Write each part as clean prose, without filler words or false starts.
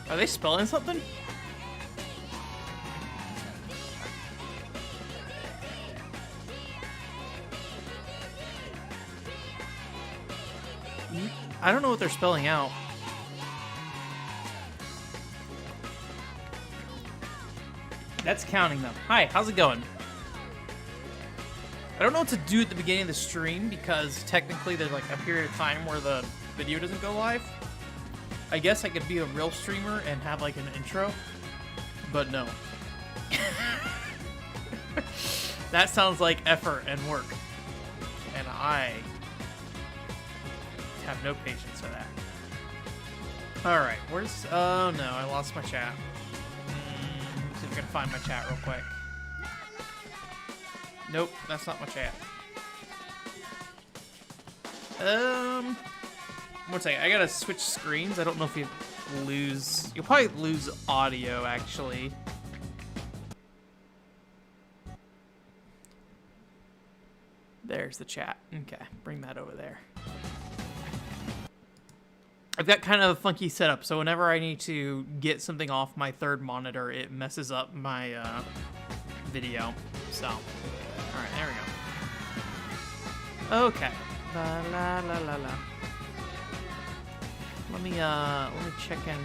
Are they spelling something? I don't know what they're spelling out. That's counting them. Hi, how's it going? I don't know what to do at the beginning of the stream because technically there's like a period of time where the video doesn't go live. I guess I could be a real streamer and have like an intro, but no. That sounds like effort and work, and I have no patience for that. Alright, where's... Oh no, I lost my chat. See if I can find my chat real quick. Nope, that's not my chat. One second, I gotta switch screens. I don't know if you lose... You'll probably lose audio, actually. There's the chat. Okay, bring that over there. I've got kind of a funky setup, so whenever I need to get something off my third monitor, it messes up my video. So, all right, there we go. Okay. La la la la la. Let me check in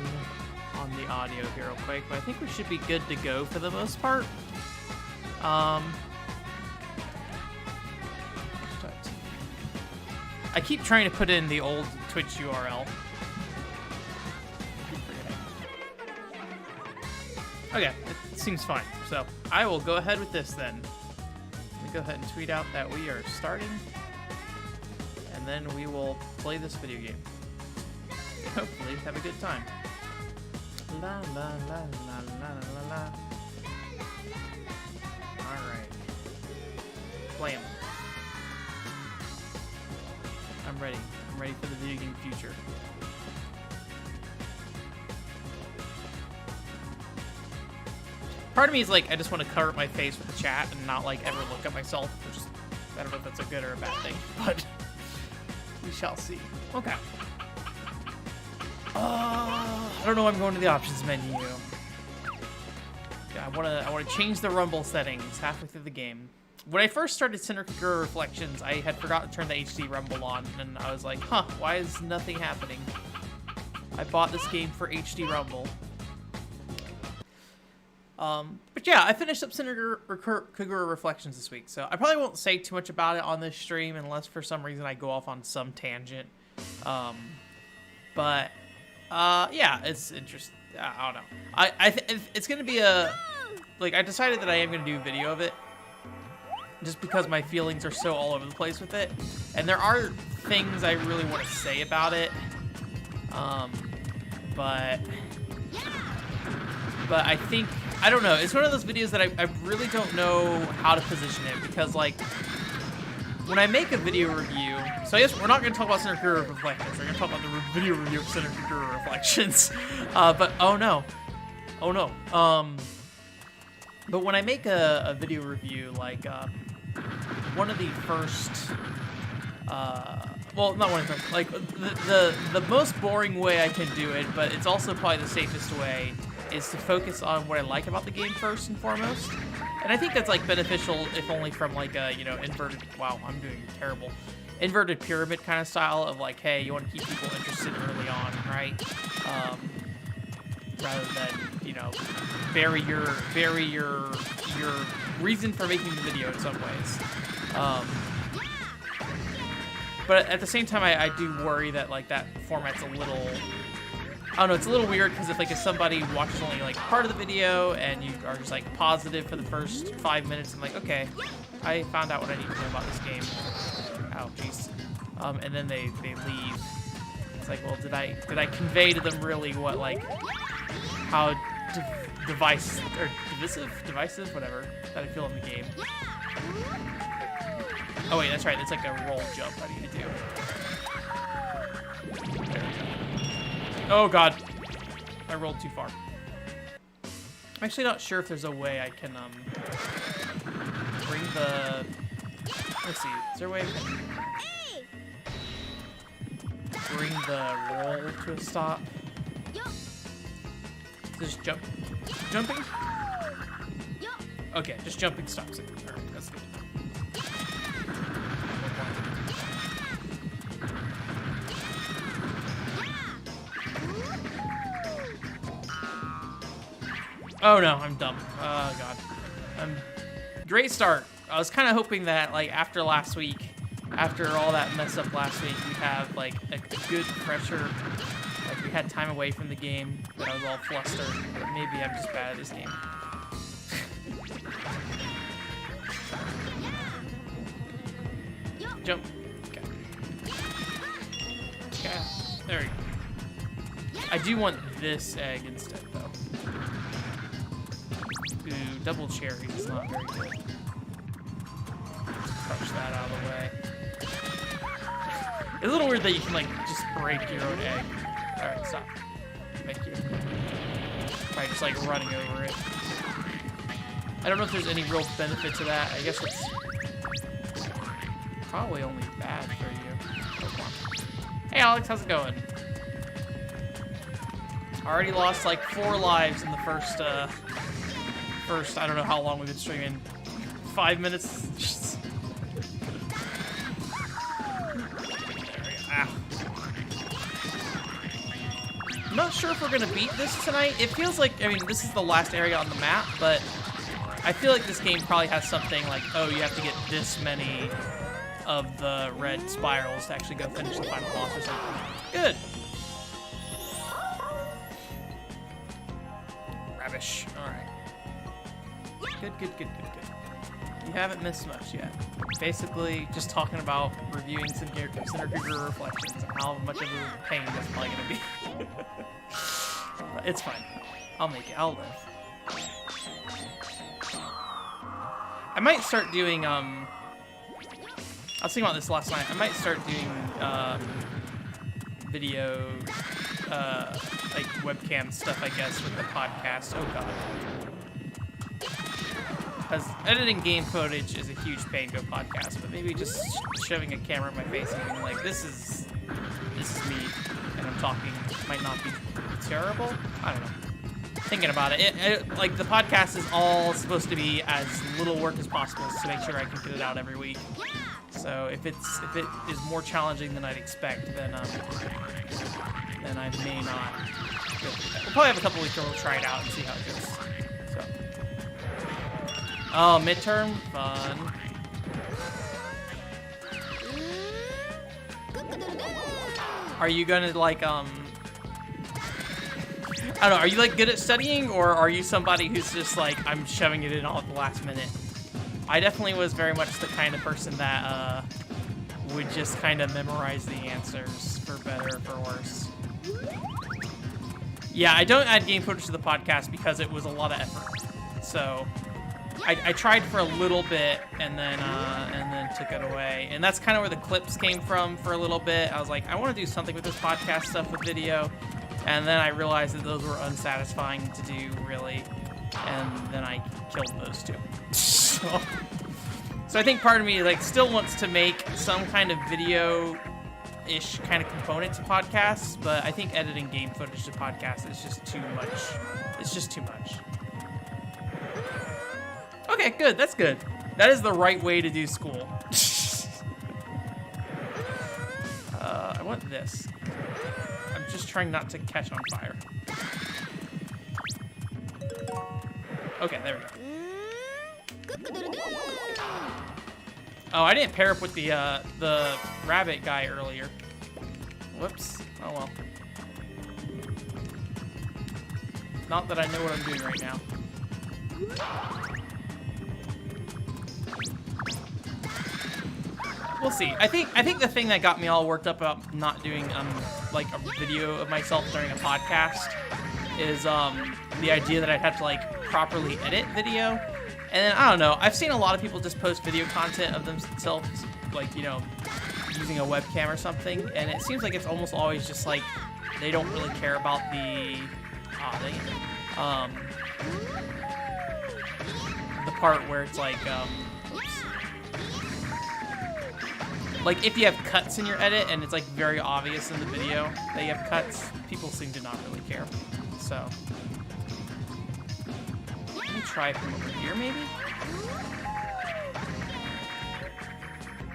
on the audio here real quick, but I think we should be good to go for the most part. I keep trying to put in the old Twitch URL. Okay, it seems fine. So I will go ahead with this then. Let me go ahead and tweet out that we are starting, and then we will play this video game. Hopefully, have a good time. La la la la la la la. All right, play 'em. I'm ready. I'm ready for the video game future. Part of me is like, I just want to cover my face with the chat and not like ever look at myself, which is, I don't know if that's a good or a bad thing, but we shall see. Okay. I don't know why I'm going to the options menu. Yeah, I want to change the rumble settings halfway through the game. When I first started Cinder Reflections, I had forgotten to turn the HD rumble on, and I was like, huh, why is nothing happening? I bought this game for HD rumble. But yeah, I finished up Cinder Reflections this week, so I probably won't say too much about it on this stream unless for some reason I go off on some tangent. But yeah, it's interesting. I don't know. It's gonna be a, like, I decided that I am gonna do a video of it, just because my feelings are so all over the place with it, and there are things I really want to say about it. But I think, I don't know, it's one of those videos that I really don't know how to position it, because like, when I make a video review, so I guess we're not going to talk about Cinder Reflections, we're going to talk about the video review of Cinder Reflections, but oh no, but when I make a video review, like, one of the first, well, not one of the first, like, the most boring way I can do it, but it's also probably the safest way, is to focus on what I like about the game first and foremost. And I think that's like beneficial, if only from like a, you know, inverted, wow, I'm doing terrible, inverted pyramid kind of style of like, hey, you want to keep people interested early on, right? Rather than, you know, vary your reason for making the video in some ways. But at the same time, I do worry that like that format's a little, I don't know, it's a little weird, because if somebody watches only like part of the video and you are just like positive for the first 5 minutes, I'm like, okay, I found out what I need to know about this game. Oh, jeez. And then they leave. It's like, well, did I convey to them really what, like, how divisive, whatever, that I feel in the game. Oh wait, that's right, it's like a roll jump I need to do. Oh god, I rolled too far. I'm actually not sure if there's a way I can bring the, let's see, is there a way I can bring the roll to a stop? Just jump. Jumping? Okay, just jumping stops it. Alright, that's good. Oh no, I'm dumb. Oh god. Great start. I was kind of hoping that, like, after last week, after all that mess up last week, we'd have, like, a good pressure. Like, we had time away from the game, but I was all flustered. But maybe I'm just bad at this game. Jump. Okay. Okay. There we go. I do want this egg instead, though. Ooh, double cherry is not very good. Crush that out of the way. It's a little weird that you can, like, just break your own egg. Alright, stop. Thank you. By just, like, running over it. I don't know if there's any real benefit to that. I guess it's probably only bad for you. Hey, Alex, how's it going? Already lost, like, 4 lives in the first, I don't know how long we've been streaming. 5 minutes. Ah. I'm not sure if we're gonna beat this tonight. It feels like, I mean, this is the last area on the map, but I feel like this game probably has something like, oh, you have to get this many of the red spirals to actually go finish the final boss or something. Good. Rubbish. All right. Good. You haven't missed much yet. Basically, just talking about reviewing Centrifugal Reflections and how much of a pain that's probably gonna be. But it's fine. I'll make it. I'll live. I might start doing, I was thinking about this last night. I might start doing, video, like webcam stuff, I guess, with the podcast. Oh god. Because editing game footage is a huge pain to a podcast, but maybe just shoving a camera in my face and being like, this is me, and I'm talking, might not be terrible. I don't know. Thinking about it, like the podcast is all supposed to be as little work as possible to make sure I can get it out every week. So if it is more challenging than I'd expect, then I may not. We'll probably have a couple weeks where we'll try it out and see how it goes. So. Oh, midterm fun. Are you gonna like I don't know, are you like good at studying, or are you somebody who's just like, I'm shoving it in all at the last minute? I definitely was very much the kind of person that would just kind of memorize the answers, for better or for worse. Yeah, I don't add game footage to the podcast because it was a lot of effort. So I tried for a little bit and then took it away. And that's kind of where the clips came from for a little bit. I was like, I want to do something with this podcast stuff with video. And then I realized that those were unsatisfying to do, really. And then I killed those two. So I think part of me like still wants to make some kind of video-ish kind of component to podcasts, but I think editing game footage to podcasts is just too much. It's just too much. Okay, good. That's good. That is the right way to do school. I want this. I'm just trying not to catch on fire. Okay, there we go. Oh, I didn't pair up with the rabbit guy earlier. Whoops. Oh well. Not that I know what I'm doing right now. We'll see. I think the thing that got me all worked up about not doing like a video of myself during a podcast is the idea that I'd have to like properly edit video. And then, I don't know, I've seen a lot of people just post video content of themselves, like, you know, using a webcam or something, and it seems like it's almost always just like they don't really care about the the part where it's like like if you have cuts in your edit and it's like very obvious in the video that you have cuts, people seem to not really care. So try from over here, maybe?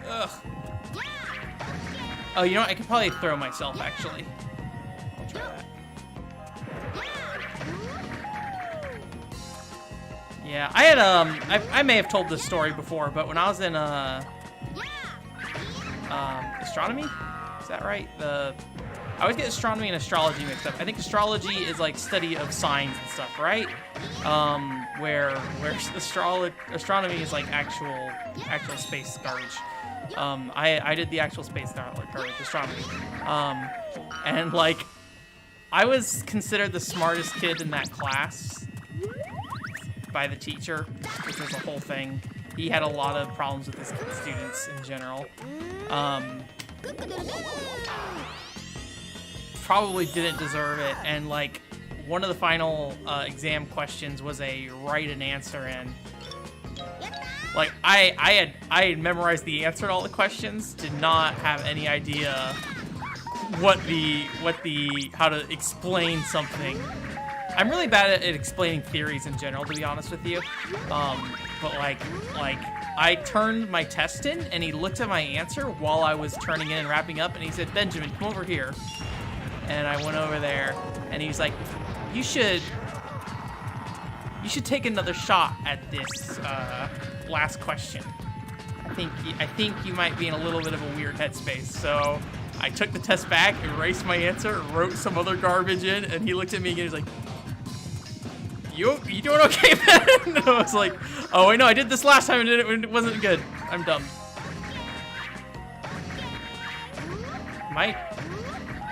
Ugh. Oh, you know what? I could probably throw myself, actually. I'll try that. Yeah, I had, I may have told this story before, but when I was in, astronomy? Is that right? I always get astronomy and astrology mixed up. I think astrology is like study of signs and stuff, right? Where astronomy is like actual space garbage. I did the actual space garbage astronomy. And like, I was considered the smartest kid in that class by the teacher, which was a whole thing. He had a lot of problems with his students in general. Probably didn't deserve it, and like one of the final exam questions was a write an answer in. Like I had memorized the answer to all the questions, did not have any idea how to explain something. I'm really bad at explaining theories in general, to be honest with you. But like I turned my test in, and he looked at my answer while I was turning in and wrapping up, and he said, "Benjamin, come over here." And I went over there, and he was like, "You should take another shot at this last question. I think you might be in a little bit of a weird headspace." So I took the test back, erased my answer, wrote some other garbage in, and he looked at me and he was like, You doing okay, man?" And I was like, "Oh, I know, I did this last time and it wasn't good. I'm dumb."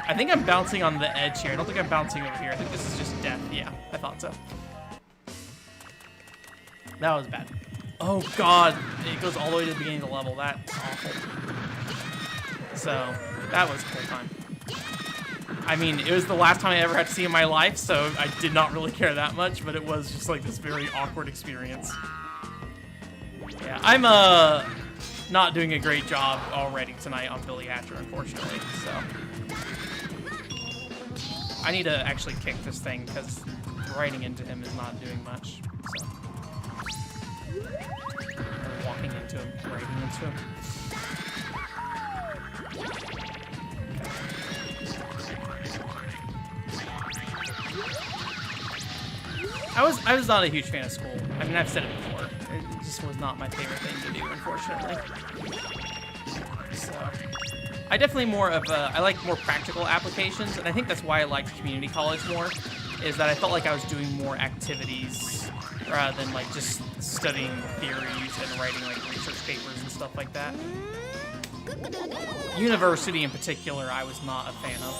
I think I'm bouncing on the edge here. I don't think I'm bouncing over here. I think this is just death. Yeah, I thought so. That was bad. Oh God, it goes all the way to the beginning of the level. That's awful. So that was a cool time. I mean, it was the last time I ever had to see in my life, so I did not really care that much, but it was just like this very awkward experience. Yeah, I'm not doing a great job already tonight on Billy Hatcher, unfortunately, so. I need to actually kick this thing, because writing into him is not doing much, so. Or walking into him, writing into him. I was not a huge fan of school. I mean, I've said it before. It just was not my favorite thing to do, unfortunately. So, I definitely I like more practical applications, and I think that's why I liked community college more, is that I felt like I was doing more activities rather than like just studying theories and writing like research papers and stuff like that. University in particular, I was not a fan of.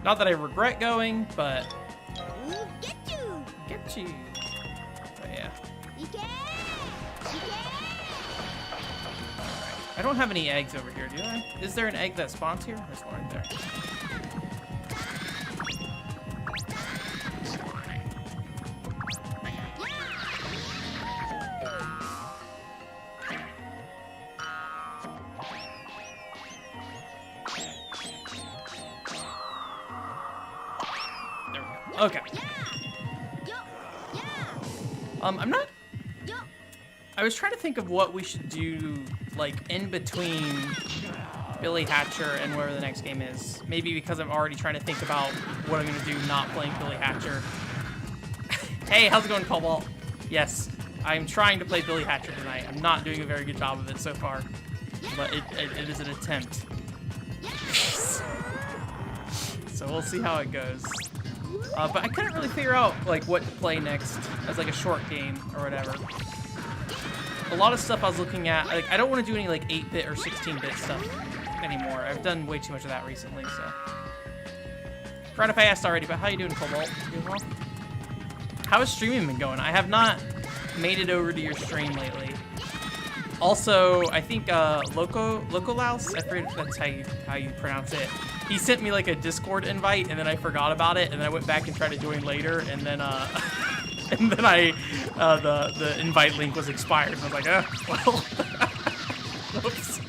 Not that I regret going, but get you. But yeah. I don't have any eggs over here, do I? Is there an egg that spawns here? There's one right there. Okay. I was trying to think of what we should do, like, in between Billy Hatcher and whatever the next game is. Maybe because I'm already trying to think about what I'm going to do not playing Billy Hatcher. Hey, how's it going, Cobalt? Yes, I'm trying to play Billy Hatcher tonight. I'm not doing a very good job of it so far, but it is an attempt. So we'll see how it goes. But I couldn't really figure out like what to play next as like a short game or whatever. A lot of stuff I was looking at, like I don't want to do any like 8-bit or 16-bit stuff anymore. I've done way too much of that recently, so. Forgot if I asked already, but how you doing, Cobalt? Doing well? How has streaming been going? I have not made it over to your stream lately. Also, I think Locolaus, I forget if that's how you pronounce it. He sent me like a Discord invite, and then I forgot about it, and then I went back and tried to join later, and then and then the invite link was expired, and I was like, well, whoops.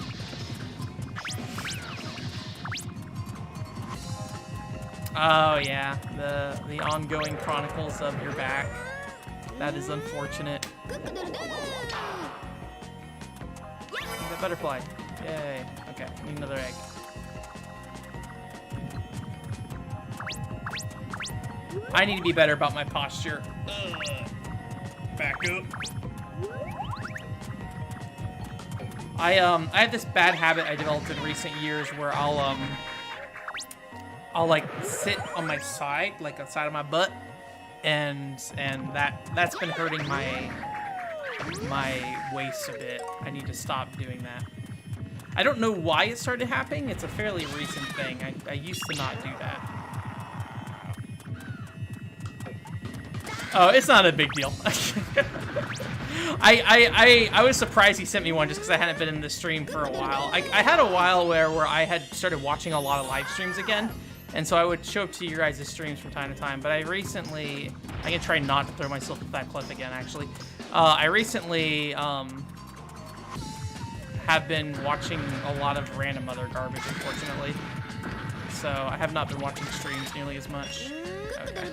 Oh yeah, the ongoing chronicles of your back. That is unfortunate. The butterfly. Yay. Okay, need another egg. I need to be better about my posture. Back up. I have this bad habit I developed in recent years where I'll like sit on my side, like on the side of my butt, and that's been hurting my waist a bit. I need to stop doing that. I don't know why it started happening. It's a fairly recent thing. I used to not do that. Oh, it's not a big deal. I was surprised he sent me one just because I hadn't been in the stream for a while. I had a while where I had started watching a lot of live streams again, and so I would show up to your guys' streams from time to time. But I'm gonna try not to throw myself at that cliff again, actually. I recently have been watching a lot of random other garbage, unfortunately. So I have not been watching streams nearly as much. Okay.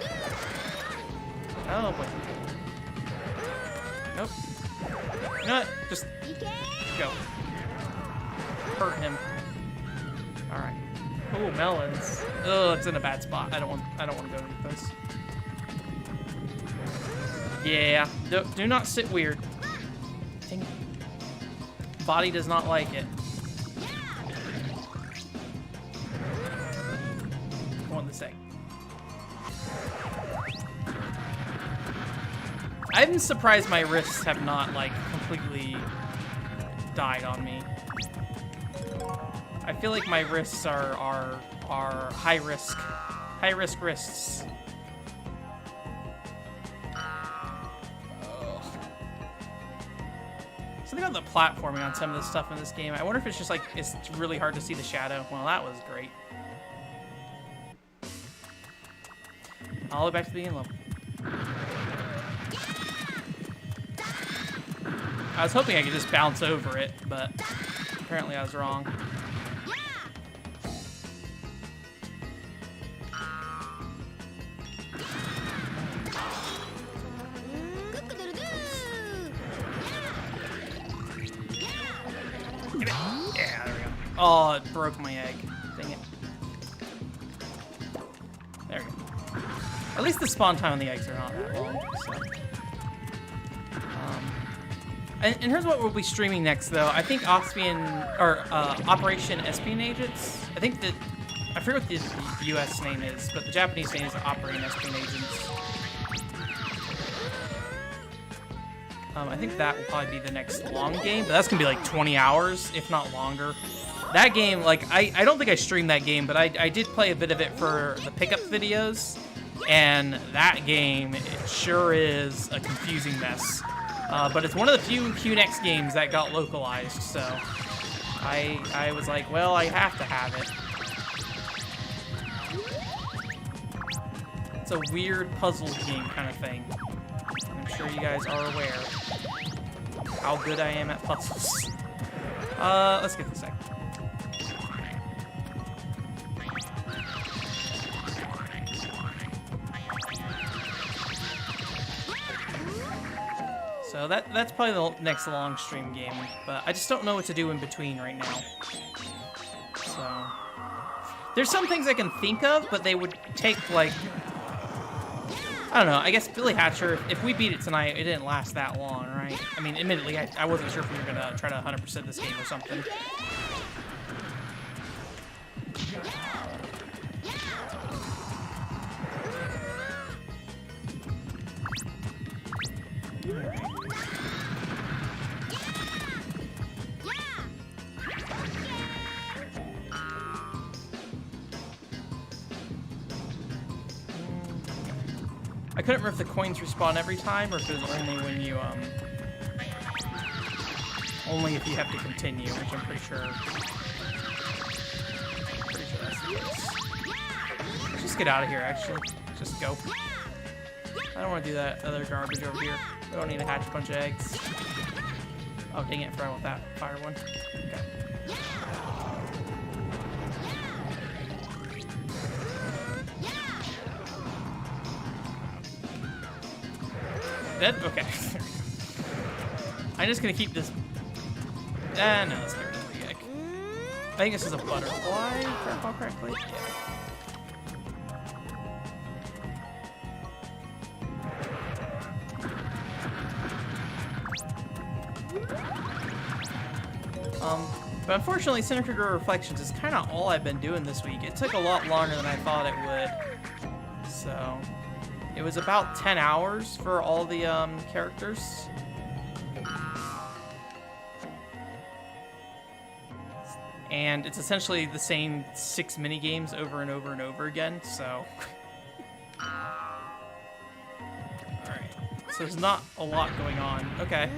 Oh boy. Nope. You know what? Just go. Hurt him. Alright. Ooh, melons. Oh, it's in a bad spot. I don't want to go into this. Yeah. Do not sit weird. Dang it. Body does not like it. I want this egg. I'm surprised my wrists have not, like, completely died on me. I feel like my wrists are high risk wrists. Something about the platforming on some of this stuff in this game. I wonder if it's just like, it's really hard to see the shadow. Well, that was great. All the way back to the beginning level. I was hoping I could just bounce over it, but apparently I was wrong. Yeah, there we go. Oh, it broke my egg. Dang it. There we go. At least the spawn time on the eggs are not that long, so. And here's what we'll be streaming next, though. I think Operation Espionage. I think that, I forget what the U.S. name is, but the Japanese name is Operation Espionage. I think that will probably be the next long game, but that's gonna be like 20 hours, if not longer. That game, like, I don't think I streamed that game, but I did play a bit of it for the pickup videos, and that game, it sure is a confusing mess. But it's one of the few QNX games that got localized, so I was like, well, I have to have it. It's a weird puzzle game kind of thing. I'm sure you guys are aware how good I am at puzzles. Let's get this egg. So that's probably the next long stream game, but I just don't know what to do in between right now. So there's some things I can think of, but they would take, like, I don't know, I guess Billy Hatcher, if we beat it tonight, it didn't last that long, right? I mean, admittedly, I wasn't sure if we were gonna try to 100% this game or something. I couldn't remember if the coins respawn every time or if it was only when you, only if you have to continue, which I'm pretty sure that's the case. Let's just get out of here, actually. Just go. I don't want to do that other garbage over here. We don't need to hatch a bunch of eggs. Oh, dang it, I forgot about that fire one. Okay. Dead? Okay. I'm just gonna keep this. No, let's get rid of the egg. I think this is a butterfly, if I recall correctly. Yeah. But unfortunately, Synchro Reflections is kind of all I've been doing this week. It took a lot longer than I thought it would. So, it was about 10 hours for all the characters. And it's essentially the same 6 mini-games over and over and over again, so... Alright, so there's not a lot going on. Okay.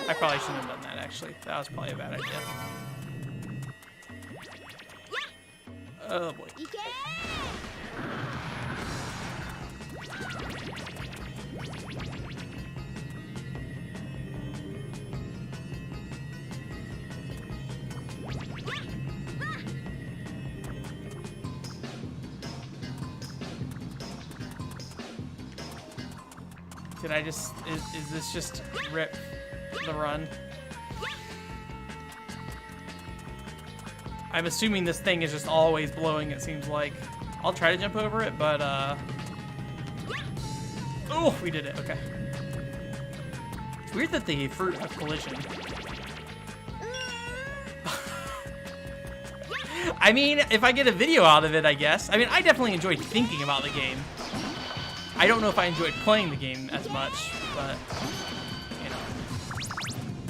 I probably shouldn't have done that, actually. That was probably a bad idea. Oh, boy. Did I just, is this just rip the run? I'm assuming this thing is just always blowing, it seems like. I'll try to jump over it, but, oh, we did it, okay. It's weird that the fruit of collision. I mean, if I get a video out of it, I guess. I mean, I definitely enjoyed thinking about the game. I don't know if I enjoyed playing the game as much, but, you know.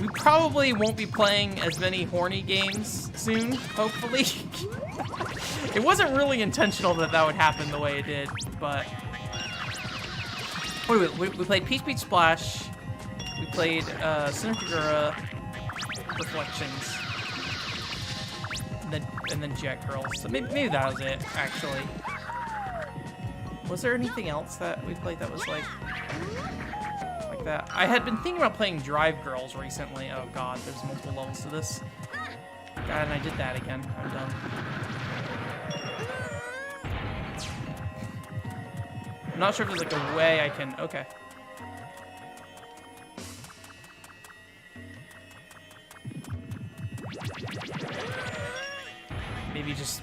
We probably won't be playing as many horny games soon, hopefully. It wasn't really intentional that that would happen the way it did, but... We played Peach Beach Splash, we played Synchro Reflections, and then Jet Girls. So maybe that was it, actually. Was there anything else that we played that was like that? I had been thinking about playing Drive Girls recently. Oh god, there's multiple levels to this. God, and I did that again. I'm done. I'm not sure if there's like a way I can... Okay. Maybe just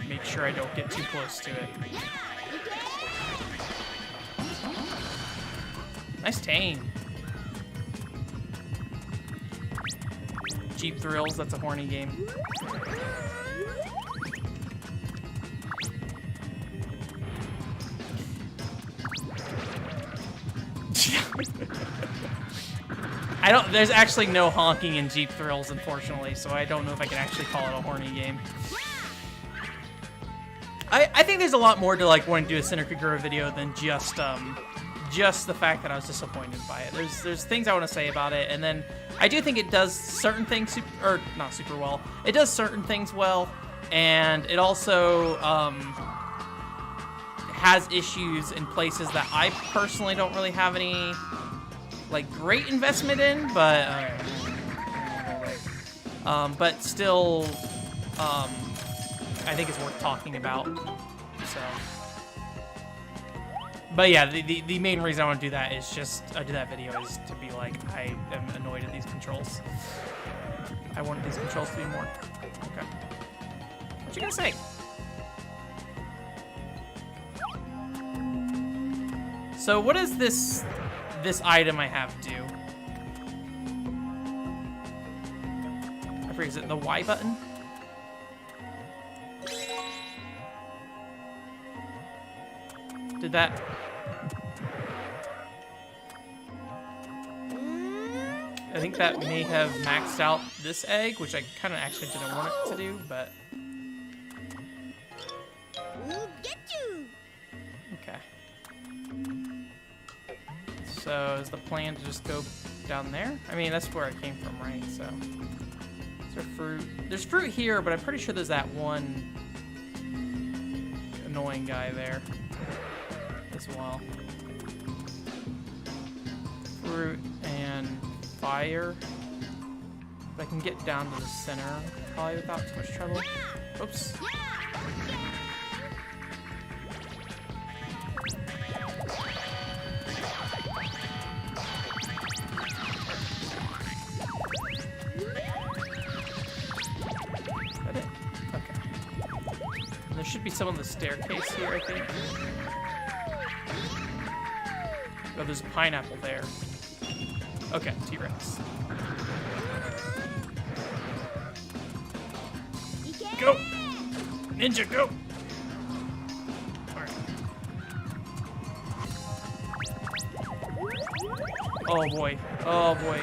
make sure I don't get too close to it. Nice tame. Jeep Thrills, that's a horny game. There's actually no honking in Jeep Thrills, unfortunately, so I don't know if I can actually call it a horny game. I think there's a lot more to like wanting to do a Synchro video than just the fact that I was disappointed by it. There's things I want to say about it, and then I do think it does certain things not super well. It does certain things well, and it also has issues in places that I personally don't really have any like great investment in, but still I think it's worth talking about. So. But yeah, the main reason I want to do that is just, do that video is to be like, I am annoyed at these controls. I wanted these controls to be more. Okay. What you gonna say? So what does this item I have do? I forget, is it the Y button? Did that... I think that may have maxed out this egg, which I kind of actually didn't want it to do, but... Okay. So, is the plan to just go down there? I mean, that's where I came from, right? So... Is there fruit? There's fruit here, but I'm pretty sure there's that one annoying guy there as well. Fruit and fire. But I can get down to the center probably without too much trouble. Oops. should be some on the staircase here, I think. Oh, there's a pineapple there. Okay, T-Rex. Go! Ninja, go! Alright. Oh boy. Oh boy.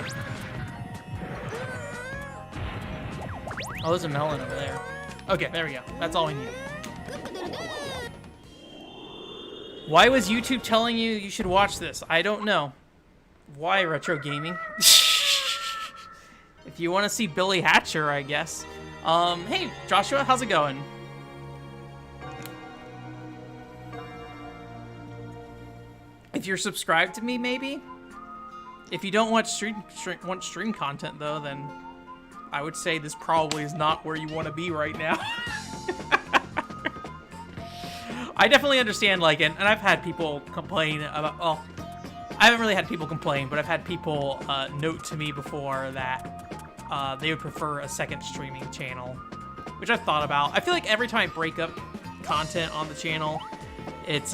Oh, there's a melon over there. Okay, there we go. That's all we need. Why was YouTube telling you you should watch this? I don't know. Why, Retro Gaming? If you want to see Billy Hatcher, I guess. Hey, Joshua, how's it going? If you're subscribed to me, maybe? If you don't want stream content, though, then I would say this probably is not where you want to be right now. I definitely understand, like, and I've had people complain about, well, I haven't really had people complain, but I've had people note to me before that they would prefer a second streaming channel, which I've thought about. I feel like every time I break up content on the channel, it's,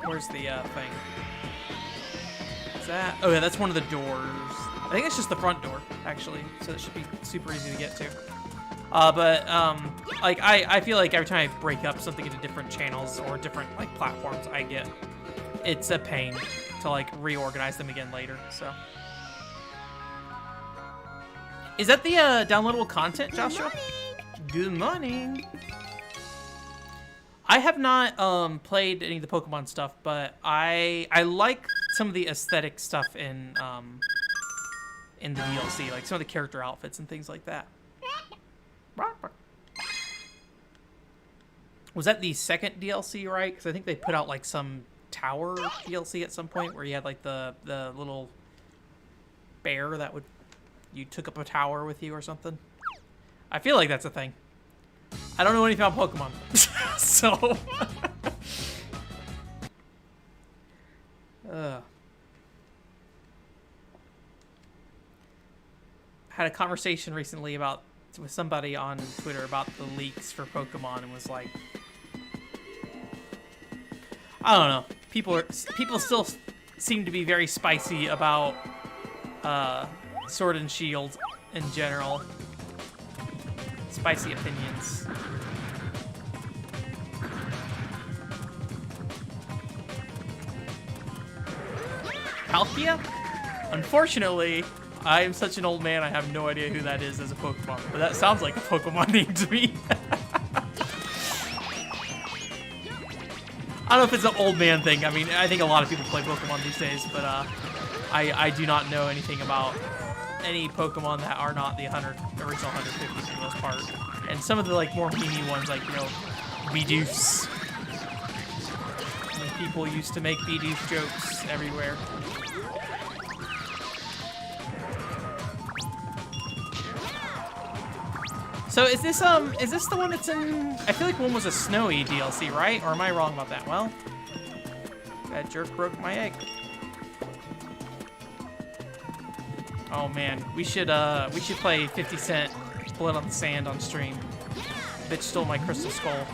where's the thing? Is that? Oh yeah, that's one of the doors. I think it's just the front door, actually. So it should be super easy to get to. Like I feel like every time I break up something into different channels or different like platforms, it's a pain to like reorganize them again later. So, is that the downloadable content, Joshua? Good morning. I have not played any of the Pokemon stuff, but I like some of the aesthetic stuff in the DLC, like some of the character outfits and things like that. Was that the second DLC, right? Because I think they put out like some tower DLC at some point where you had like the little bear that you took up a tower with you or something. I feel like that's a thing. I don't know anything about Pokemon, so. Had a conversation recently with somebody on Twitter about the leaks for Pokemon and was like, I don't know. People still seem to be very spicy about Sword and Shield in general. Spicy opinions. Palkia? Unfortunately, I am such an old man, I have no idea who that is as a Pokemon. But that sounds like a Pokemon name to me. I don't know if it's an old man thing. I mean, I think a lot of people play Pokemon these days, but I do not know anything about any Pokemon that are not the original 150 for the most part. And some of the like more meme ones, like, you know, Bidoof. When people used to make Bidoof jokes everywhere. So is this the one that's in? I feel like one was a snowy DLC, right? Or am I wrong about that? Well, that jerk broke my egg. Oh man, we should play 50 Cent Blood on the Sand on stream. Bitch stole my crystal skull.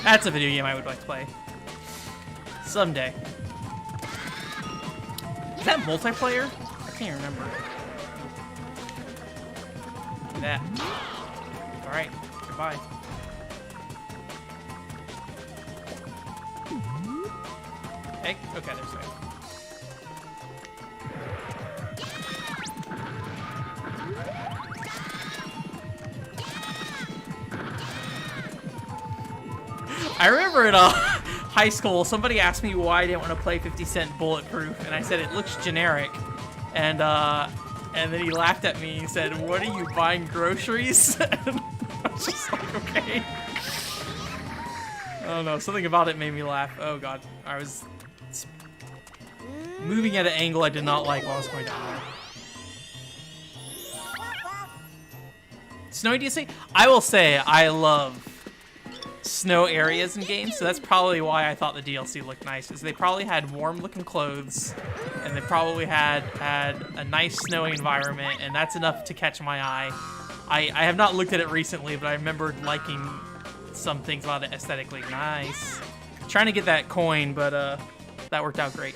That's a video game I would like to play someday. Is that multiplayer? I can't remember. That. All right. Goodbye. Hey. Okay. There's that. I remember in high school, somebody asked me why I didn't want to play 50 Cent Bulletproof, and I said it looks generic, and then he laughed at me and said, "What are you buying groceries?" And I was just like, okay. I don't know, something about it made me laugh. Oh god, I was moving at an angle I did not like while I was going down there. Snowy DLC? I will say I love snow areas in games, so that's probably why I thought the DLC looked nice, is they probably had warm-looking clothes, and they probably had a nice snowy environment, and that's enough to catch my eye. I have not looked at it recently, but I remembered liking some things about it aesthetically. Nice. Trying to get that coin, but that worked out great.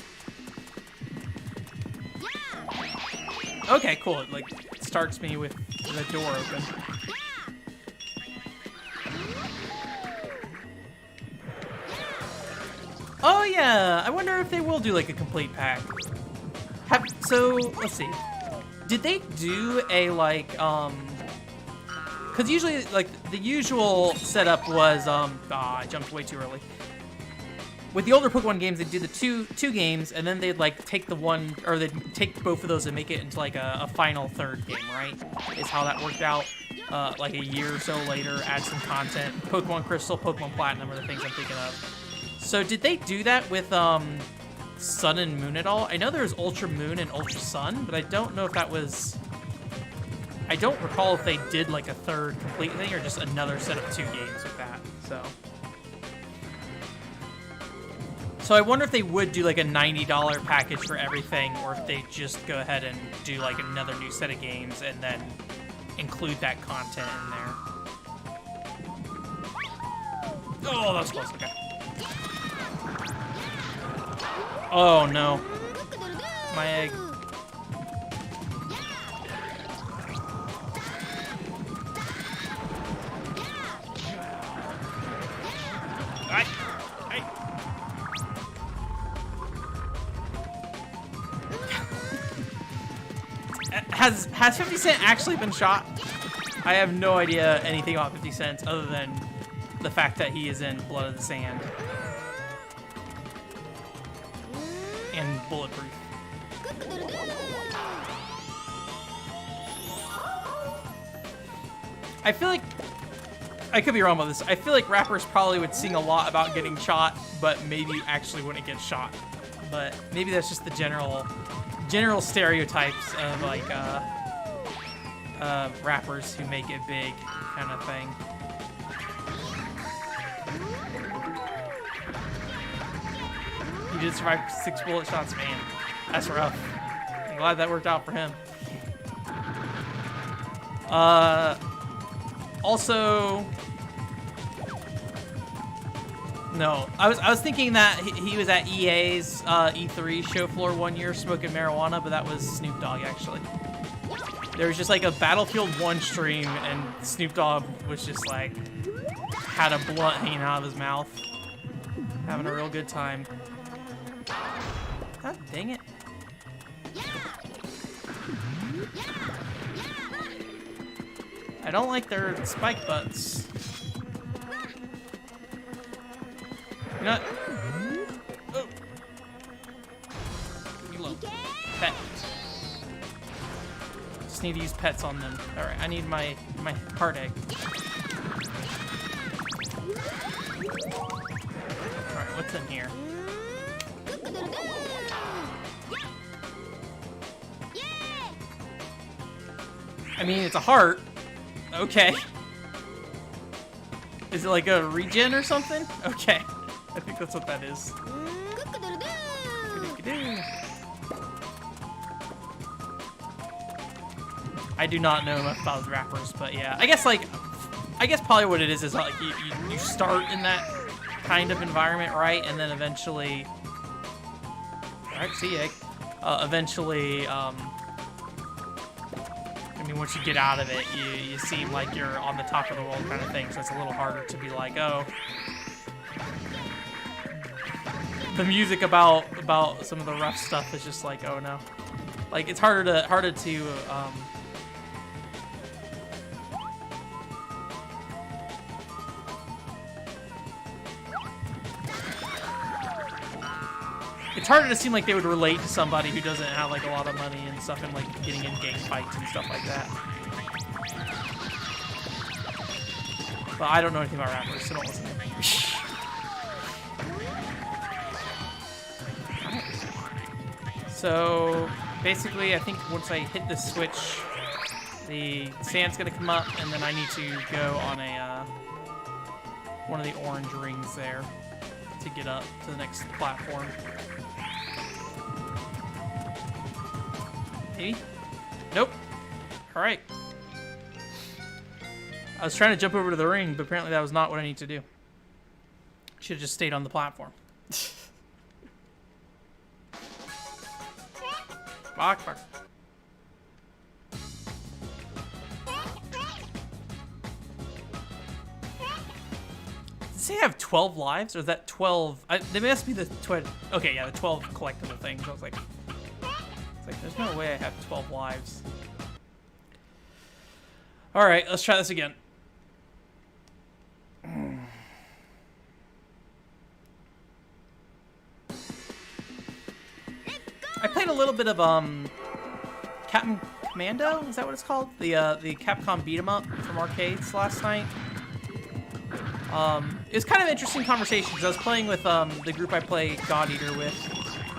Okay, cool. It like starts me with the door open. Oh yeah, I wonder if they will do like a complete pack. So let's see. Did they do a like because usually like the usual setup was I jumped way too early. With the older Pokemon games, they'd do the two games, and then they'd like take the one, or they'd take both of those and make it into like a final third game, right? Is how that worked out. Like a year or so later, add some content. Pokemon Crystal, Pokemon Platinum are the things I'm thinking of. So did they do that with Sun and Moon at all? I know there was Ultra Moon and Ultra Sun, but I don't know if that was... I don't recall if they did like a third complete thing or just another set of 2 games with that, So I wonder if they would do like a $90 package for everything, or if they just go ahead and do like another new set of games and then include that content in there. Oh, that was close, okay. Oh no. My egg. Has 50 Cent actually been shot? I have no idea anything about 50 Cent other than the fact that he is in Blood of the Sand. And Bulletproof. I feel like, I could be wrong about this, I feel like rappers probably would sing a lot about getting shot, but maybe actually wouldn't get shot. But maybe that's just the general stereotypes of like rappers who make it big kind of thing. He did survive 6 bullet shots, man. That's rough. I'm glad that worked out for him. Also, no, I was thinking that he was at EA's E3 show floor one year smoking marijuana, but that was Snoop Dogg actually. There was just like a Battlefield 1 stream, and Snoop Dogg was just like had a blunt hanging out of his mouth, having a real good time. God dang it. I don't like their spike butts. You're not... Oh. Leave me alone. Pet. Just need to use pets on them. Alright, I need my heart egg. Alright, what's in here? I mean, it's a heart. Okay. Is it like a regen or something? Okay. I think that's what that is. I do not know enough about rappers, but yeah. I guess probably what it is like you start in that kind of environment, right? And then eventually... Alright, see egg. Eventually, I mean, once you get out of it, you seem like you're on the top of the world kind of thing, so it's a little harder to be like, oh. The music about some of the rough stuff is just like, oh no. Like, it's harder to it's harder to seem like they would relate to somebody who doesn't have like a lot of money and stuff, and like getting in gang fights and stuff like that. But I don't know anything about rappers, so don't listen to me. So basically, I think once I hit this switch, the sand's gonna come up, and then I need to go on a one of the orange rings there to get up to the next platform. Maybe? Nope. All right. I was trying to jump over to the ring, but apparently that was not what I need to do. Should have just stayed on the platform. Fuck, fuck. Does it say I have 12 lives, or is that 12? There must be the 12. Okay, yeah, the 12 collectible things. I was like, there's no way I have 12 lives. All right, let's try this again. I played a little bit of Captain Commando. Is that what it's called? The Capcom beat 'em up from arcades last night. It was kind of interesting conversation because I was playing with the group I play God Eater with,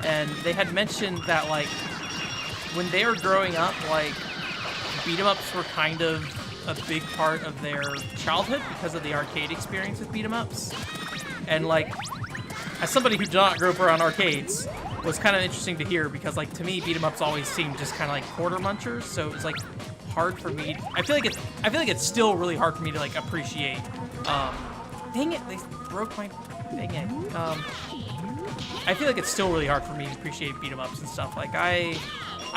and they had mentioned that like when they were growing up, like beat 'em ups were kind of a big part of their childhood because of the arcade experience with beat 'em ups, and like as somebody who did not grow up around arcades, was kind of interesting to hear because like to me beat 'em ups always seemed just kind of like quarter munchers, so it was like hard for me. I feel like it's still really hard for me to like appreciate. Dang it, they broke my dang it. I feel like it's still really hard for me to appreciate beat 'em ups and stuff. Like I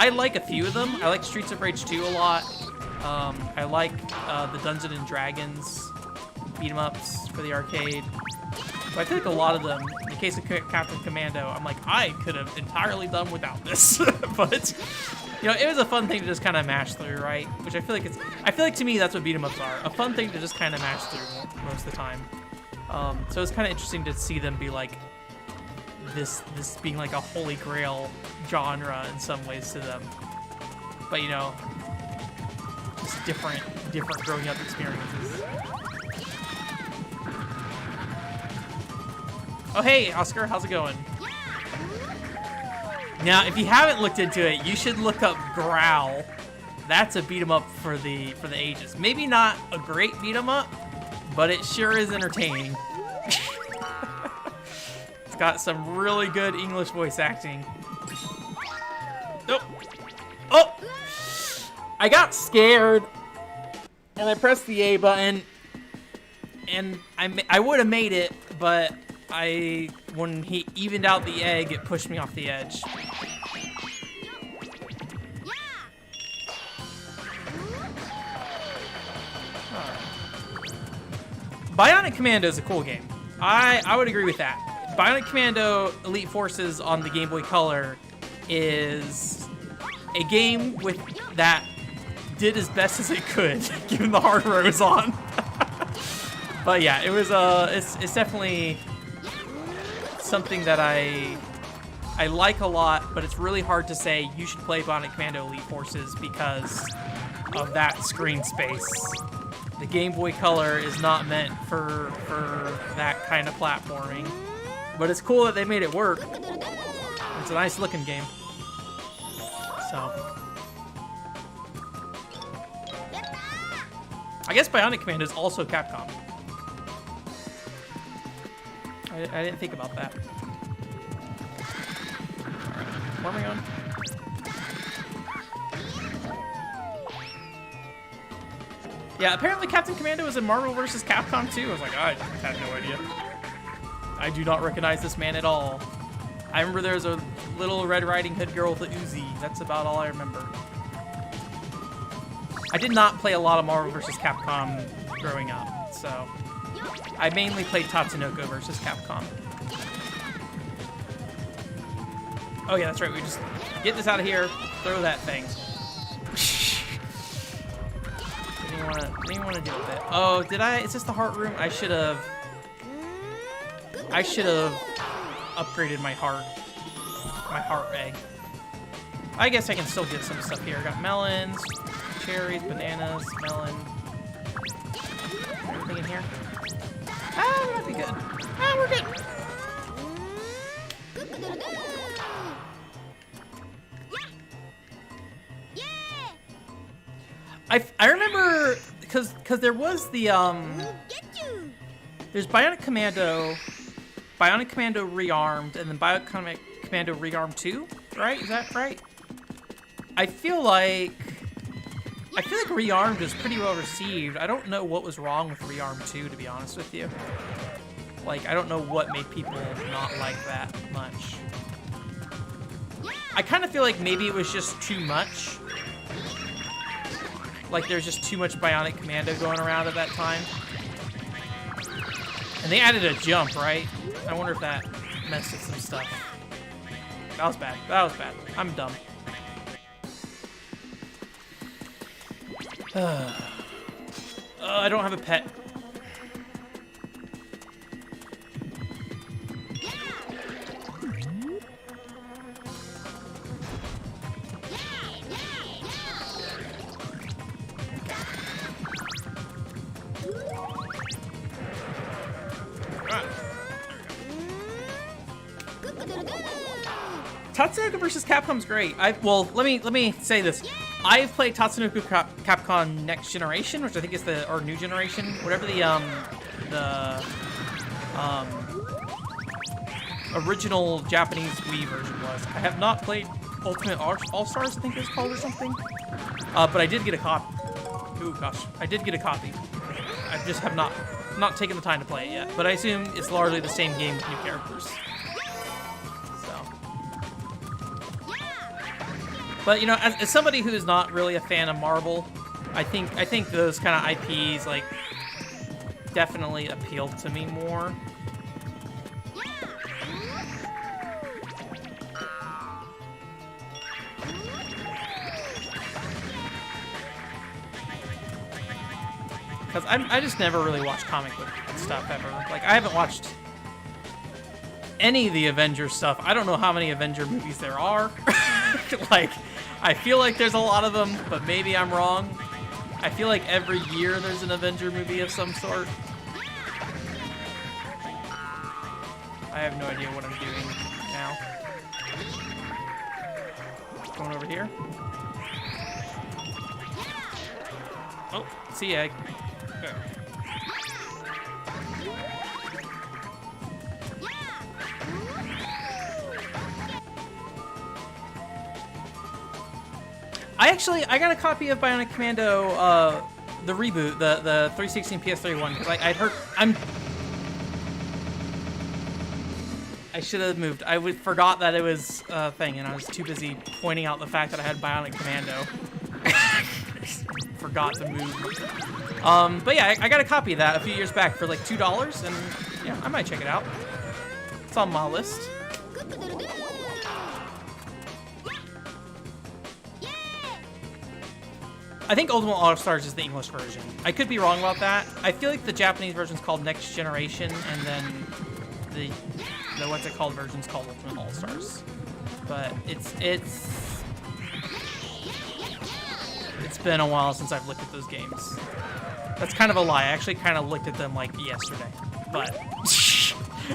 like a few of them. I like Streets of Rage 2 a lot. I like the Dungeons and Dragons beat 'em ups for the arcade. But I feel like a lot of them, in the case of Captain Commando, I'm like, I could have entirely done without this. But, you know, it was a fun thing to just kind of mash through, right? Which I feel like to me that's what beat 'em ups are. A fun thing to just kind of mash through most of the time. So it's kind of interesting to see them be like, this being like a holy grail genre in some ways to them. But, you know, just different growing up experiences. Oh, hey, Oscar, how's it going? Now, if you haven't looked into it, you should look up Growl. That's a beat 'em up for the ages. Maybe not a great beat 'em up, but it sure is entertaining. It's got some really good English voice acting. Nope. Oh! I got scared, and I pressed the A button, and I would have made it, but when he evened out the egg, it pushed me off the edge. Bionic Commando is a cool game. I would agree with that. Bionic Commando Elite Forces on the Game Boy Color is a game that did as best as it could, given the hardware it was on. But yeah, it was it's definitely something that I like a lot, but it's really hard to say you should play Bionic Commando Elite Forces because of that screen space. The Game Boy Color is not meant for that kind of platforming, but it's cool that they made it work. It's a nice looking game. So I guess Bionic Commando is also Capcom. I didn't think about that. Alright, where am I going? Yeah, apparently Captain Commando was in Marvel vs. Capcom 2. I was like, I had no idea. I do not recognize this man at all. I remember there was a little Red Riding Hood girl with a Uzi. That's about all I remember. I did not play a lot of Marvel vs. Capcom growing up, so I mainly played Tatsunoko vs. Capcom. Oh yeah, that's right. We just get this out of here, throw that thing. Didn't even want to deal with it. Oh, did I? Is this the heart room? I should have upgraded my heart egg. I guess I can still get some stuff here. I got melons, cherries, bananas, melon. Everything in here? Ah, we might be good. Ah, we're good. I remember because there was the There's Bionic Commando Rearmed, and then Bionic Commando Rearmed 2, right? Is that right? I feel like Rearmed was pretty well received. I don't know what was wrong with Rearmed 2, to be honest with you. Like, I don't know what made people not like that much. I kind of feel like maybe it was just too much. Like, there's just too much Bionic Commando going around at that time. And they added a jump, right? I wonder if that messed with some stuff. That was bad. That was bad. I'm dumb. I don't have a pet. Tatsunoko vs. Capcom's great. Well, let me say this. I've played Tatsunoko Capcom Next Generation, which I think is or New Generation, whatever the original Japanese Wii version was. I have not played Ultimate All-Stars, I think it's called, or something. But I did get a copy. Ooh, gosh. I did get a copy. I just have not taken the time to play it yet. But I assume it's largely the same game with new characters. But, you know, as somebody who is not really a fan of Marvel, I think those kind of IPs, like, definitely appealed to me more. Because I just never really watched comic book stuff ever. Like, I haven't watched any of the Avengers stuff. I don't know how many Avenger movies there are. Like, I feel like there's a lot of them, but maybe I'm wrong. I feel like every year there's an Avenger movie of some sort. I have no idea what I'm doing now. Going over here. Oh, sea egg. There. I got a copy of Bionic Commando, the reboot, the 360 and PS3 one, because I'd heard, I should have moved. I forgot that it was a thing, and I was too busy pointing out the fact that I had Bionic Commando. Forgot to move. But yeah, I got a copy of that a few years back for like $2, and yeah, I might check it out. It's on my list. I think Ultimate All-Stars is the English version. I could be wrong about that. I feel like the Japanese version is called Next Generation, and then the what's it called version is called Ultimate All-Stars. But it's been a while since I've looked at those games. That's kind of a lie. I actually kind of looked at them like yesterday, but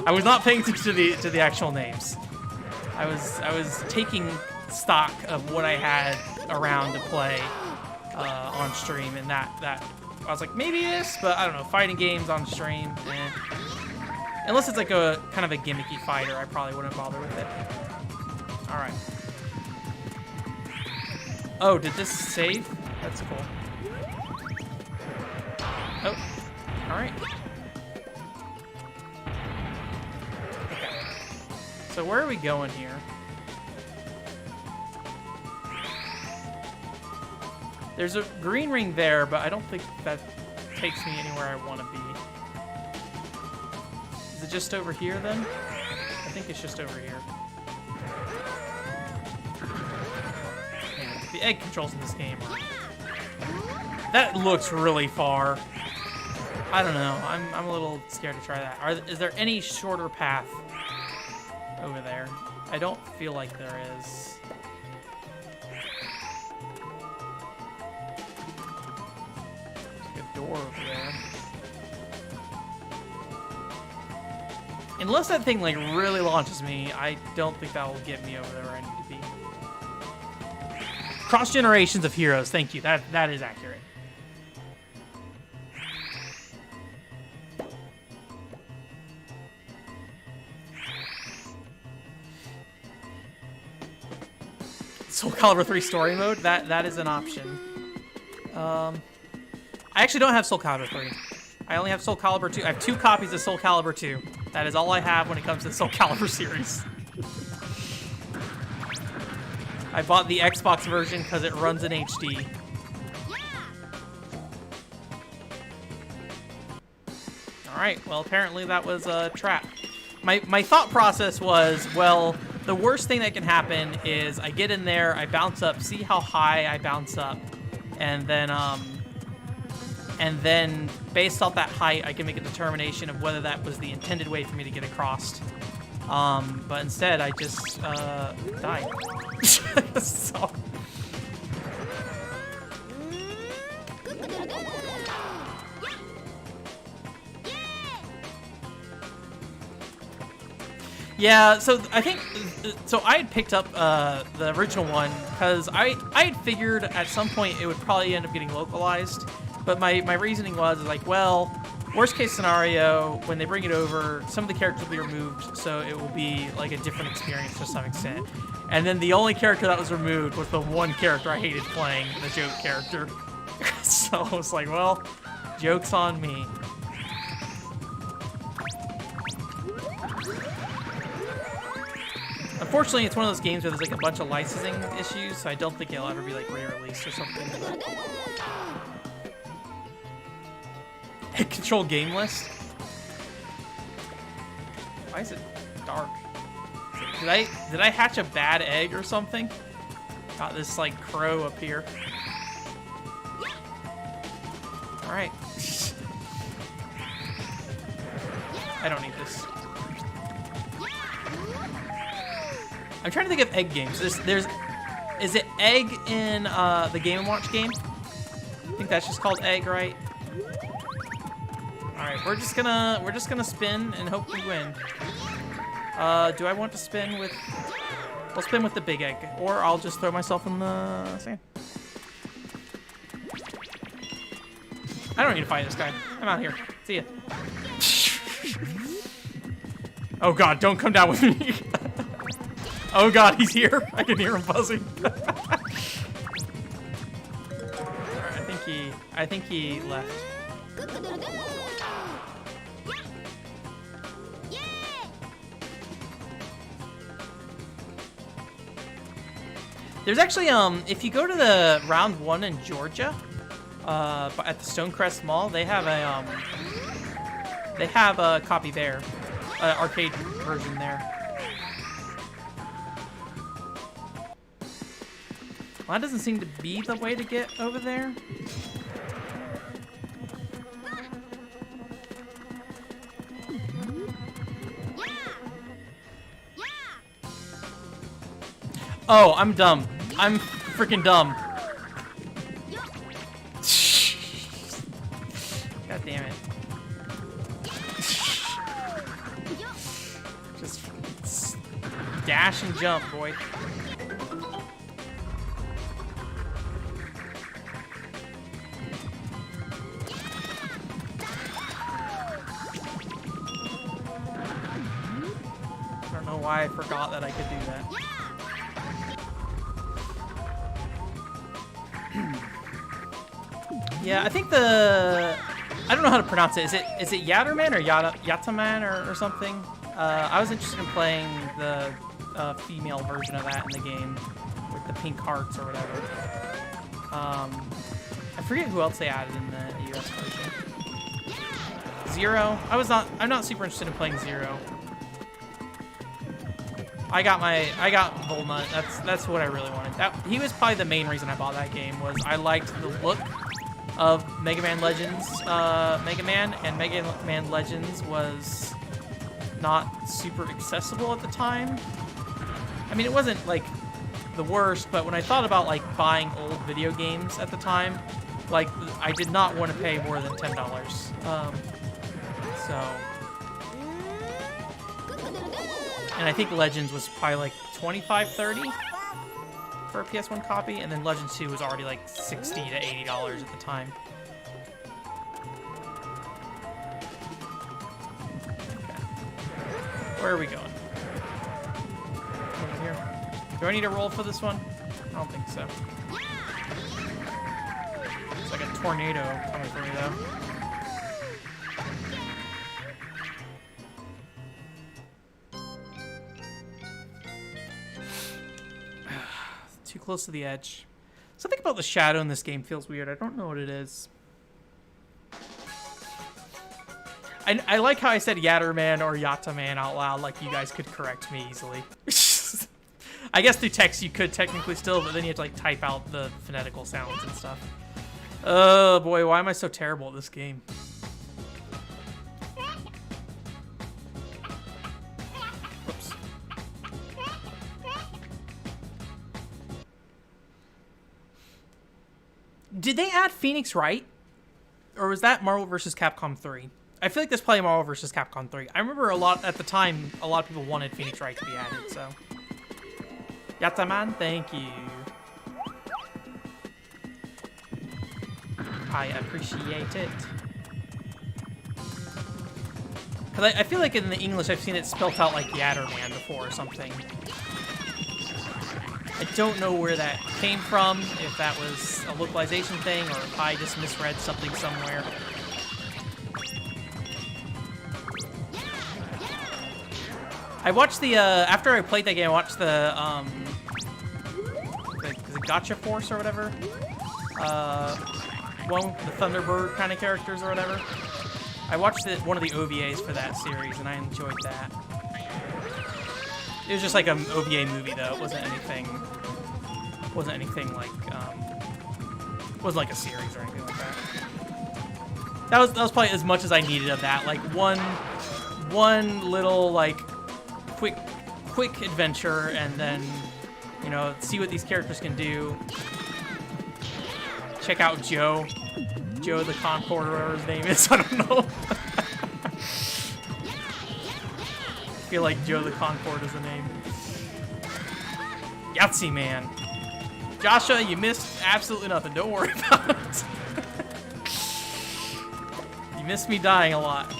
I was not paying attention to the actual names. I was taking stock of what I had around to play on stream, and that I was like, maybe this, but I don't know, fighting games on stream, unless it's like a kind of a gimmicky fighter, I probably wouldn't bother with it. All right. Oh, did this save? That's cool. Oh, all right. Okay. So where are we going here? There's a green ring there, but I don't think that takes me anywhere I want to be. Is it just over here, then? I think it's just over here. Man, the egg controls in this game are... That looks really far. I don't know. I'm a little scared to try that. Is there any shorter path over there? I don't feel like there is. Door over there. Unless that thing like really launches me, I don't think that will get me over there where I need to be. Cross generations of heroes. Thank you. That is accurate. Soul Calibur 3 story mode. That is an option. I actually don't have Soul Calibur 3. I only have Soul Calibur 2. I have 2 copies of Soul Calibur 2. That is all I have when it comes to the Soul Calibur series. I bought the Xbox version because it runs in HD. Alright, well, apparently that was a trap. My thought process was, well, the worst thing that can happen is I get in there, I bounce up, see how high I bounce up, and then based off that height, I can make a determination of whether that was the intended way for me to get across. But instead, I just died. So. Yeah, so I think, so I had picked up the original one because I had figured at some point it would probably end up getting localized, but my reasoning was like, well, worst case scenario, when they bring it over, some of the characters will be removed, so it will be like a different experience to some extent. And then the only character that was removed was the one character I hated playing, the joke character. So I was like, well, joke's on me. Unfortunately, it's one of those games where there's like a bunch of licensing issues, so I don't think it'll ever be like re-released or something. Control game list? Why is it dark? Did I hatch a bad egg or something? Got this like crow up here. Alright. I don't need this. I'm trying to think of egg games. Is it egg in the Game & Watch game? I think that's just called egg, right? All right, we're just gonna spin and hope we win. Do I want to spin with? We'll spin with the big egg, or I'll just throw myself in the sand. I don't need to fight this guy. I'm out here. See ya. Oh God! Don't come down with me. Oh God, he's here. I can hear him buzzing. Alright, I think he left. There's actually, if you go to the round 1 in Georgia, at the Stonecrest Mall, they have a copy there, arcade version there. Well, that doesn't seem to be the way to get over there. Oh, I'm dumb. I'm freaking dumb. God damn it. Just dash and jump, boy. Why I forgot that I could do that. Yeah, I think I don't know how to pronounce it. Is it Yatterman or Yataman or something? I was interested in playing the female version of that in the game with the pink hearts or whatever. I forget who else they added in the US version. Zero. I'm not super interested in playing Zero. I got Volnut. That's what I really wanted. He was probably the main reason I bought that game. Was I liked the look of Mega Man Legends, Mega Man, and Mega Man Legends was not super accessible at the time. I mean, it wasn't like the worst, but when I thought about like buying old video games at the time, like I did not want to pay more than $10. And I think Legends was probably like $25, $30 for a PS1 copy, and then Legends 2 was already like $60 to $80 at the time. Okay. Where are we going? Over here. Do I need to roll for this one? don't think so. It's like a tornado coming for me, though. Too close to the edge. Something about the shadow in this game feels weird. I don't know what it is. I like how I said Yatterman or Yataman out loud, like you guys could correct me easily. I guess through text you could technically still, but then you have to like type out the phonetical sounds and stuff. Oh boy, why am I so terrible at this game? Whoops. Did they add Phoenix Wright? Or was that Marvel vs. Capcom 3? I feel like that's probably Marvel vs. Capcom 3. I remember at the time, a lot of people wanted Phoenix Wright to be added, so. Yataman, thank you. I appreciate it. Because I feel like in the English I've seen it spelt out like Yatterman before or something. I don't know where that came from, if that was a localization thing, or if I just misread something somewhere. I watched the, after I played that game, I watched the Gotcha Force or whatever? One with the Thunderbird kind of characters or whatever. I watched one of the OVAs for that series, and I enjoyed that. It was just like an OVA movie, though. It wasn't anything like, wasn't like a series or anything like that. That was probably as much as I needed of that. Like one little like quick adventure, and then, you know, see what these characters can do. Check out Joe the Concord, or whatever his name is. I don't know. I feel like Joe the Concord is the name. Yahtzee Man. Joshua, you missed absolutely nothing. Don't worry about it. You missed me dying a lot.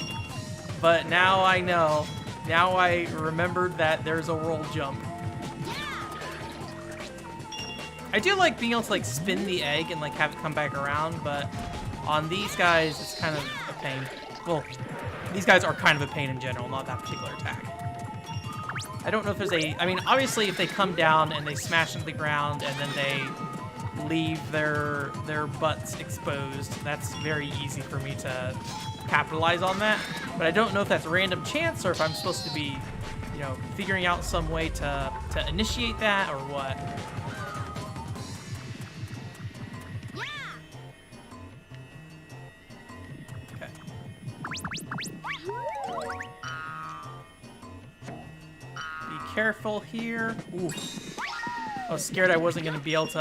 But now I know. Now I remembered that there's a roll jump. I do like being able to like spin the egg and like have it come back around, but on these guys, it's kind of a pain. Well, these guys are kind of a pain in general, not that particular attack. I don't know if there's I mean, obviously if they come down and they smash into the ground and then they leave their butts exposed, that's very easy for me to capitalize on that. But I don't know if that's random chance or if I'm supposed to be, you know, figuring out some way to initiate that or what. Careful here. Ooh. I was scared I wasn't gonna be able to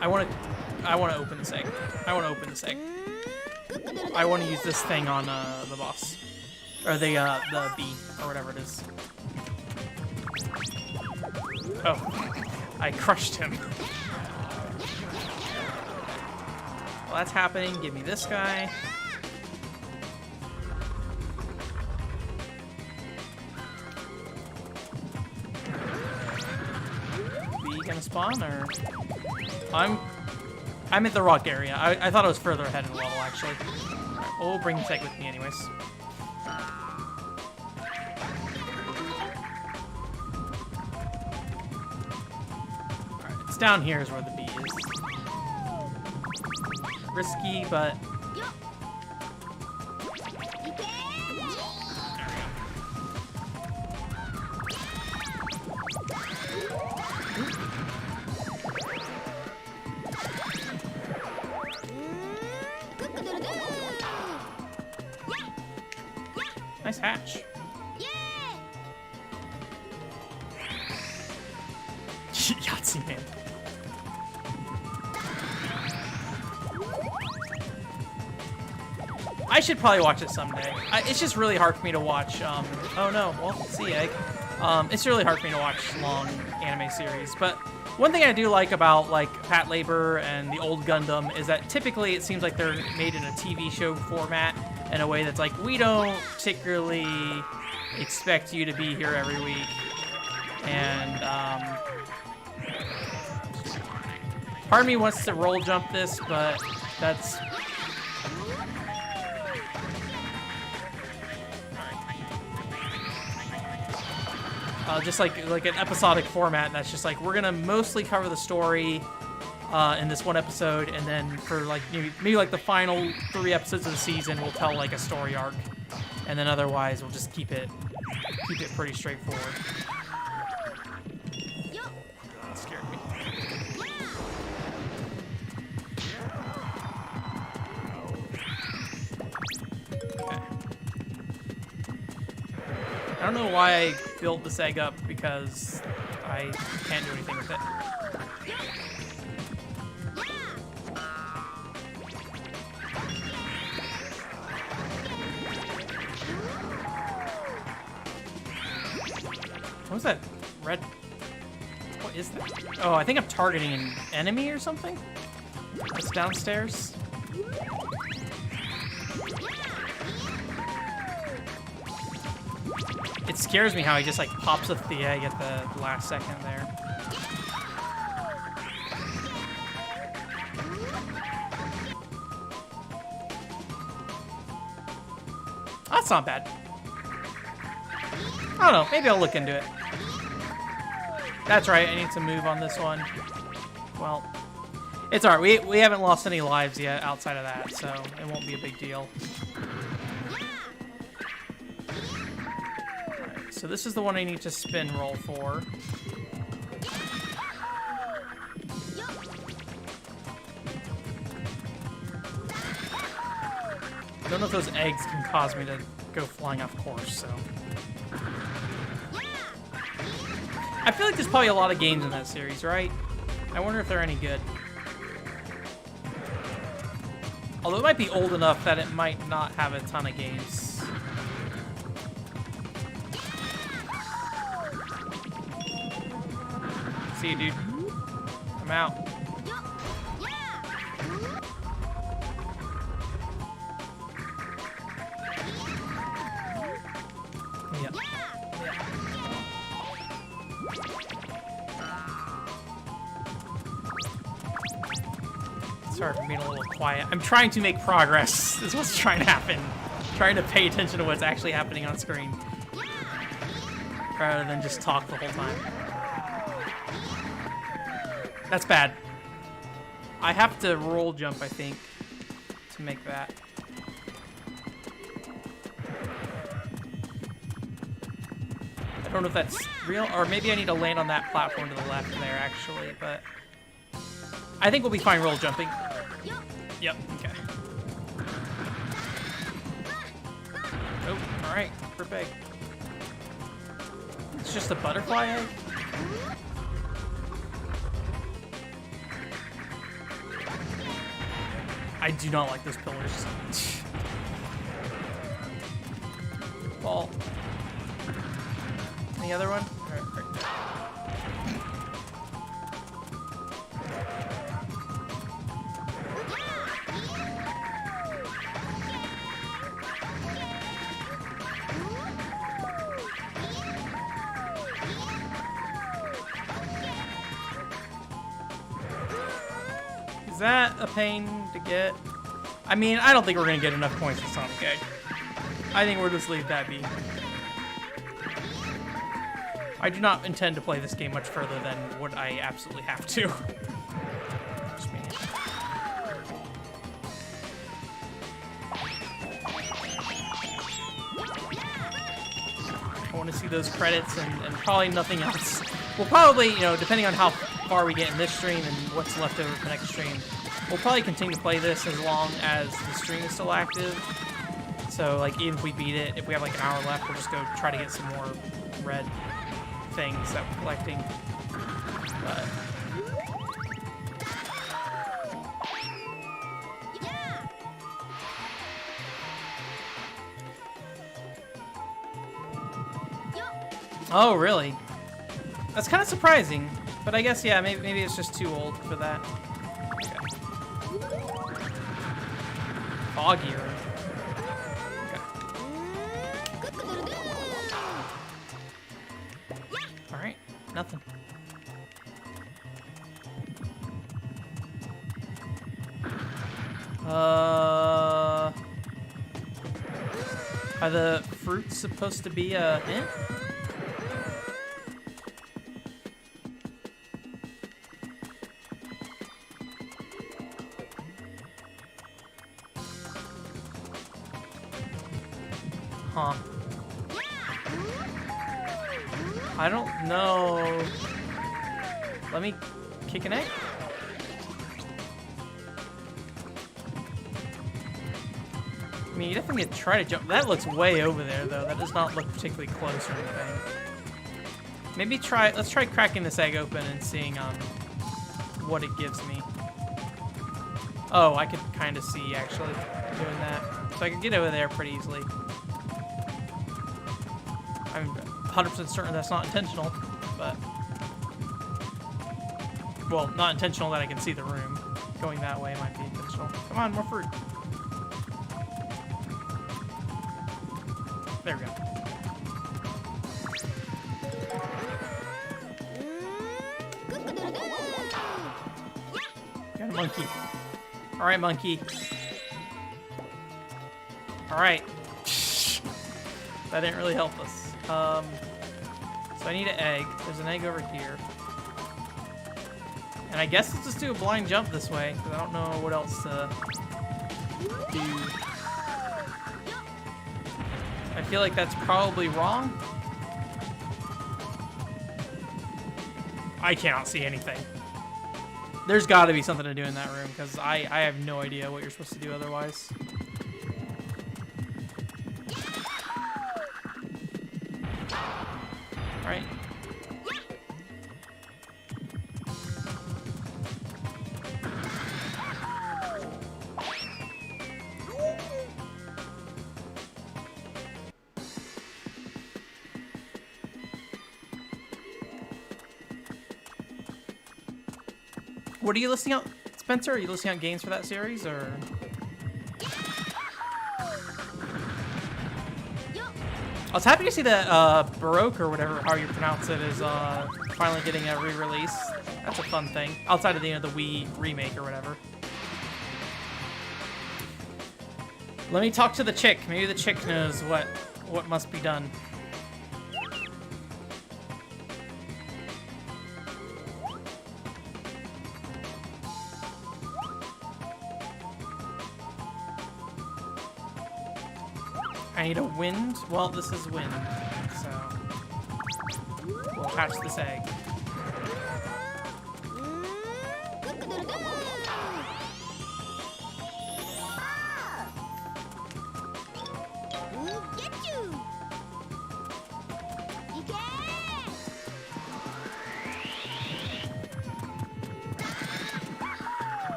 I wanna open this egg. I wanna open this egg. I wanna use this thing on the boss. Or the bee, or whatever it is. Oh. I crushed him. Well, that's happening. Give me this guy. Gonna spawn, or I'm at the rock area. I thought I was further ahead in the level, actually. Right, we'll bring this egg with me anyways. Alright, it's down here is where the bee is. Risky, but nice hatch. Yahtzee Man. I should probably watch it someday. It's just really hard for me to watch. Oh no, well, see, egg. It's really hard for me to watch long anime series. But one thing I do like about like Pat Labor and the old Gundam is that typically it seems like they're made in a TV show format in a way that's like, we don't particularly expect you to be here every week. And Part of me wants to roll jump this, but that's... just like an episodic format. That's just like, we're gonna mostly cover the story in this one episode, and then for like maybe like the final 3 episodes of the season, we'll tell like a story arc, and then otherwise we'll just keep it pretty straightforward. That scared me. Okay. I don't know why I built this egg up, because I can't do anything with it. What was that red? What is that? Oh, I think I'm targeting an enemy or something? That's downstairs. It scares me how he just like pops up the egg at the last second there. That's not bad. I don't know, maybe I'll look into it. That's right, I need to move on this one. Well, it's alright, we haven't lost any lives yet outside of that, so it won't be a big deal. Alright, so this is the one I need to spin roll for. Don't know if those eggs can cause me to go flying off course, so... I feel like there's probably a lot of games in that series, right? I wonder if they're any good. Although it might be old enough that it might not have a ton of games. See you, dude. I'm out. Sorry for being a little quiet. I'm trying to make progress. This is what's trying to happen. I'm trying to pay attention to what's actually happening on screen, rather than just talk the whole time. That's bad. I have to roll jump, I think, to make that. I don't know if that's real, or maybe I need to land on that platform to the left there, actually, but... I think we'll be fine roll jumping. Yep, okay. Oh, alright, we're big. It's just a butterfly egg? I do not like those pillars. Ball. Any other one? Alright, right there. Is that a pain to get? I mean, I don't think we're going to get enough points for Sonic Egg. I think we'll just leave that be. I do not intend to play this game much further than what I absolutely have to. Just me. I want to see those credits and probably nothing else. We'll probably, you know, depending on how far we get in this stream and what's left over for the next stream, we'll probably continue to play this as long as the stream is still active. So, like, even if we beat it, if we have like an hour left, we'll just go try to get some more red things that we're collecting. But oh, really? That's kind of surprising, but I guess, yeah, maybe it's just too old for that. Okay. Foggier. Okay. Alright, nothing. Are the fruits supposed to be a hint? Huh. I don't know. Let me kick an egg. I mean, you definitely could try to jump. That looks way over there, though. That does not look particularly close or anything. Maybe let's try cracking this egg open and seeing what it gives me. Oh, I could kind of see, actually, doing that. So I could get over there pretty easily. I'm 100% certain that's not intentional, but... Well, not intentional that I can see the room. Going that way might be intentional. Come on, more fruit. There we go. Got a monkey. Alright, monkey. Alright. That didn't really help us. So I need an egg. There's an egg over here. And I guess let's just do a blind jump this way, because I don't know what else to do. I feel like that's probably wrong. I cannot see anything. There's got to be something to do in that room, because I have no idea what you're supposed to do otherwise. Right. What are you listing out, Spencer? Are you listing out games for that series, or? I was happy to see that Baroque, or whatever, how you pronounce it, is finally getting a re-release. That's a fun thing. Outside of the Wii remake or whatever. Let me talk to the chick. Maybe the chick knows what must be done. I need a wind. Well, this is wind, so we'll hatch this egg.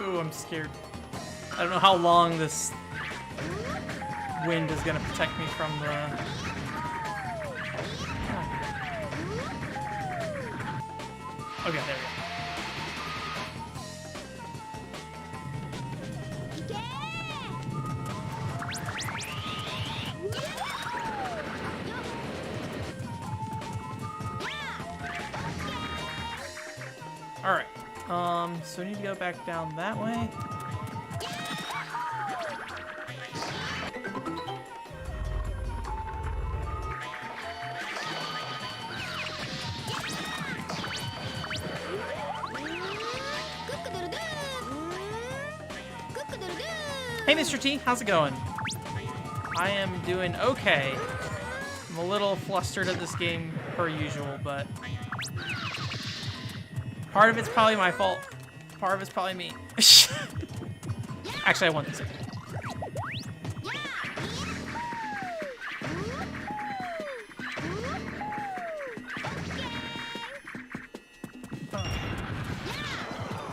Ooh, I'm scared. I don't know how long this wind is gonna protect me from the... Okay, there we go. Alright. So we need to go back down that way. Hey, Mr. T, how's it going? I am doing okay. I'm a little flustered at this game per usual, but part of it's probably my fault. Part of it's probably me. Actually, I want this.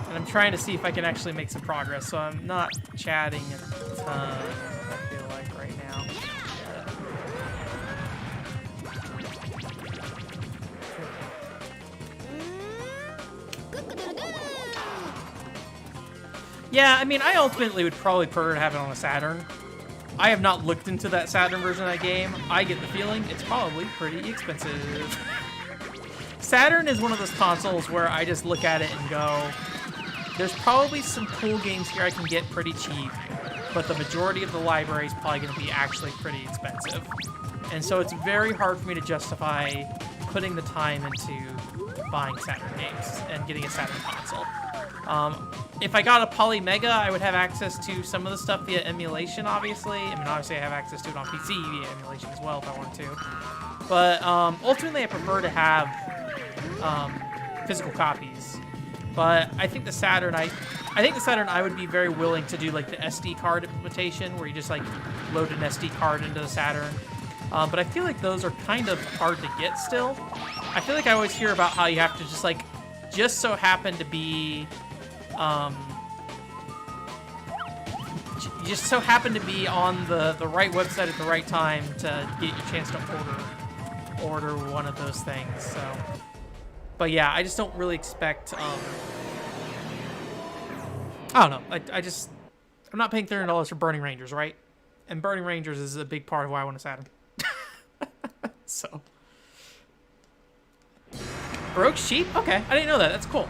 And I'm trying to see if I can actually make some progress, so I'm not chatting a ton, I feel like, right now. Yeah, I mean, I ultimately would probably prefer to have it on a Saturn. I have not looked into that Saturn version of that game. I get the feeling it's probably pretty expensive. Saturn is one of those consoles where I just look at it and go, there's probably some cool games here I can get pretty cheap, but the majority of the library is probably going to be actually pretty expensive. And so it's very hard for me to justify putting the time into buying Saturn games and getting a Saturn console. If I got a Poly Mega, I would have access to some of the stuff via emulation, obviously. I mean, obviously I have access to it on PC via emulation as well if I want to. But ultimately, I prefer to have physical copies. But I think the Saturn, I would be very willing to do like the SD card implementation, where you just like load an SD card into the Saturn. But I feel like those are kind of hard to get still. I feel like I always hear about how you have to just so happen to be, just so happen to be on the right website at the right time to get your chance to order one of those things. So, but yeah, I just don't really expect. I don't know. I'm not paying $300 for Burning Rangers, right? And Burning Rangers is a big part of why I want a Saturn. So, Baroque's cheap? Okay, I didn't know that. That's cool.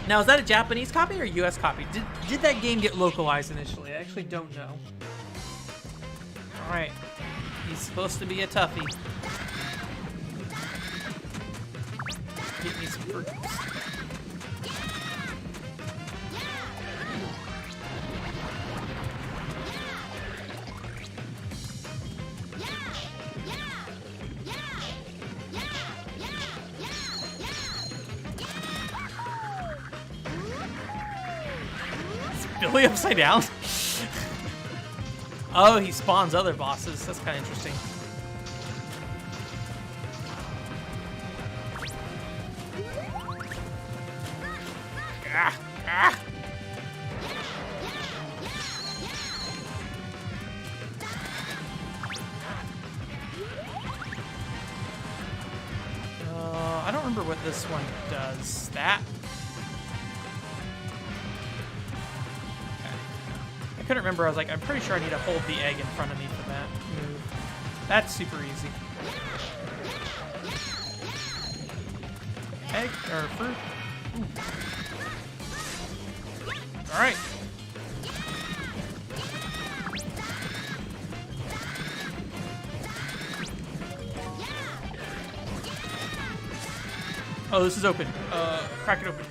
Now, is that a Japanese copy or a US copy? Did that game get localized initially? I actually don't know. Alright. He's supposed to be a toughie. Get me some fruits. Billy upside down? Oh, he spawns other bosses. That's kind of interesting. Ah, ah. I don't remember what this one does. That? I couldn't remember. I was like, I'm pretty sure I need to hold the egg in front of me for that move. That's super easy. Egg or fruit? All right. Oh, this is open. Crack it open.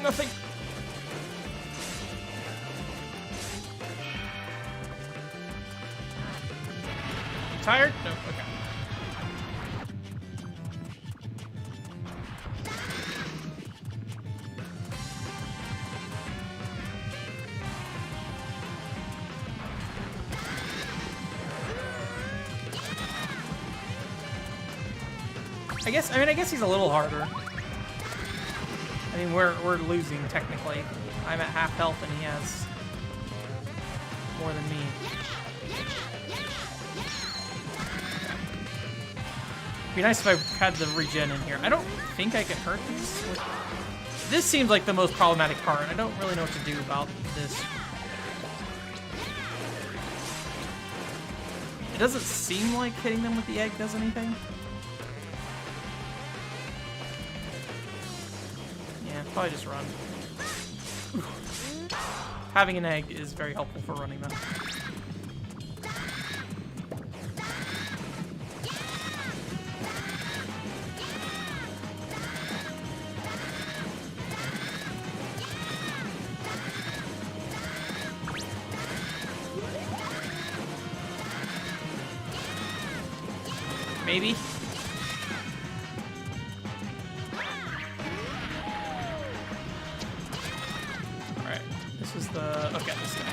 Nothing. Tired? No, okay. I guess he's a little harder. I mean, we're losing technically. I'm at half health and he has more than me. It'd be nice if I had the regen in here. I don't think I can hurt these. This seems like the most problematic part. I don't really know what to do about this. It doesn't seem like hitting them with the egg does anything. Yeah, probably just run. Having an egg is very helpful for running them. Maybe. Alright, this is the... Okay, this guy.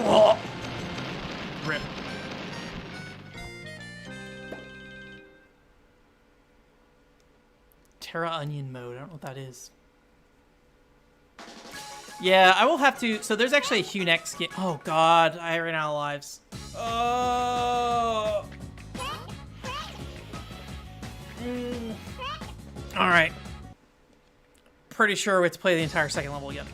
Whoa. Rip. Terra Onion mode, I don't know what that is. Yeah, I will have to... So there's actually a Hunex skin. Oh, God. I ran out of lives. Oh. All right. pretty sure we have to play the entire second level again.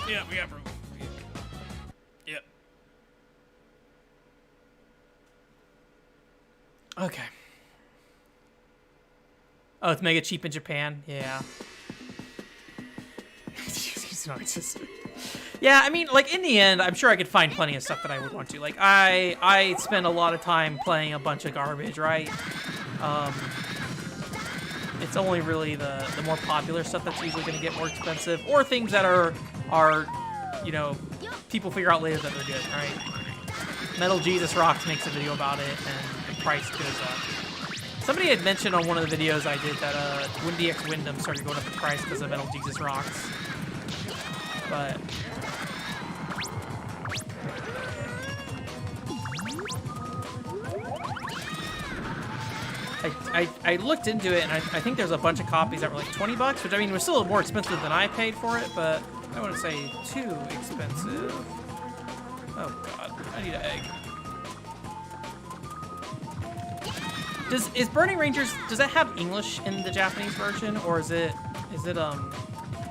Yeah, we got room. Yep. Okay. Oh, it's mega cheap in Japan? Yeah. Yeah, I mean, like, in the end, I'm sure I could find plenty of stuff that I would want to. Like, I spend a lot of time playing a bunch of garbage, right? It's only really the more popular stuff that's usually going to get more expensive, or things that are, you know, people figure out later that they're good, right? Metal Jesus Rocks makes a video about it, and the price goes up. Somebody had mentioned on one of the videos I did that Windy X Wyndham started going up in price because of Metal Jesus Rocks. But I looked into it, and I think there's a bunch of copies that were like 20 bucks, which I mean was still more expensive than I paid for it, but I wouldn't say too expensive. Oh god, I need an egg. Is Burning Rangers, does that have English in the Japanese version, or is it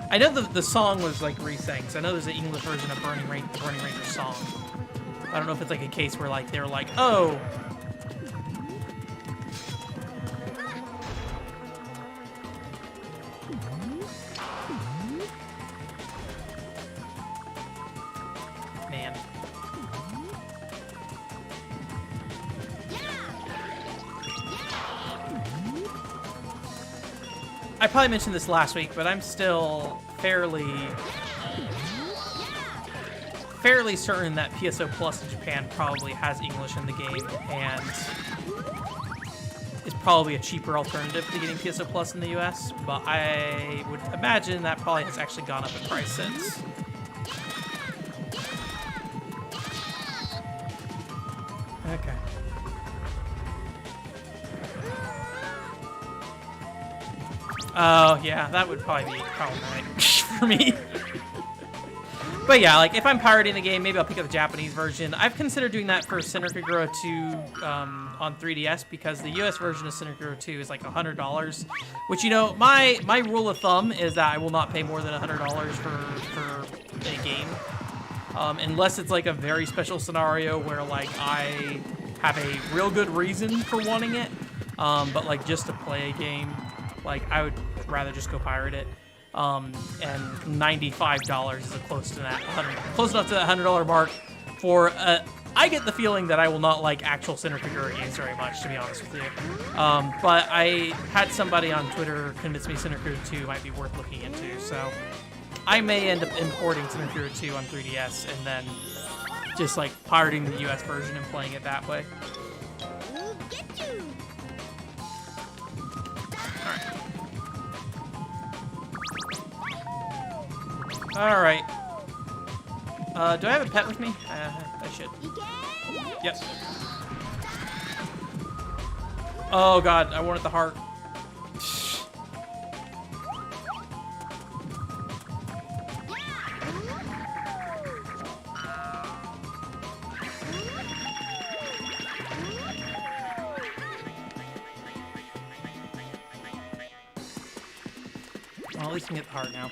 I know the song was like re-sang, so I know there's an English version of the Burning Ranger song. I don't know if it's like a case where like they're like, oh, man. I probably mentioned this last week, but I'm still fairly certain that PSO Plus in Japan probably has English in the game, and is probably a cheaper alternative to getting PSO Plus in the US, but I would imagine that probably has actually gone up in price since. Okay. Oh, yeah, that would probably be problematic for me. But yeah, like, if I'm pirating the game, maybe I'll pick up the Japanese version. I've considered doing that for Sinner Kagura 2 on 3DS, because the US version of Sinner Kagura 2 is like $100, which, you know, my rule of thumb is that I will not pay more than $100 for a game. Unless it's like a very special scenario where, like, I have a real good reason for wanting it. But, like, just to play a game, like, I would rather just go pirate it. And $95 is close to that, close enough to that $100 mark for, I get the feeling that I will not like actual Sinner Kagura games very much, to be honest with you. But I had somebody on Twitter convince me Sinner Kagura 2 might be worth looking into, so I may end up importing Sinner Kagura 2 on 3DS and then just like pirating the US version and playing it that way. Alright. Do I have a pet with me? I should. Yes. Oh god, I wanted the heart. Well, at least we can get the heart now.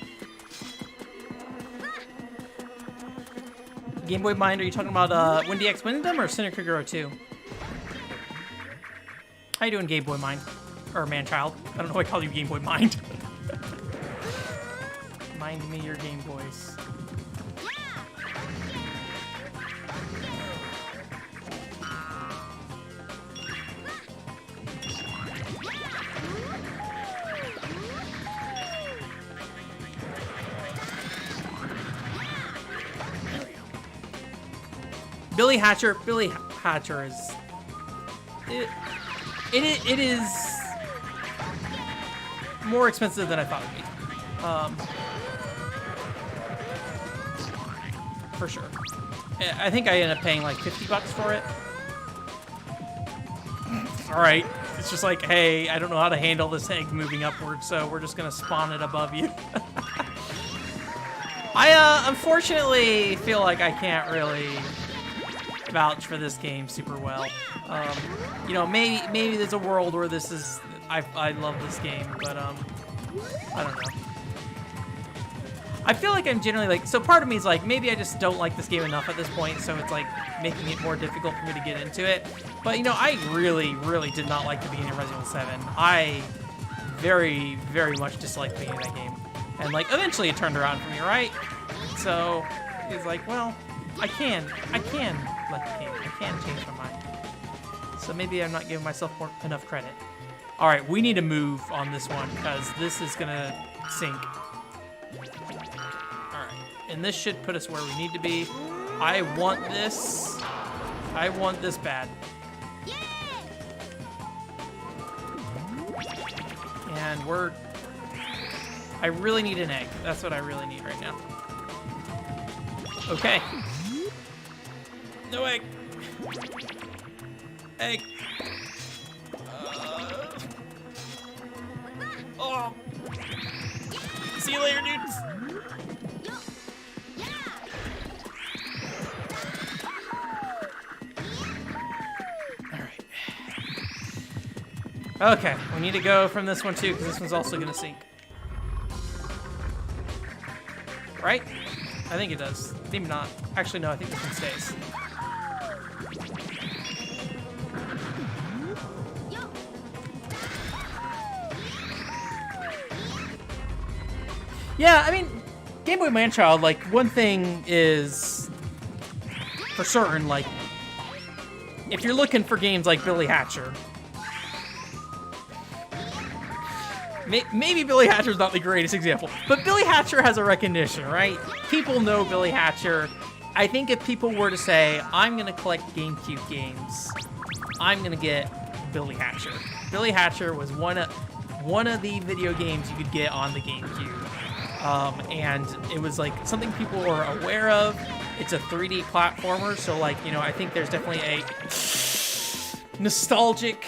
Game Boy Mind, are you talking about Windy X Wyndham or Sinner Kagura 2? How you doing, Game Boy Mind? Or Man-Child? I don't know why I call you Game Boy Mind. Mind me your Game Boys. Billy Hatcher is it is more expensive than I thought it would be. For sure. I think I ended up paying like $50 for it. All right, it's just like, hey, I don't know how to handle this egg moving upward, so we're just gonna spawn it above you. I unfortunately feel like I can't really vouch for this game super well. You know, maybe there's a world where this is I love this game, but I don't know. I feel like I'm generally like, so part of me is like, maybe I just don't like this game enough at this point, so it's like making it more difficult for me to get into it. But you know, I really, really did not like the beginning of Resident Evil 7. I very, very much disliked being in that game. And like, eventually it turned around for me, right? So it's like, well, I can like the game. I can change my mind. So maybe I'm not giving myself enough credit. All right, we need to move on this one because this is gonna sink. And this should put us where we need to be. I want this. I want this bad. And I really need an egg. That's what I really need right now. Okay. No egg. Egg. Oh. See you later, dudes. Okay, we need to go from this one too, because this one's also gonna sink. Right? I think it does. Maybe not. Actually, no, I think this one stays. Yeah, I mean, Game Boy Man-Child, like, one thing is for certain, like, if you're looking for games like Billy Hatcher, maybe Billy Hatcher's not the greatest example, but Billy Hatcher has a recognition, right? People know Billy Hatcher. I think if people were to say, I'm going to collect GameCube games, I'm going to get Billy Hatcher. Billy Hatcher was one of the video games you could get on the GameCube. And it was like something people were aware of. It's a 3D platformer, so like, you know, I think there's definitely a nostalgic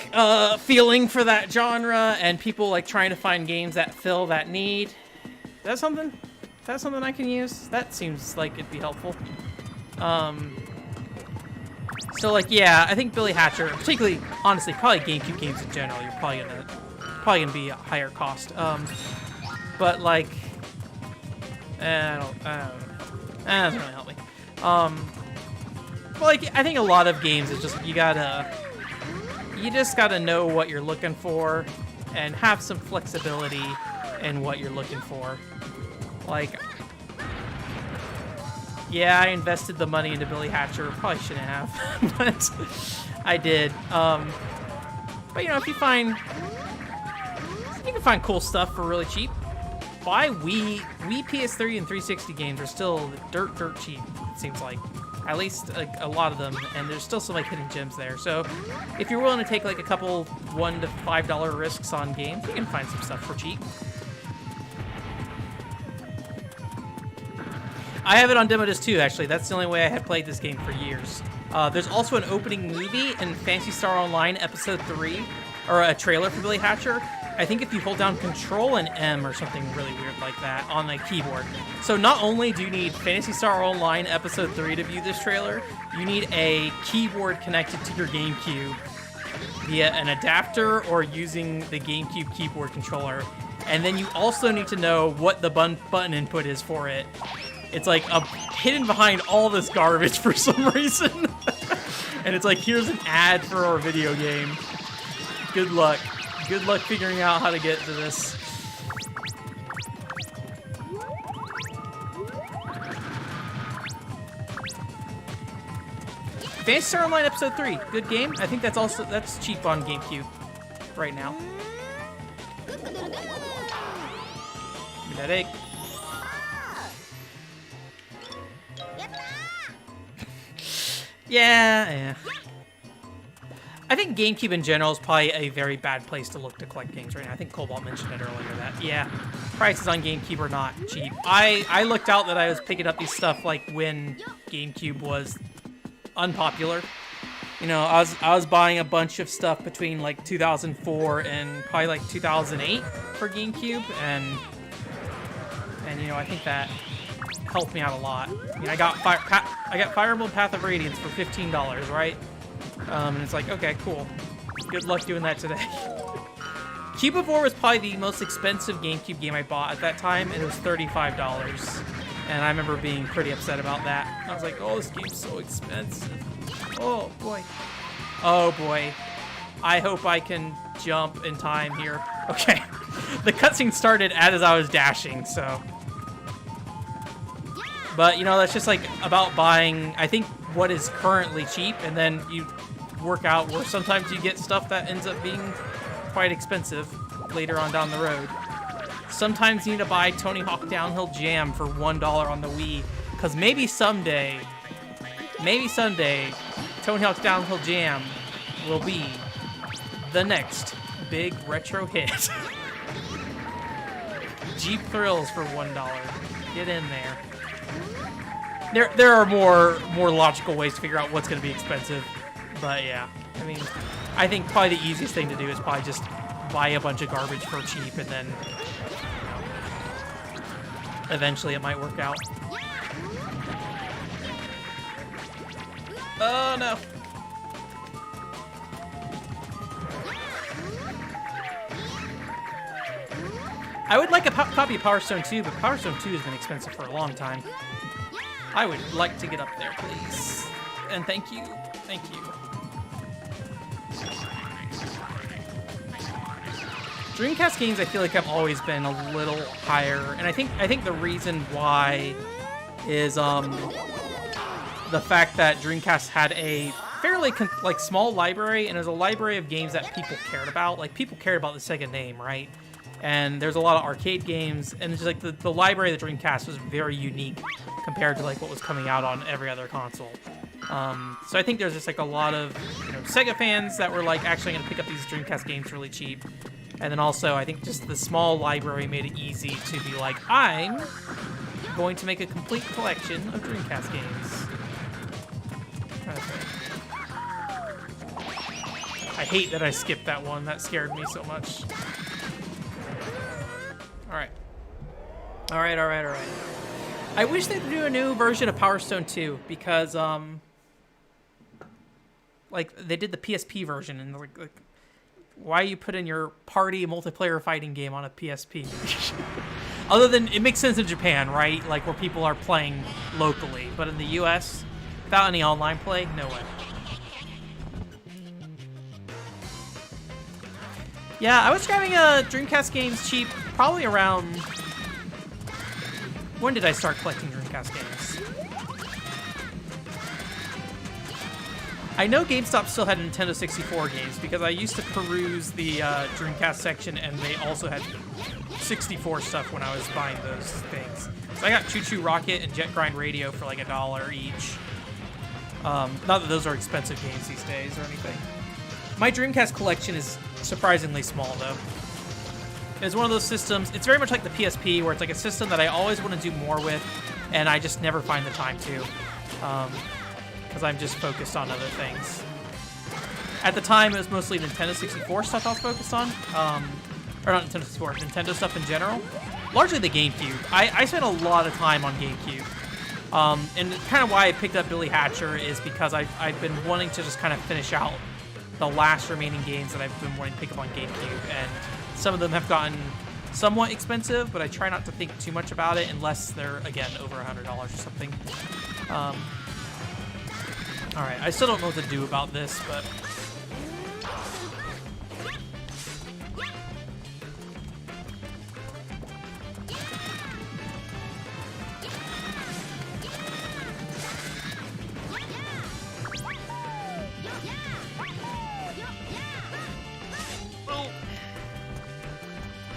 feeling for that genre, and people like trying to find games that fill that need. Is that something? Is that something I can use? That seems like it'd be helpful. So like, yeah, I think Billy Hatcher, particularly, honestly, probably GameCube games in general, you're probably gonna be a higher cost. But like, I don't know. That doesn't really help me. But like, I think a lot of games is just, you just gotta know what you're looking for and have some flexibility in what you're looking for. Like, yeah, I invested the money into Billy Hatcher. Probably shouldn't have, but I did. But you know, if you can find cool stuff for really cheap. Why Wii PS3 and 360 games are still dirt cheap, it seems like. At least a lot of them, and there's still some like hidden gems there. So if you're willing to take like a couple $1 to $5 risks on games, you can find some stuff for cheap. I have it on demo disc too, actually. That's the only way I have played this game for years. There's also an opening movie in Phantasy Star Online Episode 3, or a trailer for Billy Hatcher. I think if you hold down Control and M or something really weird like that on the keyboard. So not only do you need Phantasy Star Online Episode 3 to view this trailer, you need a keyboard connected to your GameCube via an adapter or using the GameCube keyboard controller. And then you also need to know what the button input is for it. It's like hidden behind all this garbage for some reason. And it's like, here's an ad for our video game. Good luck. Good luck figuring out how to get to this. Phantasy Star Online Episode 3, good game. I think that's cheap on GameCube right now. Give me that egg. Yeah. I think GameCube in general is probably a very bad place to look to collect games right now. I think Cobalt mentioned it earlier that, yeah, prices on GameCube are not cheap. I looked out that I was picking up these stuff like when GameCube was unpopular. You know, I was buying a bunch of stuff between like 2004 and probably like 2008 for GameCube, and you know, I think that helped me out a lot. I mean, I got Fire Emblem Path of Radiance for $15, right? And it's like, okay, cool. Good luck doing that today. Cubivore was probably the most expensive GameCube game I bought at that time, and it was $35. And I remember being pretty upset about that. I was like, oh, this game's so expensive. Oh, boy. Oh, boy. I hope I can jump in time here. Okay. The cutscene started as I was dashing, so... But, you know, that's just, like, about buying, I think, what is currently cheap, and then you work out where sometimes you get stuff that ends up being quite expensive later on down the road. Sometimes you need to buy Tony Hawk Downhill Jam for $1 on the Wii, because maybe someday, Tony Hawk Downhill Jam will be the next big retro hit. Jeep Thrills for $1. Get in there. There are more logical ways to figure out what's going to be expensive, but yeah, I mean, I think probably the easiest thing to do is probably just buy a bunch of garbage for cheap, and then eventually it might work out. Oh no. I would like a copy of Power Stone 2, but Power Stone 2 has been expensive for a long time. I would like to get up there, please. And thank you. Thank you. Dreamcast games, I feel like have always been a little higher, and I think the reason why is the fact that Dreamcast had a fairly small library, and it was a library of games that people cared about. Like, people cared about the Sega name, right? And there's a lot of arcade games, and it's just like the library of the Dreamcast was very unique compared to like what was coming out on every other console. So I think there's just like a lot of Sega fans that were like actually going to pick up these Dreamcast games really cheap. And then also I think just the small library made it easy to be like, I'm going to make a complete collection of Dreamcast games. I hate that I skipped that one. That scared me so much. Alright. Alright. I wish they'd do a new version of Power Stone 2, because, like, they did the PSP version, and, like why you put in your party multiplayer fighting game on a PSP? Other than, it makes sense in Japan, right? Like, where people are playing locally, but in the US, without any online play, no way. Yeah, I was grabbing Dreamcast games cheap probably around... When did I start collecting Dreamcast games? I know GameStop still had Nintendo 64 games because I used to peruse the Dreamcast section, and they also had 64 stuff when I was buying those things. So I got Choo Choo Rocket and Jet Grind Radio for like $1 each. Not that those are expensive games these days or anything. My Dreamcast collection is surprisingly small, though. It's one of those systems, it's very much like the PSP, where it's like a system that I always want to do more with, and I just never find the time to, because I'm just focused on other things. At the time, it was mostly Nintendo 64 stuff I was focused on, or not Nintendo 64, Nintendo stuff in general. Largely the GameCube. I spent a lot of time on GameCube. And kind of why I picked up Billy Hatcher is because I've been wanting to just kind of finish out the last remaining games that I've been wanting to pick up on GameCube, and some of them have gotten somewhat expensive, but I try not to think too much about it unless they're, again, over $100 or something. Alright, I still don't know what to do about this, but...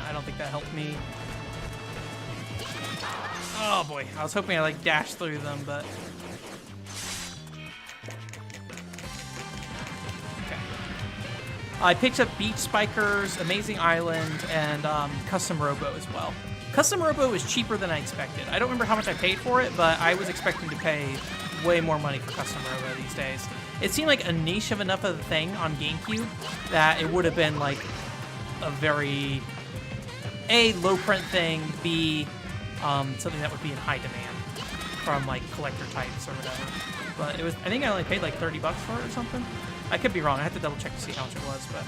I don't think that helped me. Oh boy, I was hoping I like dash through them, but... Okay. I picked up Beach Spikers, Amazing Island, and Custom Robo as well. Custom Robo was cheaper than I expected. I don't remember how much I paid for it, but I was expecting to pay way more money for Custom Robo these days. It seemed like a niche of enough of the thing on GameCube that it would have been like a very... A, low print thing, B, something that would be in high demand from like collector types or whatever. But it was, I think I only paid like $30 for it or something. I could be wrong. I have to double check to see how much it was, but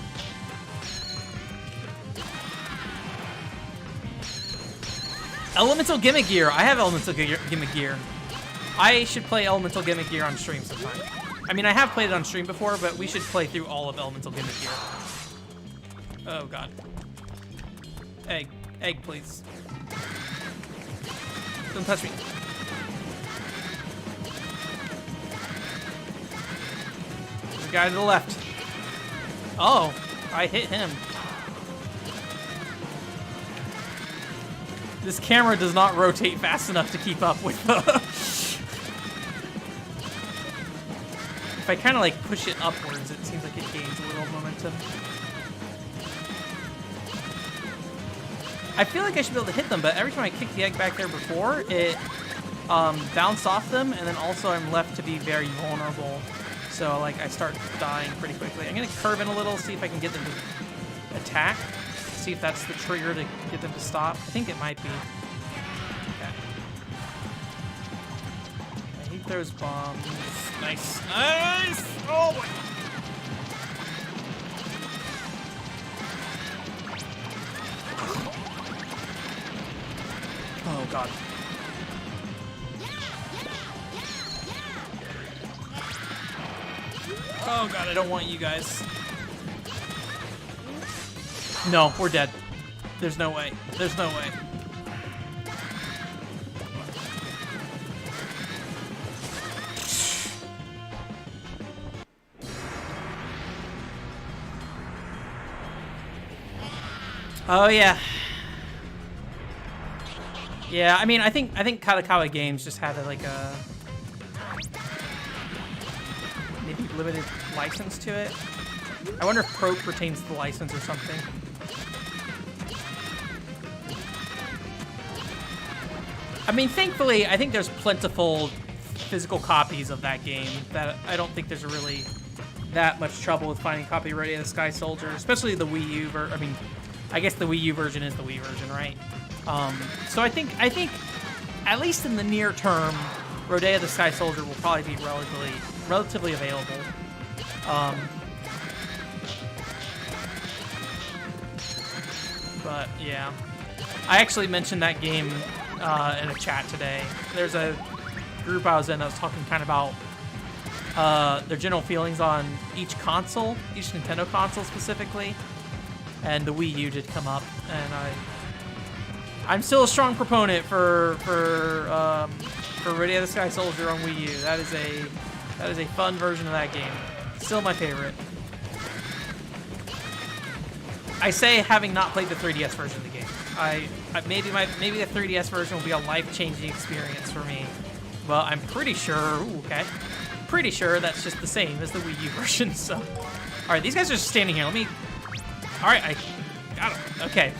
Elemental Gimmick Gear. I have Elemental Gimmick Gear. I should play Elemental Gimmick Gear on stream sometime. I mean, I have played it on stream before, but we should play through all of Elemental Gimmick Gear. Oh, God. Egg. Egg, please. Don't touch me. There's a guy to the left. Oh, I hit him. This camera does not rotate fast enough to keep up with the... If I kind of like push it upwards, it seems like it gains a little momentum. I feel like I should be able to hit them, but every time I kick the egg back there before, it bounced off them, and then also I'm left to be very vulnerable. So like I start dying pretty quickly. I'm gonna curve in a little, see if I can get them to attack. See if that's the trigger to get them to stop. I think it might be. Okay. He throws bombs. Nice. Nice! Oh boy! Oh god. Oh god, I don't want you guys. No, we're dead. There's no way. There's no way. Oh yeah. Yeah, I mean, I think Kadokawa Games just had like a maybe limited license to it. I wonder if Pro pertains to the license or something. I mean, thankfully, I think there's plentiful physical copies of that game that I don't think there's really that much trouble with finding copy Ready of the Sky Soldier, especially the Wii U version. I mean, I guess the Wii U version is the Wii version, right? So I think at least in the near term, Rodea the Sky Soldier will probably be relatively available. But yeah, I actually mentioned that game in a chat today. There's a group I was in that was talking kind of about their general feelings on each console, each Nintendo console specifically, and the Wii U did come up, and I'm still a strong proponent for Rodea the Sky Soldier on Wii U. That is a fun version of that game. Still my favorite. I say having not played the 3DS version of the game. Maybe the 3DS version will be a life-changing experience for me, but I'm pretty sure. Pretty sure that's just the same as the Wii U version. So, all right, these guys are just standing here. Let me. All right, I got him. Okay.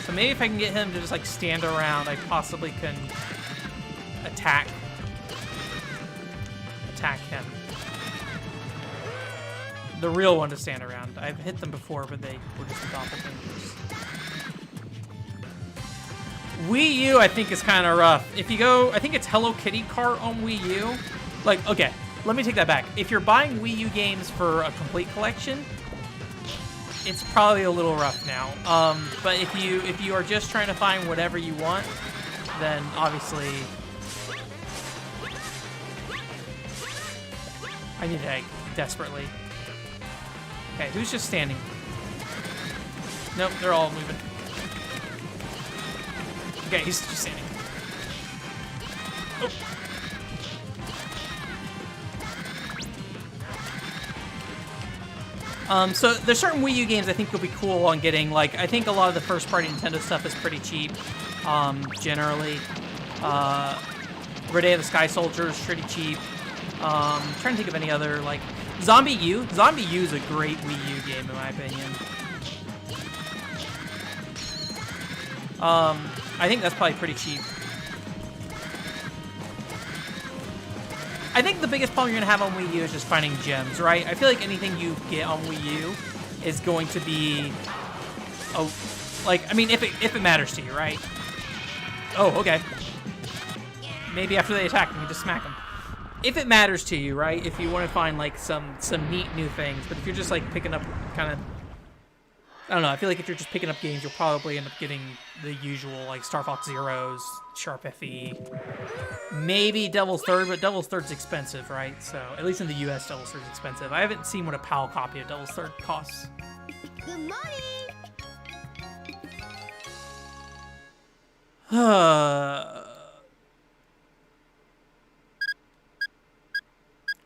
So maybe if I can get him to just like stand around, I possibly can attack him. The real one to stand around. I've hit them before, but they were just doppelgangers. Wii U, I think, is kind of rough. If you go, I think it's Hello Kitty Kart on Wii U. Like, okay, let me take that back. If you're buying Wii U games for a complete collection, it's probably a little rough now. But if you are just trying to find whatever you want, then obviously I need an egg desperately. Okay, who's just standing? Nope, they're all moving. Okay, he's just standing. Oh. So there's certain Wii U games I think will be cool on getting. Like, I think a lot of the first-party Nintendo stuff is pretty cheap, generally. Rodea the Sky Soldier is pretty cheap. I'm trying to think of any other, like, Zombie U. Zombie U is a great Wii U game, in my opinion. I think that's probably pretty cheap. I think the biggest problem you're gonna have on Wii U is just finding gems, right? I feel like anything you get on Wii U is going to be, I mean, if it matters to you, right? Oh, okay. Maybe after they attack, we can just smack them. If it matters to you, right? If you want to find like some neat new things, but if you're just like picking up kind of, I don't know. I feel like if you're just picking up games, you'll probably end up getting the usual, like Star Fox Zeros, Sharp FE, maybe Devil's Third, but Devil's Third's expensive, right? So, at least in the US, Devil's Third's expensive. I haven't seen what a PAL copy of Devil's Third costs. Good morning.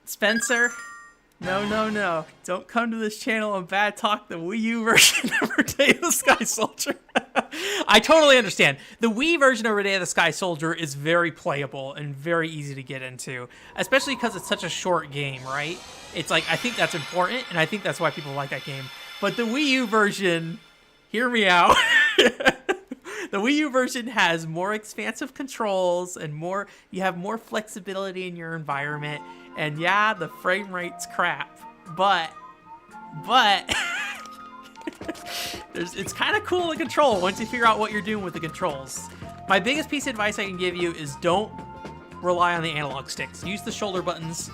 Spencer? No. Don't come to this channel and bad talk the Wii U version of Day of the Sky Soldier. I totally understand. The Wii version of Day of the Sky Soldier is very playable and very easy to get into, especially because it's such a short game, right? It's like, I think that's important, and I think that's why people like that game. But the Wii U version, hear me out. The Wii U version has more expansive controls and you have more flexibility in your environment. And yeah, the frame rate's crap, but it's kind of cool to control once you figure out what you're doing with the controls. My biggest piece of advice I can give you is don't rely on the analog sticks. Use the shoulder buttons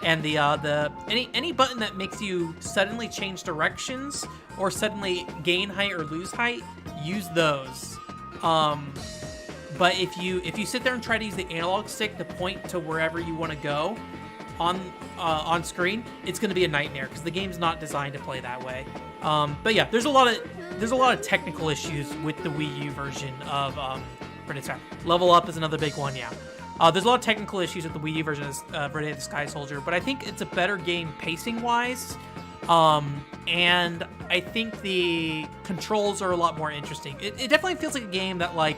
and any button that makes you suddenly change directions or suddenly gain height or lose height. Use those. But if you sit there and try to use the analog stick to point to wherever you want to go on screen, it's going to be a nightmare because the game's not designed to play that way. But yeah, there's a lot of technical issues with the Wii U version of Level Up is another big one. Yeah, there's a lot of technical issues with the Wii U version of Day of the Sky Soldier, but I think it's a better game pacing wise. And I think the controls are a lot more interesting. It definitely feels like a game that, like,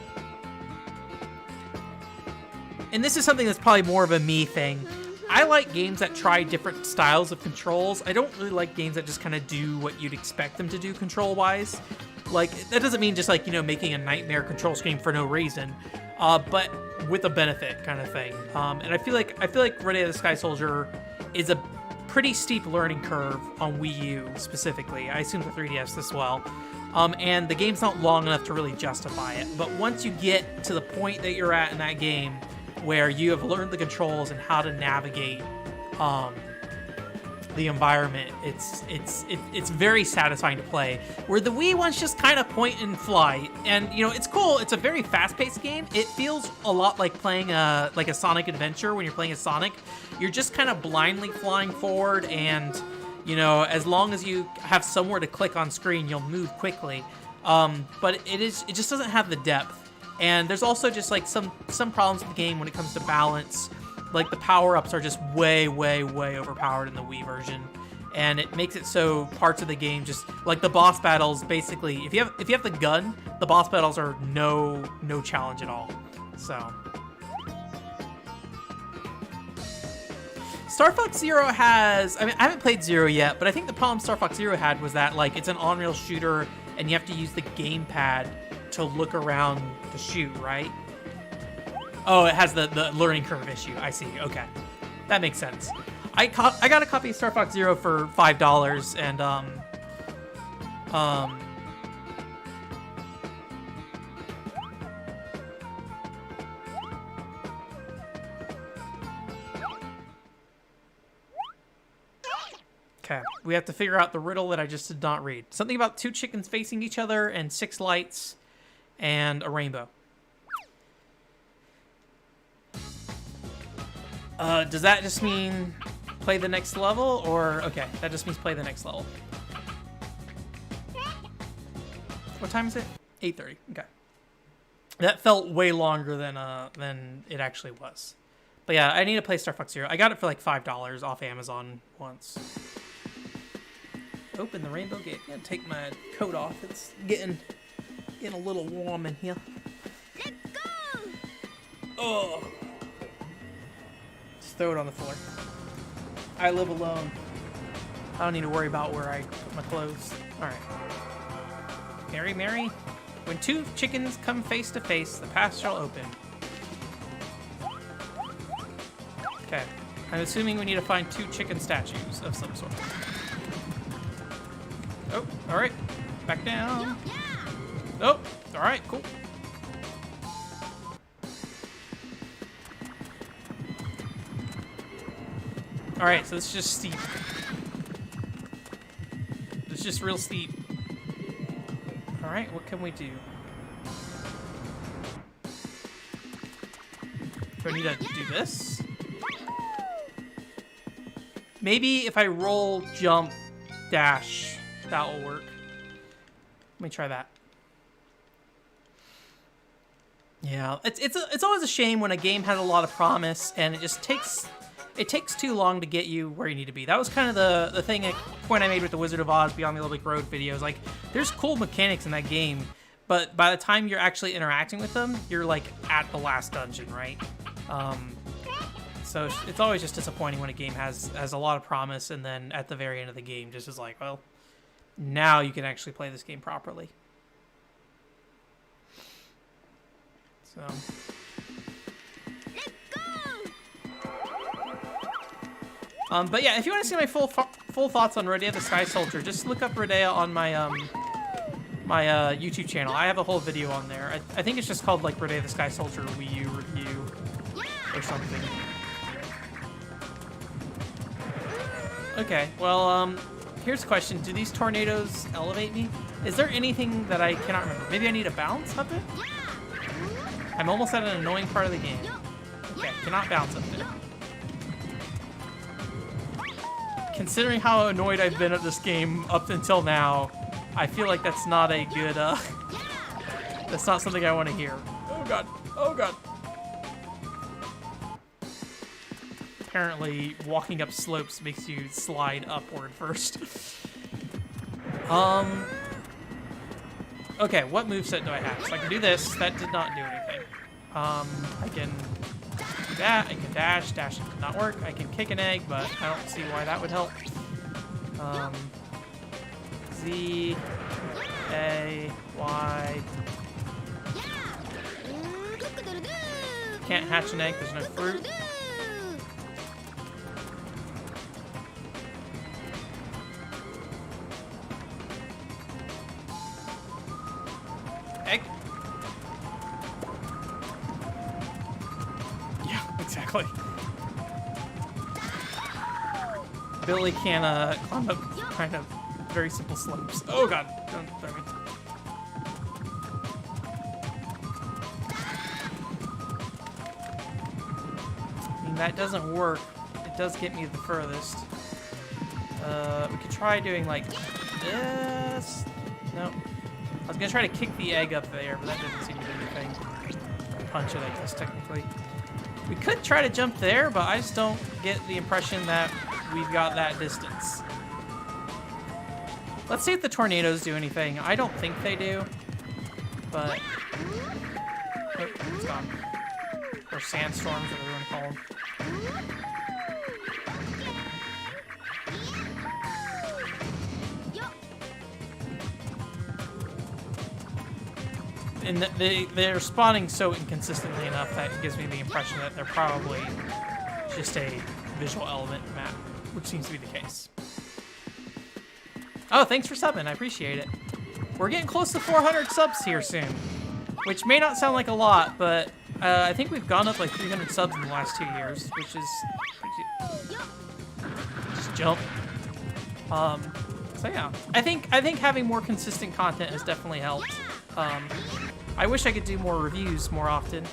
and this is something that's probably more of a me thing. I like games that try different styles of controls. I don't really like games that just kind of do what you'd expect them to do control-wise. Like, that doesn't mean just, like, you know, making a nightmare control scheme for no reason, but with a benefit kind of thing. And I feel like Day of the Sky Soldier is a pretty steep learning curve on Wii U specifically. I assume the 3DS as well. And the game's not long enough to really justify it. But once you get to the point that you're at in that game, where you have learned the controls and how to navigate the environment, it's very satisfying to play. Where the Wii one's just kind of point and fly, and you know, it's cool. It's a very fast-paced game. It feels a lot like playing a Sonic adventure. When you're playing a Sonic, you're just kind of blindly flying forward, and you know, as long as you have somewhere to click on screen, you'll move quickly. But it just doesn't have the depth. And there's also just like some problems with the game when it comes to balance. Like the power-ups are just way overpowered in the Wii version. And it makes it so parts of the game just like the boss battles, basically, if you have the gun, the boss battles are no challenge at all. So Star Fox Zero has, I mean, I haven't played Zero yet, but I think the problem Star Fox Zero had was that, like, it's an on-rail shooter and you have to use the gamepad to look around to shoot, right? Oh, it has the learning curve issue. I see. Okay, that makes sense. I got a copy of Star Fox Zero for $5, and okay, we have to figure out the riddle that I just did not read. Something about 2 chickens facing each other and 6 lights and a rainbow. Does that just mean play the next level, or okay, that just means play the next level. What time is it? 8:30. Okay. That felt way longer than it actually was. But yeah, I need to play Star Fox Zero. I got it for like $5 off Amazon once. Open the rainbow gate. I'm gonna take my coat off. It's getting a little warm in here. Let's go! Oh. Just throw it on the floor. I live alone. I don't need to worry about where I put my clothes. Alright. Mary, Mary. When 2 chickens come face to face, the path shall open. Okay. I'm assuming we need to find 2 chicken statues of some sort. Oh, alright. Back down. Oh, alright, cool. Alright, so it's just steep. It's just real steep. Alright, what can we do? Do I need to do this? Maybe if I roll, jump, dash, that will work. Let me try that. Yeah, it's always a shame when a game has a lot of promise and it just takes too long to get you where you need to be. That was kind of the point I made with the Wizard of Oz Beyond the Olympic Road videos. Like, there's cool mechanics in that game, but by the time you're actually interacting with them, you're like at the last dungeon, right? So it's always just disappointing when a game has a lot of promise and then at the very end of the game just is like, well, now you can actually play this game properly. So. But yeah, if you want to see my full thoughts on Rodea the Sky Soldier, just look up Rodea on my my YouTube channel. I have a whole video on there. I think it's just called like Rodea the Sky Soldier Wii U review or something. Okay, well, here's a question. Do these tornadoes elevate me? Is there anything that I cannot remember? Maybe I need to bounce up it? I'm almost at an annoying part of the game. Okay, cannot bounce up there. Considering how annoyed I've been at this game up until now, I feel like that's not a good, that's not something I want to hear. Oh god, oh god. Apparently, walking up slopes makes you slide upward first. Okay, what moveset do I have? So I can do this. That did not do anything. I can do that. I can dash. Dash did not work. I can kick an egg, but I don't see why that would help. Z, A, Y. Can't hatch an egg. There's no fruit. Egg. Yeah, exactly. Billy can climb up kind of very simple slopes. Oh god, don't throw me. I mean, that doesn't work. It does get me the furthest. We could try doing like this. Nope. I was gonna try to kick the egg up there, but that doesn't seem to do anything. Punch it, I guess, technically. We could try to jump there, but I just don't get the impression that we've got that distance. Let's see if the tornadoes do anything. I don't think they do, but... Oh, it's gone. Or sandstorms, whatever you want to call them. And they're spawning so inconsistently enough that it gives me the impression that they're probably just a visual element map, which seems to be the case. Oh, thanks for subbing. I appreciate it. We're getting close to 400 subs here soon, which may not sound like a lot, but I think we've gone up like 300 subs in the last 2 years, which is... Just jump. So yeah, I think having more consistent content has definitely helped. I wish I could do more reviews more often.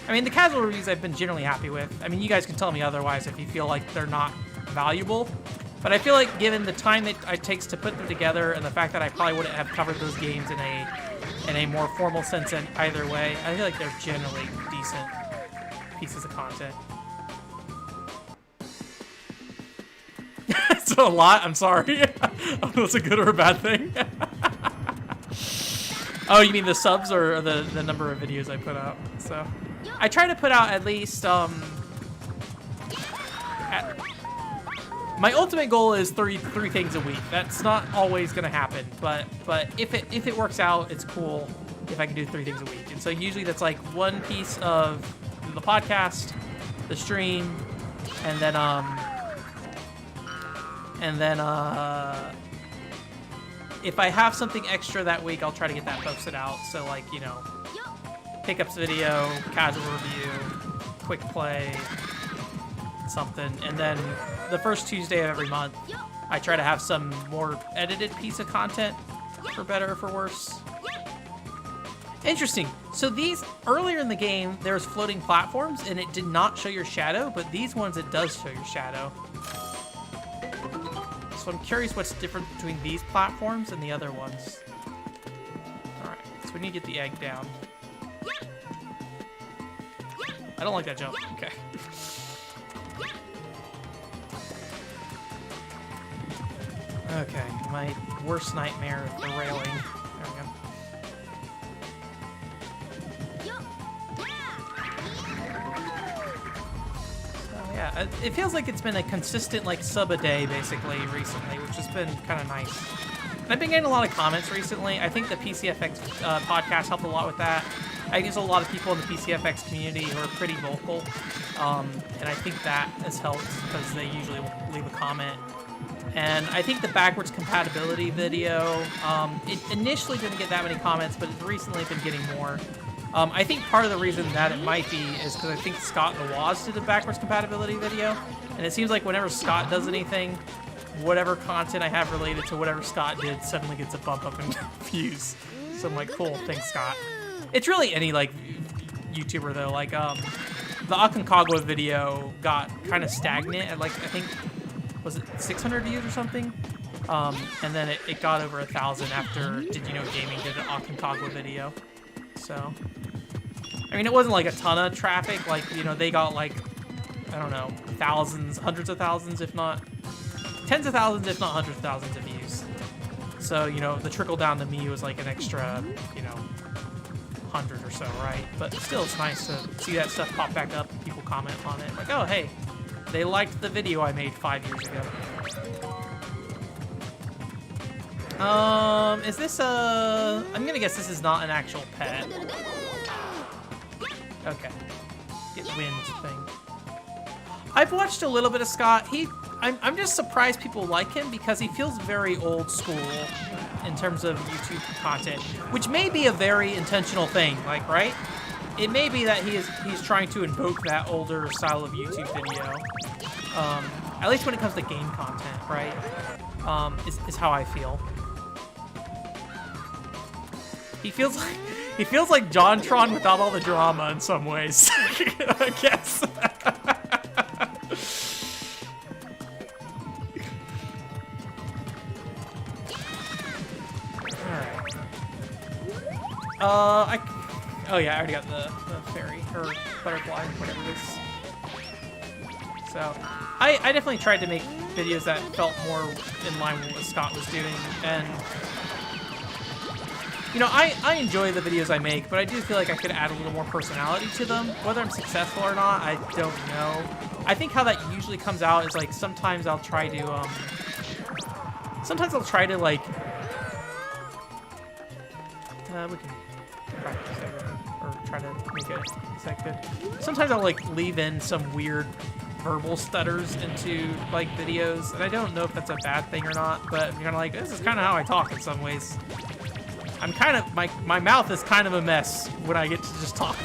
I mean, the casual reviews I've been generally happy with. I mean, you guys can tell me otherwise if you feel like they're not valuable. But I feel like given the time that it takes to put them together and the fact that I probably wouldn't have covered those games in a more formal sense in either way, I feel like they're generally decent pieces of content. It's a lot. I'm sorry. I don't know if it's a good or a bad thing. Oh, you mean the subs or the number of videos I put out? So, I try to put out at least, my ultimate goal is three things a week. That's not always gonna happen, but if it works out, it's cool if I can do 3 things a week. And so usually that's like one piece of the podcast, the stream, and then if I have something extra that week, I'll try to get that posted out. So like, you know, pickups video, casual review, quick play, something. And then the first Tuesday of every month, I try to have some more edited piece of content, for better or for worse. Interesting. So these, earlier in the game, there was floating platforms, and it did not show your shadow, but these ones, it does show your shadow. So I'm curious what's different between these platforms and the other ones. Alright, so we need to get the egg down. I don't like that jump. Okay. Okay, my worst nightmare is the railing. There we go. So yeah, it feels like it's been a consistent like sub a day basically recently, which has been kind of nice. And I've been getting a lot of comments recently. I think the PCFX podcast helped a lot with that. I think there's a lot of people in the PCFX community who are pretty vocal, and I think that has helped because they usually will leave a comment. And I think the backwards compatibility video, it initially didn't get that many comments, but it's recently been getting more. I think part of the reason that it might be is because I think Scott and the Waz did a backwards compatibility video, and it seems like whenever Scott does anything, whatever content I have related to whatever Scott did suddenly gets a bump up in views. So I'm like, cool, thanks, Scott. It's really any, like, YouTuber, though. Like, the Aconcagua video got kind of stagnant at, like, I think, was it 600 views or something? And then it got over 1,000 after Did You Know Gaming did an Aconcagua video. So, I mean, it wasn't, like, a ton of traffic. Like, you know, they got, like, I don't know, thousands, hundreds of thousands, if not tens of thousands, if not hundreds of thousands of views. So, you know, the trickle down to me was, like, an extra, you know, 100 or so, right? But still, it's nice to see that stuff pop back up and people comment on it. Like, oh, hey, they liked the video I made 5 years ago. Is this a... I'm gonna guess this is not an actual pet. Okay. Get wind thing. I've watched a little bit of Scott. I'm just surprised people like him because he feels very old school in terms of YouTube content, which may be a very intentional thing, like, right? It may be that he's trying to invoke that older style of YouTube video. At least when it comes to game content, right? Is how I feel. He feels like JonTron without all the drama in some ways, I guess. Oh yeah, I already got the fairy, or butterfly, whatever it is. So, I definitely tried to make videos that felt more in line with what Scott was doing, and, you know, I enjoy the videos I make, but I do feel like I could add a little more personality to them. Whether I'm successful or not, I don't know. I think how that usually comes out is, like, sometimes I'll try to, like, we can practice everything, or try to make it sound good. Sometimes I'll, like, leave in some weird verbal stutters into, like, videos, and I don't know if that's a bad thing or not, but I'm kind of like, this is kind of how I talk in some ways. I'm kind of, my mouth is kind of a mess when I get to just talk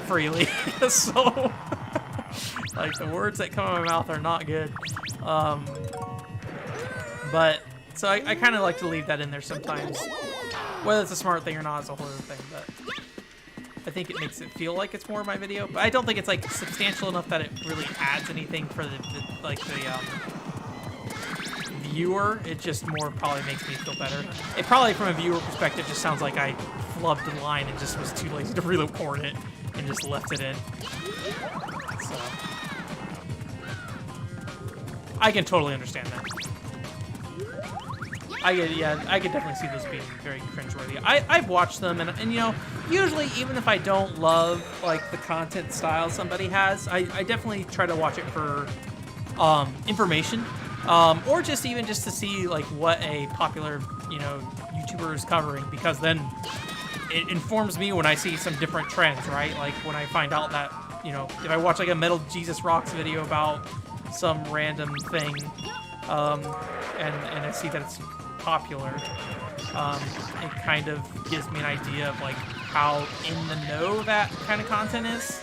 freely, so, like, the words that come out of my mouth are not good. But, so I kind of like to leave that in there sometimes. Whether it's a smart thing or not is a whole other thing, but I think it makes it feel like it's more of my video. But I don't think it's, like, substantial enough that it really adds anything for the viewer. It just more probably makes me feel better. It probably, from a viewer perspective, just sounds like I flubbed a line and just was too lazy to record it and just left it in. So I can totally understand that. I could definitely see those being very cringeworthy. I've watched them, and you know, usually even if I don't love, like, the content style somebody has, I definitely try to watch it for information, or just even just to see, like, what a popular, you know, YouTuber is covering, because then it informs me when I see some different trends, right? Like, when I find out that, you know, if I watch, like, a Metal Jesus Rocks video about some random thing, and I see that it's popular, it kind of gives me an idea of, like, how in the know that kind of content is.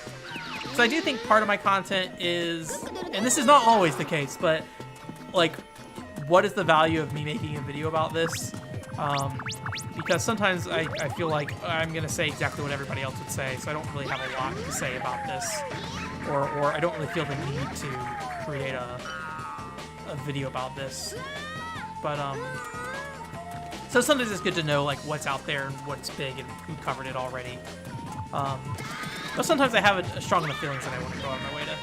So I do think part of my content is, and this is not always the case, but, like, what is the value of me making a video about this? Because sometimes I feel like I'm gonna say exactly what everybody else would say, so I don't really have a lot to say about this, or I don't really feel the need to create a video about this. But so sometimes it's good to know like what's out there and what's big and who covered it already. But sometimes I have a strong enough feelings that I want to go out of my way to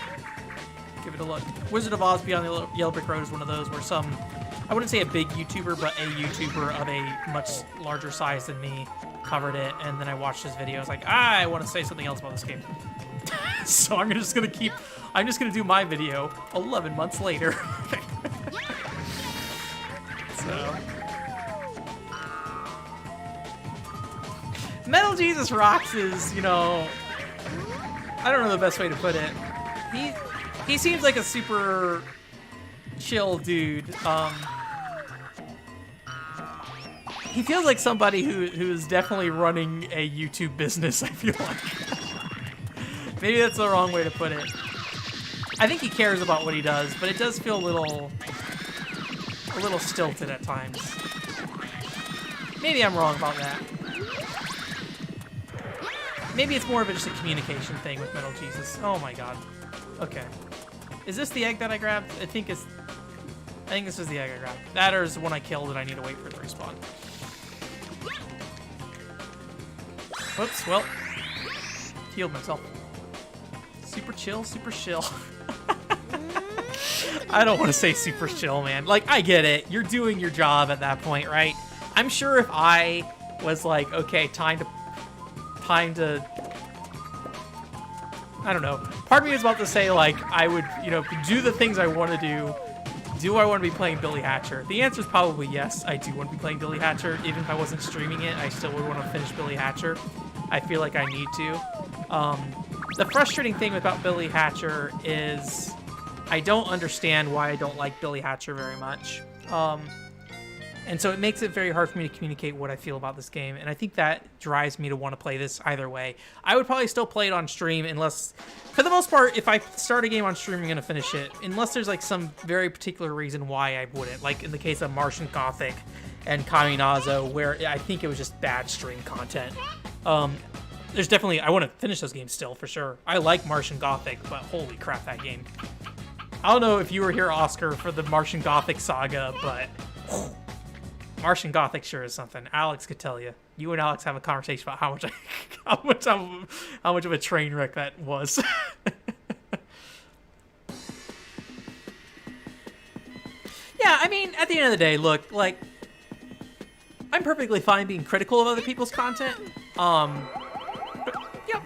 give it a look. Wizard of Oz Beyond the Yellow Brick Road is one of those where some, I wouldn't say a big YouTuber, but a YouTuber of a much larger size than me covered it, and then I watched his video. I was like, I want to say something else about this game. So I'm just gonna do my video 11 months later. So Metal Jesus Rocks is, you know, I don't know the best way to put it. He seems like a super chill dude. He feels like somebody who is definitely running a YouTube business, I feel like. Maybe that's the wrong way to put it. I think he cares about what he does, but it does feel a little stilted at times. Maybe I'm wrong about that. Maybe it's more of just a communication thing with Metal Jesus. Oh my god. Okay. Is this the egg that I grabbed? I think this is the egg I grabbed. That or is the one I killed and I need to wait for it to respawn. Whoops, well. Healed myself. Super chill, super chill. I don't want to say super chill, man. Like, I get it. You're doing your job at that point, right? I'm sure if I was like, okay, time to I don't know. Part of me is about to say, like, I would, you know, do the things I want to do. Do I want to be playing Billy Hatcher? The answer is probably yes. I do want to be playing Billy Hatcher. Even if I wasn't streaming it, I still would want to finish Billy Hatcher. I feel like I need to. The frustrating thing about Billy Hatcher is I don't understand why I don't like Billy Hatcher very much. And so it makes it very hard for me to communicate what I feel about this game, and I think that drives me to want to play this either way. I would probably still play it on stream unless, for the most part, if I start a game on stream, I'm going to finish it, unless there's like some very particular reason why I wouldn't, like in the case of Martian Gothic and Kaminazo, where I think it was just bad stream content. There's definitely, I want to finish those games still, for sure. I like Martian Gothic, but holy crap, that game. I don't know if you were here, Oscar, for the Martian Gothic saga, but Martian Gothic sure is something. Alex could tell you. You and Alex have a conversation about how much of a train wreck that was. Yeah, I mean, at the end of the day, look, like, I'm perfectly fine being critical of other people's content. But, yeah,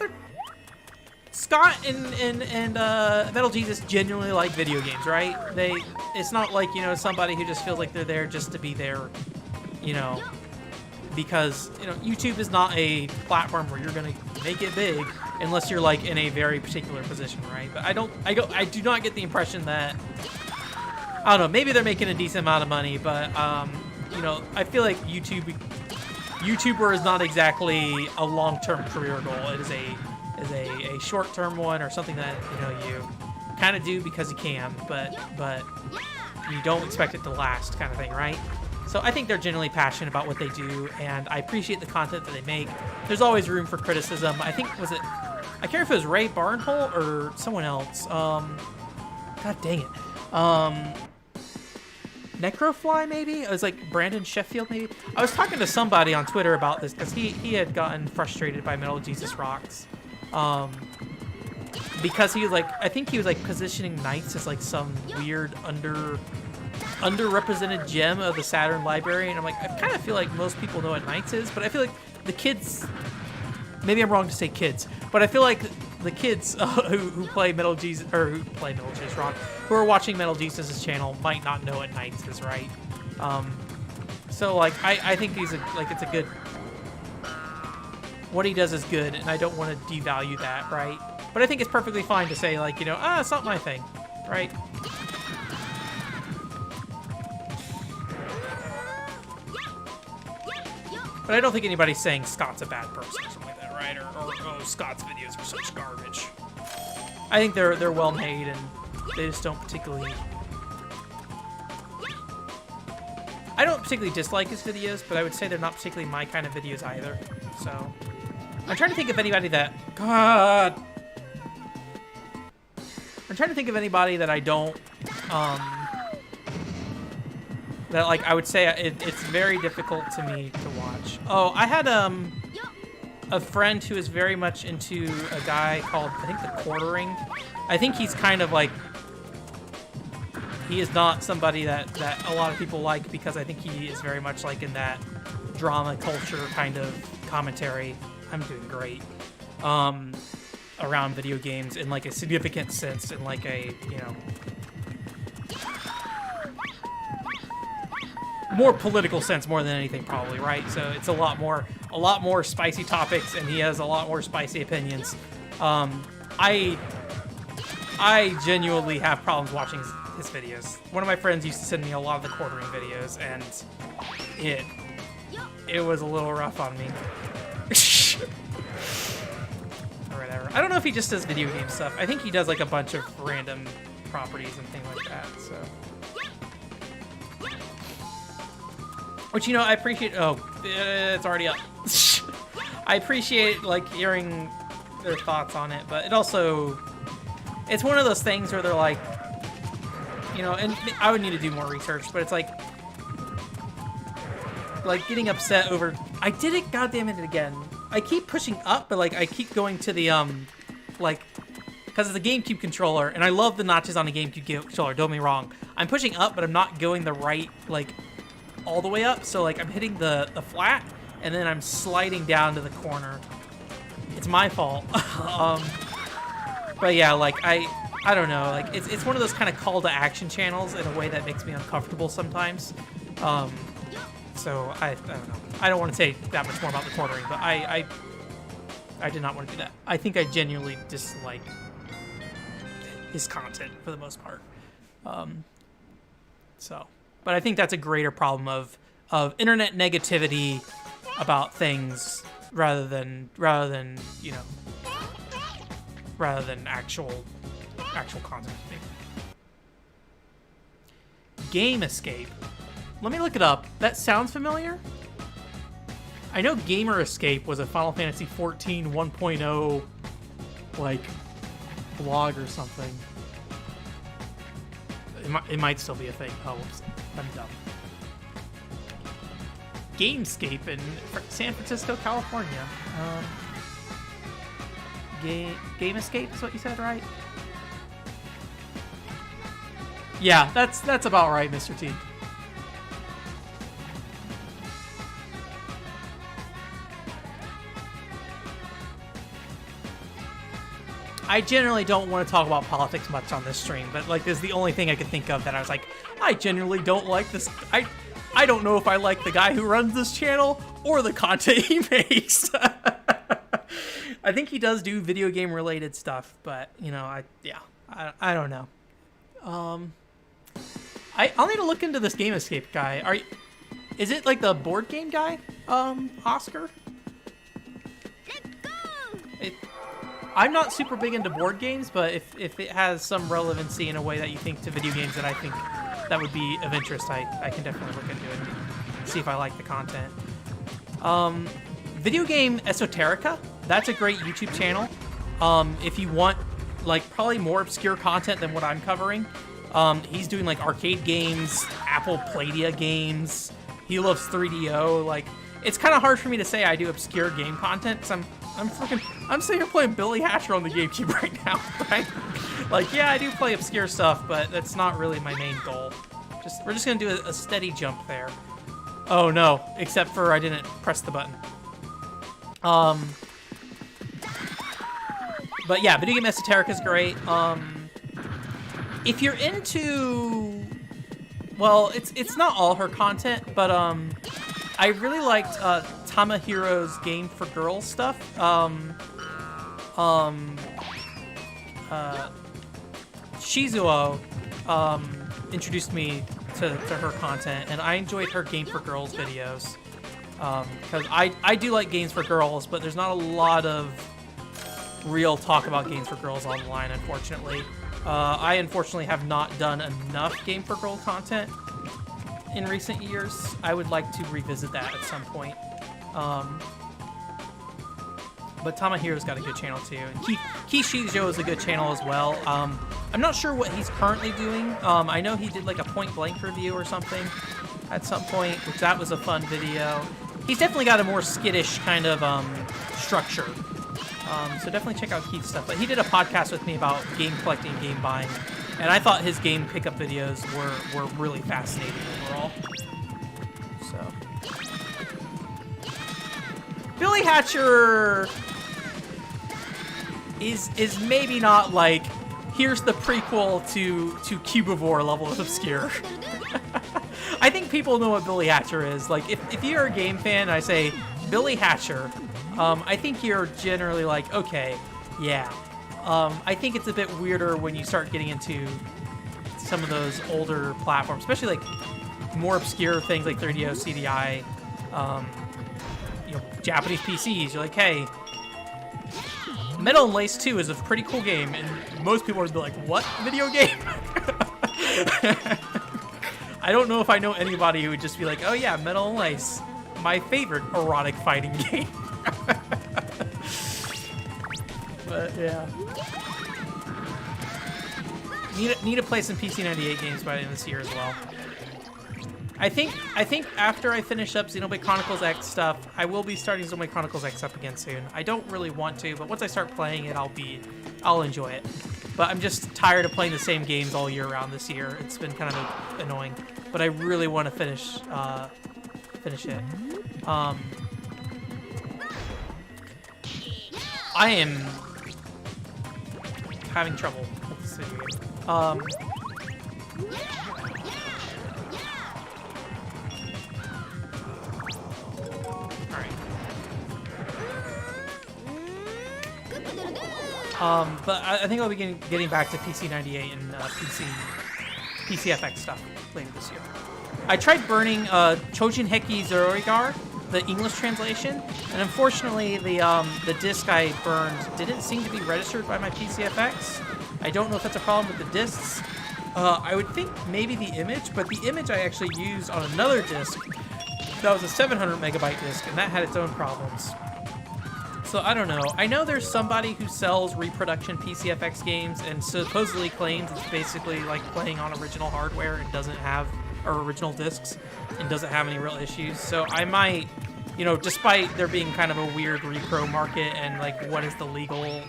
Scott and Metal Jesus genuinely like video games, right? It's not like, you know, somebody who just feels like they're there just to be there, you know, because, you know, YouTube is not a platform where you're gonna make it big unless you're like in a very particular position, right? But I do not get the impression that, I don't know, maybe they're making a decent amount of money, but you know, I feel like YouTuber is not exactly a long-term career goal. It is a short-term one, or something that, you know, you kind of do because you can, but you don't expect it to last, kind of thing, right? So I think they're genuinely passionate about what they do, and I appreciate the content that they make. There's always room for criticism. I think, I can't remember if it was Ray Barnholt or someone else. God dang it. Necrofly, maybe? It was like Brandon Sheffield, maybe? I was talking to somebody on Twitter about this because he had gotten frustrated by Metal Jesus Rocks. Because he was like, I think he was like positioning Knights as like some weird underrepresented gem of the Saturn library, and I'm like, I kind of feel like most people know what Knights is, but I feel like the kids, maybe I'm wrong to say kids, but I feel like the kids who play Metal Jesus, or who play Metal Jesus Rock, who are watching Metal Jesus' channel might not know what Knights is, right? So like, I think it's a good, what he does is good, and I don't want to devalue that, right? But I think it's perfectly fine to say, like, you know, it's not my thing, right? But I don't think anybody's saying Scott's a bad person or something like that, right? Or oh, Scott's videos are such garbage. I think they're well made, and they just don't particularly. I don't particularly dislike his videos, but I would say they're not particularly my kind of videos either. So I'm trying to think of anybody that I'm trying to think of anybody that I don't that like I would say it's very difficult to me to watch. Oh, I had a friend who is very much into a guy called, I think, The Quartering. I think he's kind of like, he is not somebody that a lot of people like, because I think he is very much like in that drama culture kind of commentary. I'm doing great. Around video games in like a significant sense, in like a, you know, more political sense more than anything, probably, right? So it's a lot more spicy topics, and he has a lot more spicy opinions. I genuinely have problems watching his videos. One of my friends used to send me a lot of The Quartering videos, and it was a little rough on me. Or whatever. I don't know if he just does video game stuff. I think he does like a bunch of random properties and things like that, so. Which, you know, I appreciate... Oh, it's already up. I appreciate, like, hearing their thoughts on it, but it also... It's one of those things where they're like... You know, and I would need to do more research, but it's like... Like, getting upset over... I did it, goddammit, again. I keep pushing up, but, like, I keep going to the, like... Because it's a GameCube controller, and I love the notches on the GameCube controller, don't get me wrong. I'm pushing up, but I'm not going the right, like... all the way up, so like I'm hitting the flat and then I'm sliding down to the corner. It's my fault. But yeah, like I don't know, like it's one of those kind of call to action channels in a way that makes me uncomfortable sometimes. So I don't know. I don't want to say that much more about The Quartering, but I did not want to do that. I think I genuinely dislike his content for the most part. So. But I think that's a greater problem of internet negativity about things rather than you know, rather than actual content. Game Escape. Let me look it up. That sounds familiar. I know Gamer Escape was a Final Fantasy XIV 1.0 like blog or something. It might still be a thing. Oh, whoops. I'm dumb. Gamescape in San Francisco, California. Game Escape is what you said, right? Yeah, that's about right, Mr. T. I generally don't want to talk about politics much on this stream, but like this is the only thing I could think of that I was like, I generally don't like this. I don't know if I like the guy who runs this channel or the content he makes. I think he does do video game related stuff, but you know, I don't know. I'll need to look into this Game Escape guy. Is it like the board game guy? Oscar? Let's go! I'm not super big into board games, but if it has some relevancy in a way that you think to video games that I think that would be of interest, I can definitely look into it and see if I like the content. Video Game Esoterica, that's a great YouTube channel. If you want like probably more obscure content than what I'm covering, he's doing like arcade games, Apple Playdia games. He loves 3DO. Like, it's kind of hard for me to say I do obscure game content because I'm sitting here playing Billy Hatcher on the GameCube right now, right? Like, yeah, I do play obscure stuff, but that's not really my main goal. We're just gonna do a steady jump there. Oh no, except for I didn't press the button. But yeah, Video Game Esoterica is great. If you're into, well, it's not all her content, but I really liked Tamahiro's Game for Girls stuff. Shizuo introduced me to her content, and I enjoyed her Game for Girls videos. Because I do like games for girls, but there's not a lot of real talk about games for girls online, unfortunately. I unfortunately have not done enough Game for Girl content, in recent years. I would like to revisit that at some point. But Tamahiro's got a good channel too. And Kishijo is a good channel as well. I'm not sure what he's currently doing. I know he did like a point blank review or something at some point, which that was a fun video. He's definitely got a more skittish kind of structure. So definitely check out Keith's stuff. But he did a podcast with me about game collecting, game buying, and I thought his game pickup videos were really fascinating overall. So Billy Hatcher is maybe not like, here's the prequel to Cubivore level of obscure. I think people know what Billy Hatcher is. Like, if you're a game fan and I say Billy Hatcher, I think you're generally like, okay, yeah. I think it's a bit weirder when you start getting into some of those older platforms, especially like more obscure things like 3DO, CDI, you know, Japanese PCs. You're like, hey, Metal and Lace 2 is a pretty cool game, and most people would be like, what video game? I don't know if I know anybody who would just be like, oh yeah, Metal and Lace, my favorite erotic fighting game. But yeah. Need to play some PC98 games by the end of this year as well. I think after I finish up Xenoblade Chronicles X stuff, I will be starting Xenoblade Chronicles X up again soon. I don't really want to, but once I start playing it, I'll enjoy it. But I'm just tired of playing the same games all year round this year. It's been kind of annoying. But I really want to finish it. I am having trouble with this video game. But I think I'll be getting back to PC98 and PCFX stuff later this year. I tried burning Chojin Heki Zororigar, the English translation, and unfortunately the disc I burned didn't seem to be registered by my PCFX. I don't know if that's a problem with the discs. I would think maybe the image, but the image I actually used on another disc that was a 700 megabyte disc, and that had its own problems. So I don't know. I know there's somebody who sells reproduction PCFX games and supposedly claims it's basically like playing on original hardware and doesn't have, or original discs, and doesn't have any real issues. So I might, you know, despite there being kind of a weird repro market and like what is the legal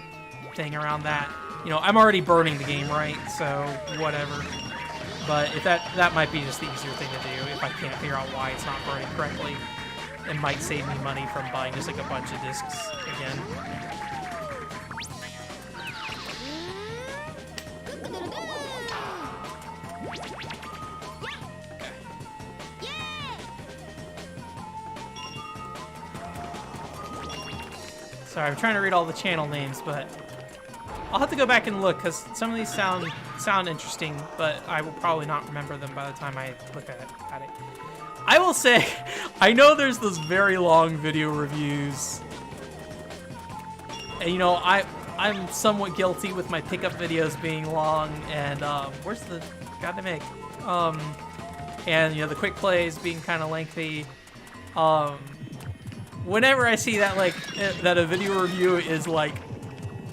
thing around that, you know, I'm already burning the game, right? So whatever. But if that might be just the easier thing to do if I can't figure out why it's not burning correctly. It might save me money from buying just like a bunch of discs again. Sorry, I'm trying to read all the channel names, but I'll have to go back and look because some of these sound interesting, but I will probably not remember them by the time I look at it. I will say, I know there's those very long video reviews, and you know, I'm somewhat guilty with my pickup videos being long, and where's the goddamn egg? And you know, the quick plays being kind of lengthy. Whenever I see that that a video review is like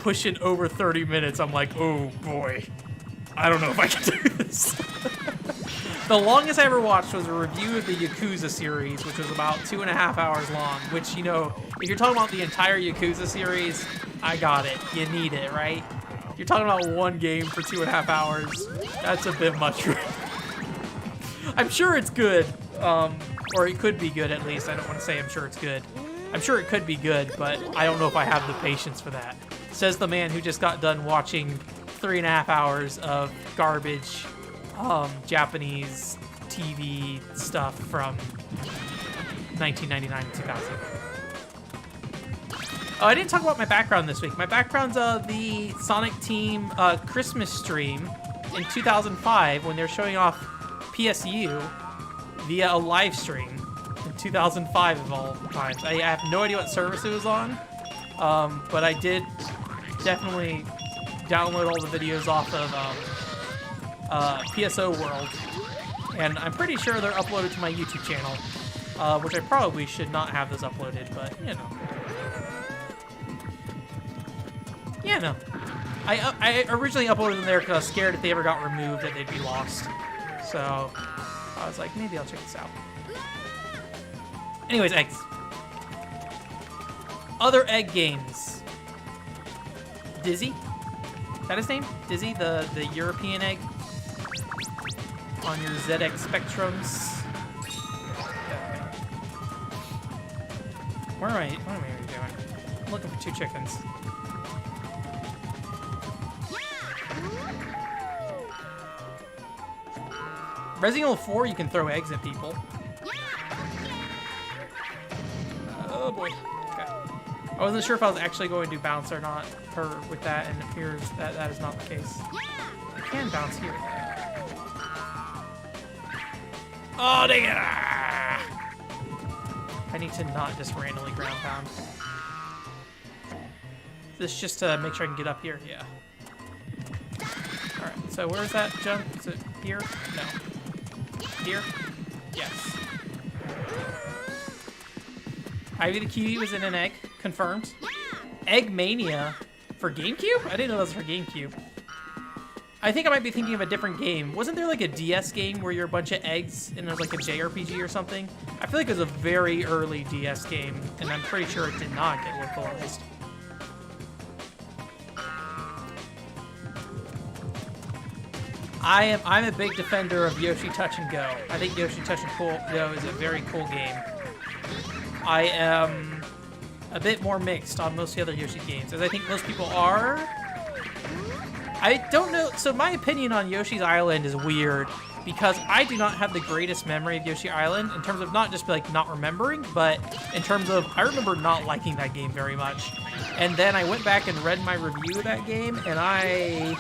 pushing over 30 minutes, I'm like, oh boy, I don't know if I can do this. The longest I ever watched was a review of the Yakuza series, which was about 2.5 hours long, which, you know, if you're talking about the entire Yakuza series, I got it. You need it, right? If you're talking about one game for 2.5 hours, that's a bit much. I'm sure it's good, or it could be good at least. I don't want to say I'm sure it's good. I'm sure it could be good, but I don't know if I have the patience for that. Says the man who just got done watching 3.5 hours of garbage Japanese TV stuff from 1999 to 2000. Oh, I didn't talk about my background this week. My background's the Sonic Team Christmas stream in 2005 when they're showing off PSU via a live stream in 2005 of all times. I have no idea what service it was on, but I did definitely download all the videos off of PSO World, And I'm pretty sure they're uploaded to my YouTube channel, which I probably should not have those uploaded, but, you know. Yeah, no. I originally uploaded them there because I was scared if they ever got removed that they'd be lost. So I was like, maybe I'll check this out. Anyways, eggs. Other egg games. Dizzy? Is that his name? Dizzy, the European egg? On your ZX Spectrums. What am I even doing? I'm looking for 2 chickens. Resident Evil 4, you can throw eggs at people. Oh boy. Okay. I wasn't sure if I was actually going to bounce or not with that, and it appears that that is not the case. I can bounce here. Oh, dang it! Ah! I need to not just randomly ground pound. This just to make sure I can get up here. Yeah. Alright, so where's that jump? Is it here? No. Here? Yes. Ivy the Kiwi was in an egg. Confirmed. Egg Mania for GameCube? I didn't know that was for GameCube. I think I might be thinking of a different game. Wasn't there like a DS game where you're a bunch of eggs and there's like a JRPG or something? I feel like it was a very early DS game, and I'm pretty sure it did not get localized. I'm a big defender of Yoshi Touch and Go. I think Yoshi Touch and Go is a very cool game. I am a bit more mixed on most of the other Yoshi games, as I think most people are. I don't know. So my opinion on Yoshi's Island is weird because I do not have the greatest memory of Yoshi Island in terms of not just like not remembering, but in terms of I remember not liking that game very much. And then I went back and read my review of that game, and I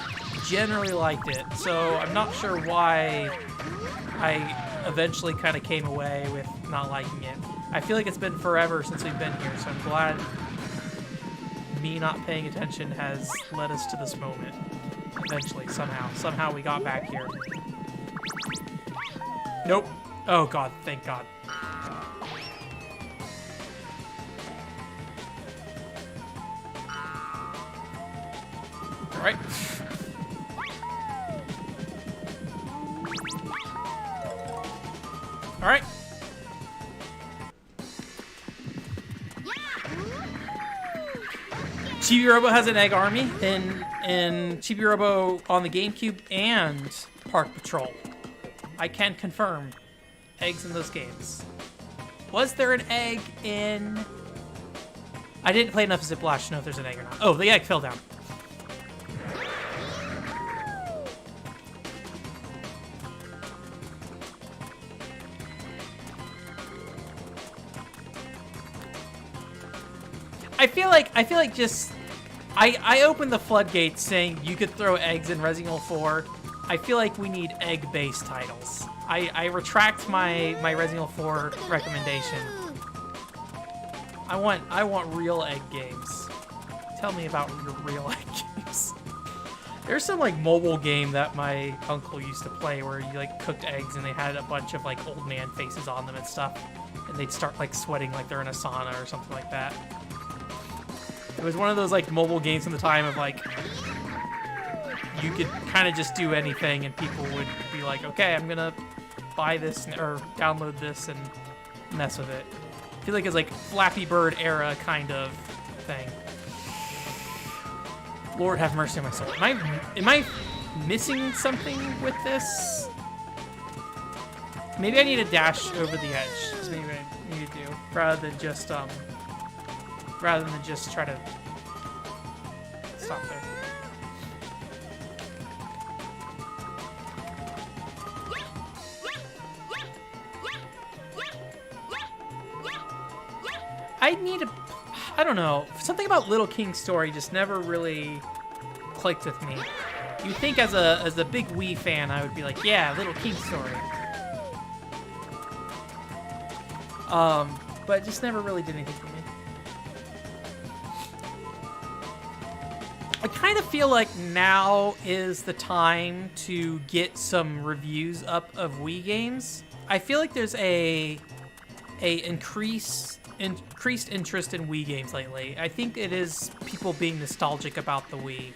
generally liked it. So I'm not sure why I eventually kind of came away with not liking it. I feel like it's been forever since we've been here, so I'm glad me not paying attention has led us to this moment. Eventually, somehow we got back here. Nope. Oh god, thank god. Alright. Alright. Chibi Robo has an egg army in Chibi Robo on the GameCube and Park Patrol. I can confirm eggs in those games. Was there an egg in... I didn't play enough Zip Lash to know if there's an egg or not. Oh, the egg fell down. I feel like just I opened the floodgates saying you could throw eggs in Resident Evil 4. I feel like we need egg-based titles. I retract my Resident Evil 4 recommendation. I want real egg games. Tell me about your real egg games. There's some like mobile game that my uncle used to play where you like cooked eggs and they had a bunch of like old man faces on them and stuff, and they'd start like sweating like they're in a sauna or something like that. It was one of those like mobile games from the time of like you could kind of just do anything and people would be like, okay, I'm gonna buy this or download this and mess with it. I feel like it's like Flappy Bird era kind of thing. Lord have mercy on my soul. Am I missing something with this? Maybe I need to dash over the edge. That's maybe what I need to do rather than just try to stop there. I don't know. Something about Little King's story just never really clicked with me. You'd think as a big Wii fan, I would be like, yeah, Little King's story. But it just never really did anything for me. I kind of feel like now is the time to get some reviews up of Wii games. I feel like there's a increased interest in Wii games lately. I think it is people being nostalgic about the Wii.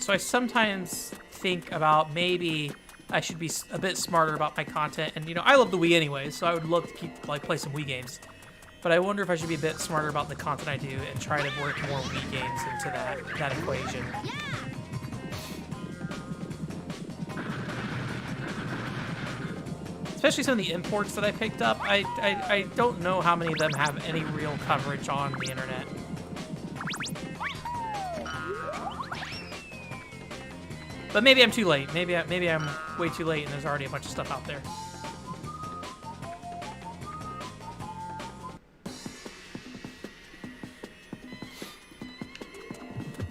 So I sometimes think about maybe I should be a bit smarter about my content. And, you know, I love the Wii anyway, so I would love to play some Wii games. But I wonder if I should be a bit smarter about the content I do and try to work more Wii games into that equation. Especially some of the imports that I picked up. I don't know how many of them have any real coverage on the internet. But maybe I'm too late. Maybe I'm way too late and there's already a bunch of stuff out there.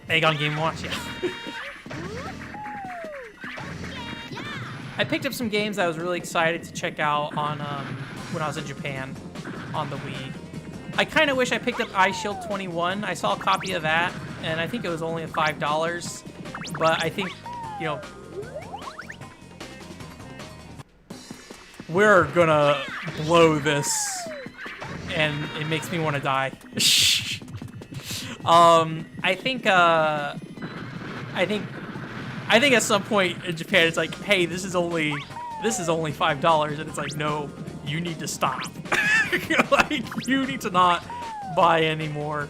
Egg on Game & Watch, yeah. I picked up some games I was really excited to check out on when I was in Japan on the Wii. I kind of wish I picked up iShield 21. I saw a copy of that, and I think it was only $5. But I think, you know, we're gonna blow this, and it makes me want to die. I think at some point in Japan it's like, hey, this is only $5, and it's like, no, you need to stop. Like, you need to not buy anymore.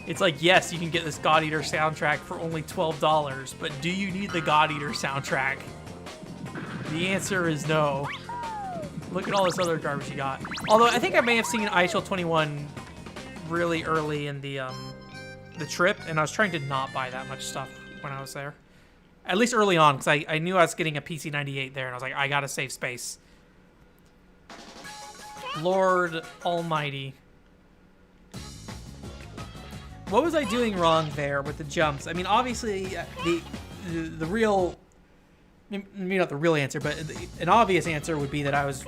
It's like, yes, you can get this God Eater soundtrack for only $12, but do you need the God Eater soundtrack? The answer is no. Look at all this other garbage you got. Although I think I may have seen iShield 21 really early in the trip, and I was trying to not buy that much stuff when I was there. At least early on, because I knew I was getting a PC-98 there, and I was like, I gotta save space. Lord Almighty. What was I doing wrong there with the jumps? I mean, obviously, the real... Maybe not the real answer, but an obvious answer would be that I was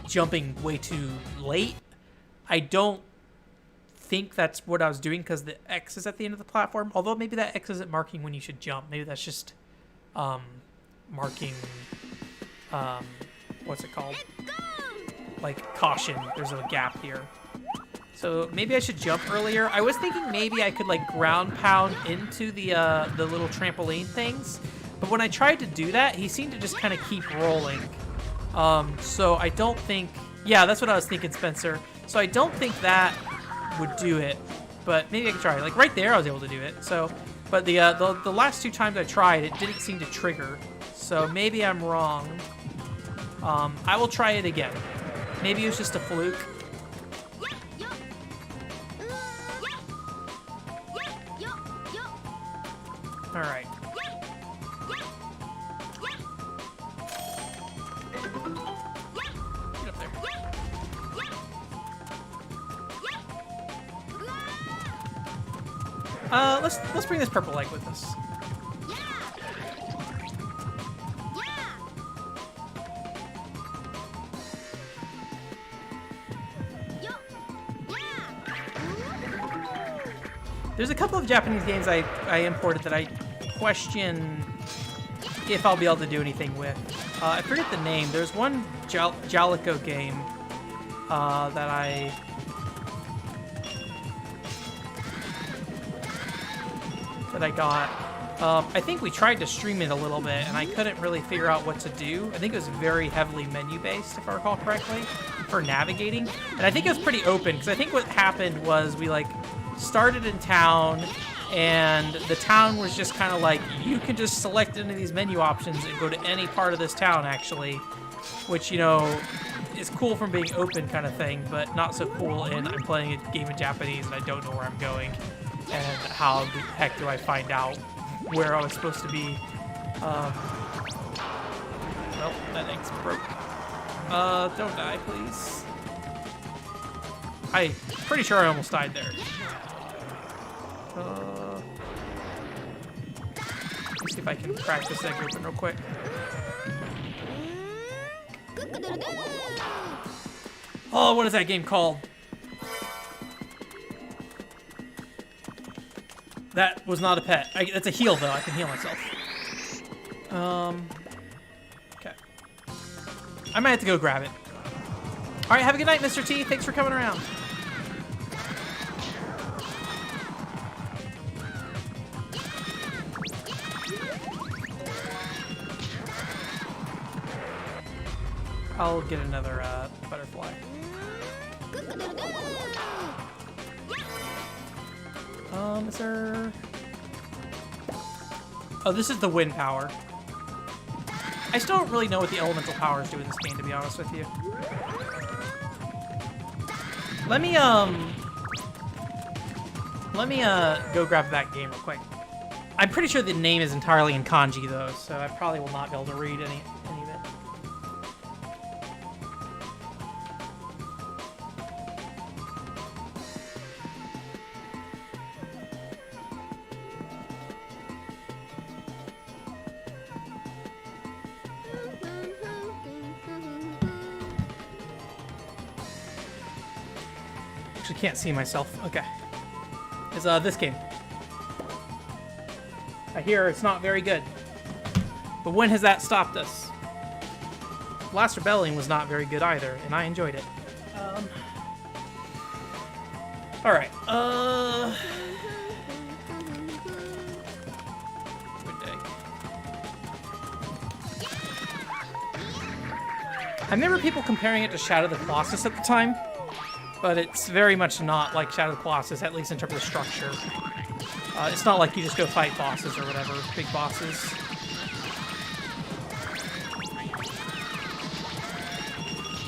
jumping way too late. I don't think that's what I was doing because the X is at the end of the platform. Although maybe that X isn't marking when you should jump. Maybe that's just marking, what's it called? Like caution, there's a gap here. So maybe I should jump earlier. I was thinking maybe I could like ground pound into the little trampoline things. But when I tried to do that, he seemed to just kind of keep rolling. So I don't think... Yeah, that's what I was thinking, Spencer. So I don't think that would do it. But maybe I can try. Like right there, I was able to do it. So, but the last two times I tried, it didn't seem to trigger. So maybe I'm wrong. I will try it again. Maybe it was just a fluke. All right. Get up there. Let's bring this purple egg with us. There's a couple of Japanese games I imported that I question if I'll be able to do anything with. I forget the name. There's one Jalico game that I got. I think we tried to stream it a little bit, and I couldn't really figure out what to do. I think it was very heavily menu-based, if I recall correctly, for navigating. And I think it was pretty open, because I think what happened was we, like, started in town, and the town was just kind of like, you can just select any of these menu options and go to any part of this town, actually, which, you know, is cool from being open kind of thing, but not so cool in I'm playing a game in Japanese and I don't know where I'm going, and how the heck do I find out where I was supposed to be. Well, that egg's broke. Don't die, please. I'm pretty sure I almost died there. Let's see if I can crack this egg open real quick. Oh, what is that game called? That was not a pet. That's a heal, though. I can heal myself. Okay. I might have to go grab it. All right, have a good night, Mr. T. Thanks for coming around. I'll get another butterfly. Is there... Oh, this is the wind power. I still don't really know what the elemental powers do in this game, to be honest with you. Let me go grab that game real quick. I'm pretty sure the name is entirely in kanji, though, so I probably will not be able to read any of it. Actually can't see myself. Okay. Is this game. I hear it's not very good. But when has that stopped us? Last Rebellion was not very good either, and I enjoyed it. Alright, good day. I remember people comparing it to Shadow of the Colossus at the time, but it's very much not like Shadow of the Colossus, at least in terms of structure. It's not like you just go fight bosses or whatever, big bosses.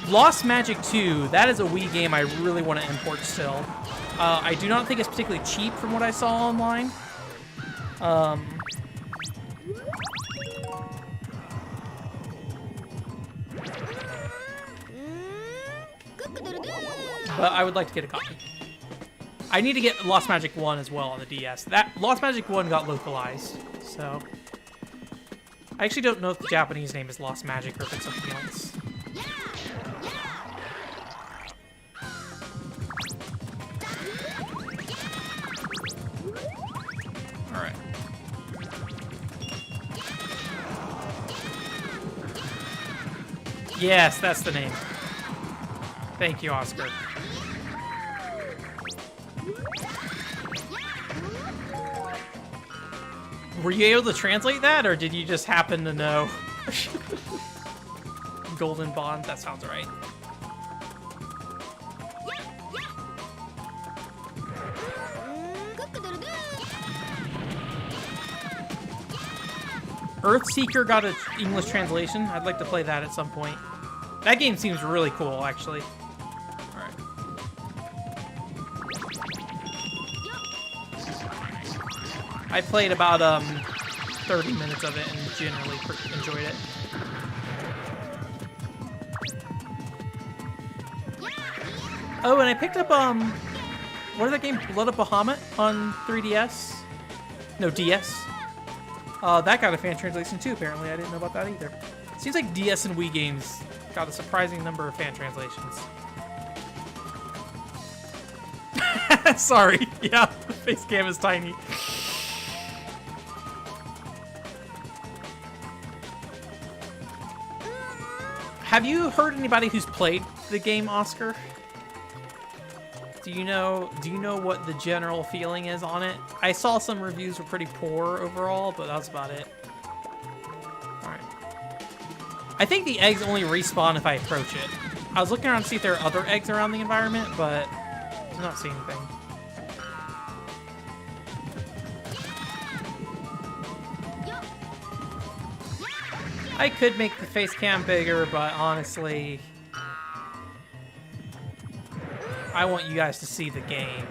Lost Magic 2, that is a Wii game I really want to import still. I do not think it's particularly cheap from what I saw online. But I would like to get a copy. I need to get Lost Magic 1 as well on the DS. That Lost Magic 1 got localized, so... I actually don't know if the Japanese name is Lost Magic or if it's something else. Alright. Yes, that's the name. Thank you, Oscar. Were you able to translate that, or did you just happen to know? Golden Bond, that sounds right. Earthseeker got an English translation. I'd like to play that at some point. That game seems really cool, actually. Alright. I played about 30 minutes of it and generally enjoyed it. Oh, and I picked up what is that game? Blood of Bahamut on 3DS? No, DS. That got a fan translation too, apparently. I didn't know about that either. Seems like DS and Wii games got a surprising number of fan translations. Sorry. Yeah, the face cam is tiny. Have you heard anybody who's played the game, Oscar? Do you know what the general feeling is on it? I saw some reviews were pretty poor overall, but that's about it. Alright. I think the eggs only respawn if I approach it. I was looking around to see if there are other eggs around the environment, but I'm not seeing anything. I could make the face cam bigger, but honestly, I want you guys to see the game.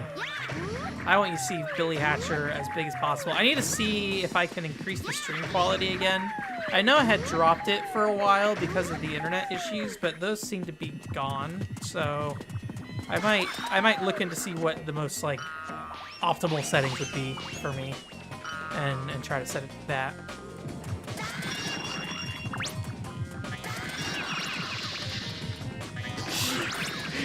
I want you to see Billy Hatcher as big as possible. I need to see if I can increase the stream quality again. I know I had dropped it for a while because of the internet issues, but those seem to be gone. So I might look into see what the most like optimal settings would be for me, and try to set it to that.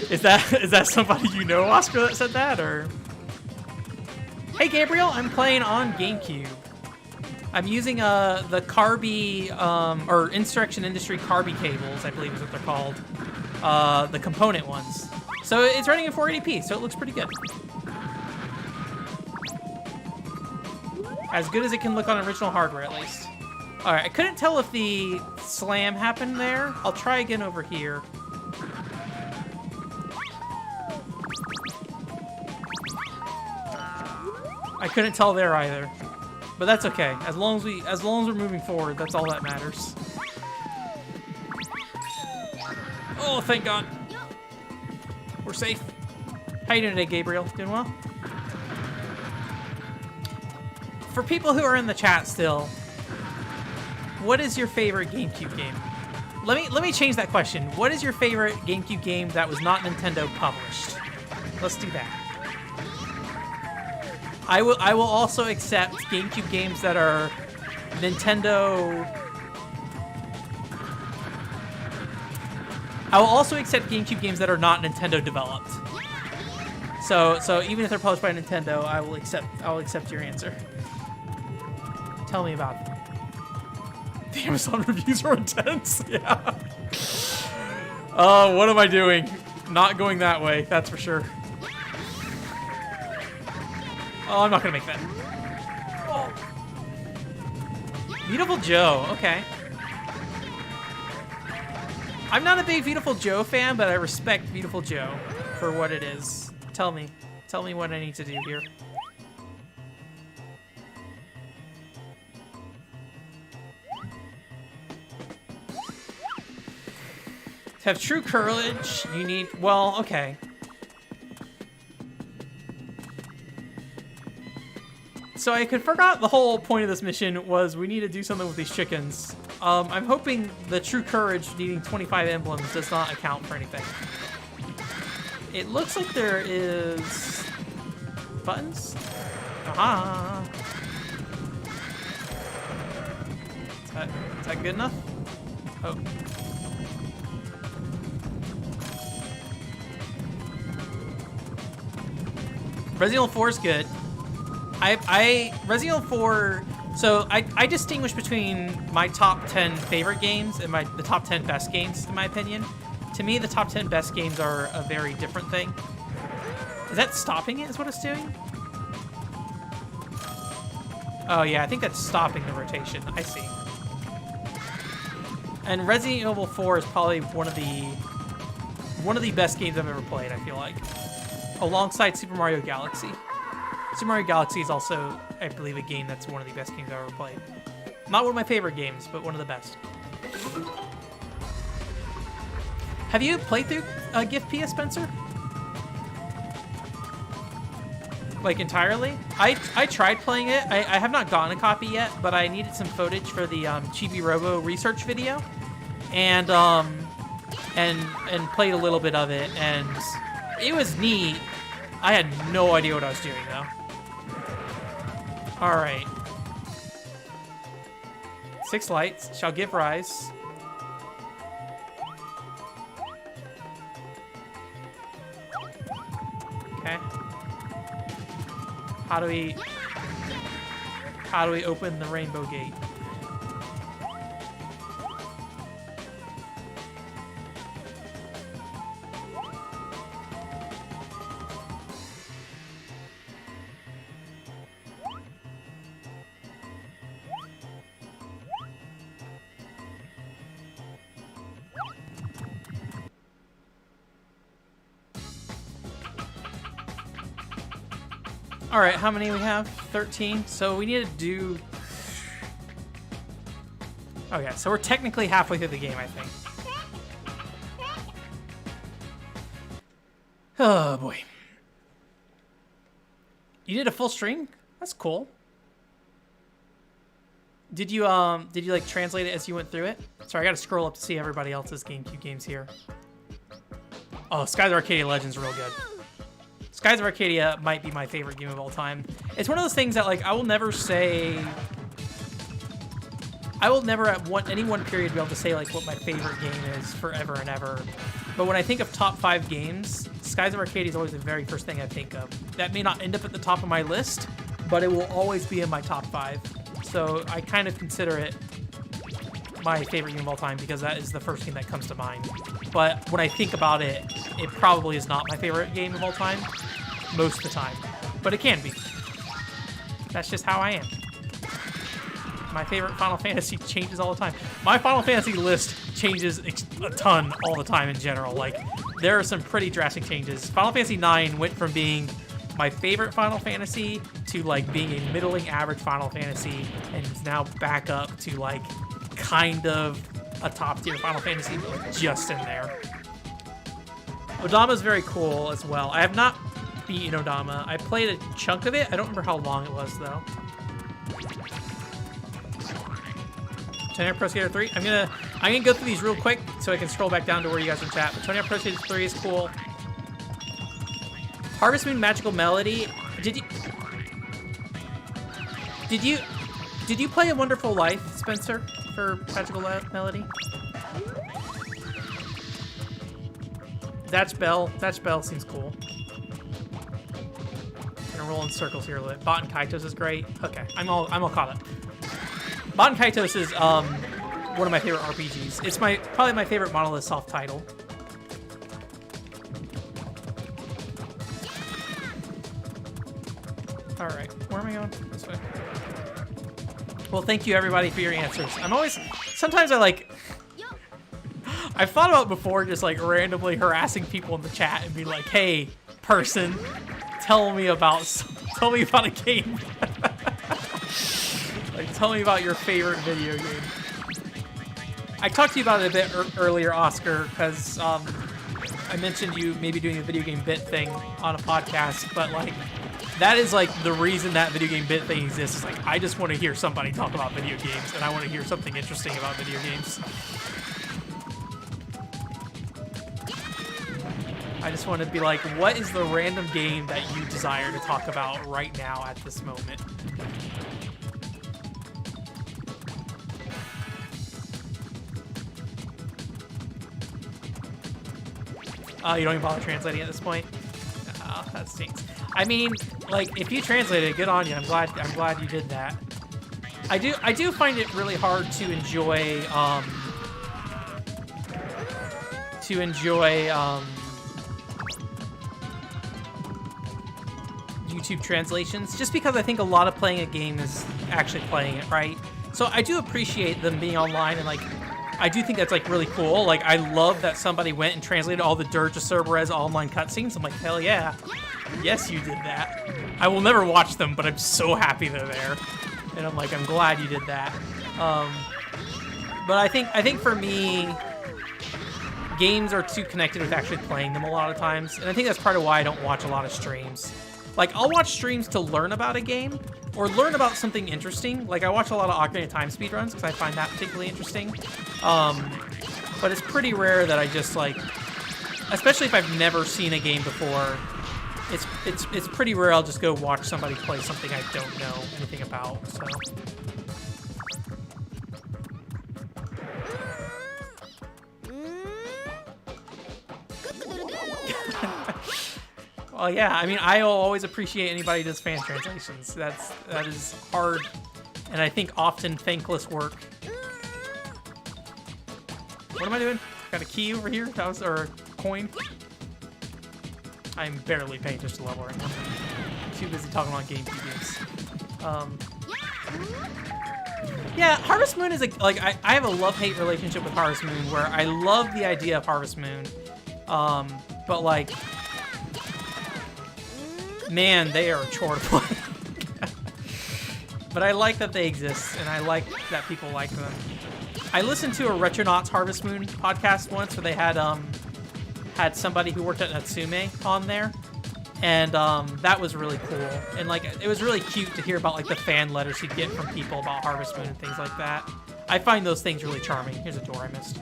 Is that somebody you know, Oscar, that said that, or? Hey Gabriel, I'm playing on GameCube. I'm using the Carby, or Insurrection Industry Carby cables, I believe is what they're called. The component ones. So it's running in 480p, so it looks pretty good. As good as it can look on original hardware, at least. All right, I couldn't tell if the slam happened there. I'll try again over here. I couldn't tell there either, but that's okay. As long as we're moving forward, that's all that matters. Oh, thank God. We're safe. How you doing today, Gabriel? Doing well? For people who are in the chat still, what is your favorite GameCube game? Let me change that question. What is your favorite GameCube game that was not Nintendo published? Let's do that. I will also accept GameCube games that are Nintendo. I will also accept GameCube games that are not Nintendo developed. So even if they're published by Nintendo, I will accept your answer. Tell me about it. The Amazon reviews are intense. Yeah. Oh, what am I doing? Not going that way, that's for sure. Oh, I'm not gonna make that. Oh. Beautiful Joe, okay. I'm not a big Beautiful Joe fan, but I respect Beautiful Joe for what it is. Tell me what I need to do here. To have true courage, you need, well, okay. So I forgot the whole point of this mission was we need to do something with these chickens. I'm hoping the true courage needing 25 emblems does not account for anything. It looks like there is buttons. Aha! Is that good enough? Oh. Resident Evil 4 is good. Resident Evil 4, so I distinguish between my top 10 favorite games and the top 10 best games, in my opinion. To me, the top 10 best games are a very different thing. Is that stopping it, is what it's doing? Oh yeah, I think that's stopping the rotation. I see. And Resident Evil 4 is probably one of the best games I've ever played, I feel like. Alongside Super Mario Galaxy. Super Mario Galaxy is also, I believe, a game that's one of the best games I've ever played. Not one of my favorite games, but one of the best. Have you played through Gift PS, Spencer? Like, entirely? I tried playing it. I have not gotten a copy yet, but I needed some footage for the Chibi Robo research video. And played a little bit of it, and it was neat. I had no idea what I was doing, though. All right. 6 lights shall give rise. Okay. How do we open the rainbow gate? All right, how many we have? 13. So we need to do... Okay, so we're technically halfway through the game, I think. Oh, boy. You did a full stream? That's cool. Did you like translate it as you went through it? Sorry, I gotta scroll up to see everybody else's GameCube games here. Oh, Skies of Arcadia Legends are real good. Skies of Arcadia might be my favorite game of all time. It's one of those things that, like, I will never at any one period be able to say, like, what my favorite game is forever and ever. But when I think of top 5 games, Skies of Arcadia is always the very first thing I think of. That may not end up at the top of my list, but it will always be in my top 5. So I kind of consider it my favorite game of all time because that is the first game that comes to mind. But when I think about it, it probably is not my favorite game of all time most of the time, but it can be. That's just how I am. My favorite Final Fantasy changes all the time. My Final Fantasy list changes a ton all the time in general. Like, there are some pretty drastic changes. Final Fantasy IX went from being my favorite Final Fantasy to, like, being a middling average Final Fantasy, and is now back up to, like, kind of a top-tier Final Fantasy, just in there. Odama is very cool as well. I have not beaten Odama. I played a chunk of it. I don't remember how long it was, though. Tony Hawk Pro Skater 3. I'm gonna go through these real quick so I can scroll back down to where you guys are chat. But Tony Hawk Pro Skater 3 is cool. Harvest Moon Magical Melody. Did you play A Wonderful Life, Spencer, for Magical Melody? That's Bell. That's Bell seems cool. Gonna roll in circles here a little bit. Bot and Kaitos is great. Okay, I'm all caught up. Bot and Kaitos is one of my favorite RPGs. It's probably my favorite Monolith soft title. All right, where am I going? This way. Well, thank you everybody for your answers. Sometimes I've thought about before just like randomly harassing people in the chat and be like, hey, person, tell me about a game. Like, tell me about your favorite video game. I talked to you about it a bit earlier, Oscar, because I mentioned you maybe doing a video game bit thing on a podcast, but like, that is like the reason that video game bit thing exists. Is like, I just want to hear somebody talk about video games, and I want to hear something interesting about video games. I just want to be like, what is the random game that you desire to talk about right now at this moment? You don't even bother translating at this point? Oh, that stinks. I mean, like, if you translated it, good on you. I'm glad you did that. I do find it really hard to enjoy YouTube translations, just because I think a lot of playing a game is actually playing it, right? So I do appreciate them being online, and like, I do think that's like really cool. Like, I love that somebody went and translated all the Dirge of Cerberus online cutscenes. I'm like, hell yeah. Yes, you did that. I will never watch them, but I'm so happy they're there. And I'm like, I'm glad you did that. But I think for me, games are too connected with actually playing them a lot of times. And I think that's part of why I don't watch a lot of streams. Like, I'll watch streams to learn about a game or learn about something interesting. Like, I watch a lot of Ocarina of Time speedruns because I find that particularly interesting. But it's pretty rare that I just, like, especially if I've never seen a game before, it's pretty rare I'll just go watch somebody play something I don't know anything about, so. Well, yeah, I mean, I'll always appreciate anybody who does fan translations. That is hard, and I think often thankless work. What am I doing? Got a key over here? Or a coin? I'm barely paying just a level right now. Too busy talking about games. Yeah, Harvest Moon is I have a love-hate relationship with Harvest Moon, where I love the idea of Harvest Moon, but like, man, they are a chore to play. But I like that they exist, and I like that people like them. I listened to a Retronauts Harvest Moon podcast once, where they had somebody who worked at Natsume on there, and that was really cool. And like, it was really cute to hear about like the fan letters you'd get from people about Harvest Moon and things like that. I find those things really charming. Here's a door I missed.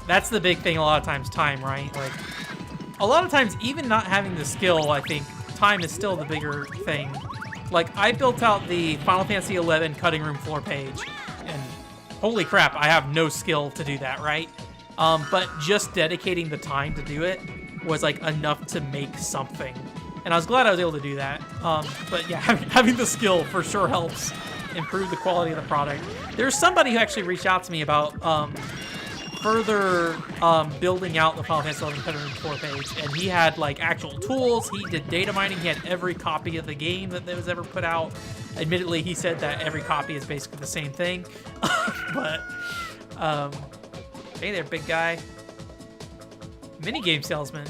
That's the big thing a lot of times, time, right? Like, a lot of times, even not having the skill, I think time is still the bigger thing. Like, I built out the Final Fantasy XI cutting room floor page, and holy crap, I have no skill to do that, right? But just dedicating the time to do it was like enough to make something. And I was glad I was able to do that. But yeah, having the skill for sure helps improve the quality of the product. There's somebody who actually reached out to me about further building out the Final Fantasy XI Competitor 4 page, and he had like actual tools. He did data mining. He had every copy of the game that was ever put out. Admittedly, he said that every copy is basically the same thing. But hey there, big guy. Minigame salesman.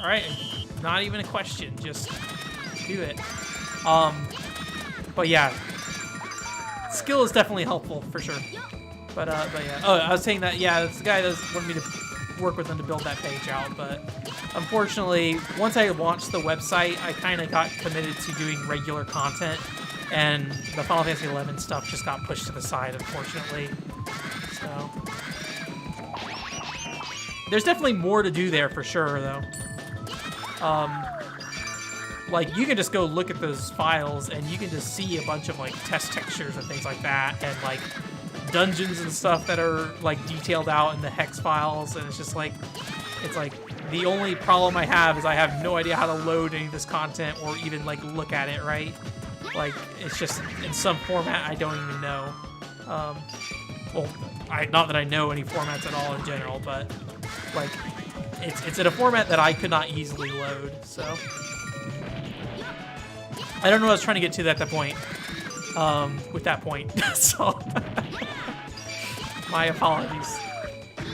All right, not even a question, just do it. But yeah, skill is definitely helpful for sure. But yeah. Oh, I was saying that, yeah, this guy wanted me to work with him to build that page out, but unfortunately, once I launched the website, I kind of got committed to doing regular content, and the Final Fantasy XI stuff just got pushed to the side, unfortunately. So there's definitely more to do there for sure, though. Like, you can just go look at those files and you can just see a bunch of like test textures and things like that, and like dungeons and stuff that are like detailed out in the hex files, and it's just like, it's like the only problem I have is I have no idea how to load any of this content or even like look at it, right? Like, it's just in some format I don't even know. Well, not that I know any formats at all in general, but like it's in a format that I could not easily load, so I don't know what I was trying to get to at that point. With that point, so my apologies.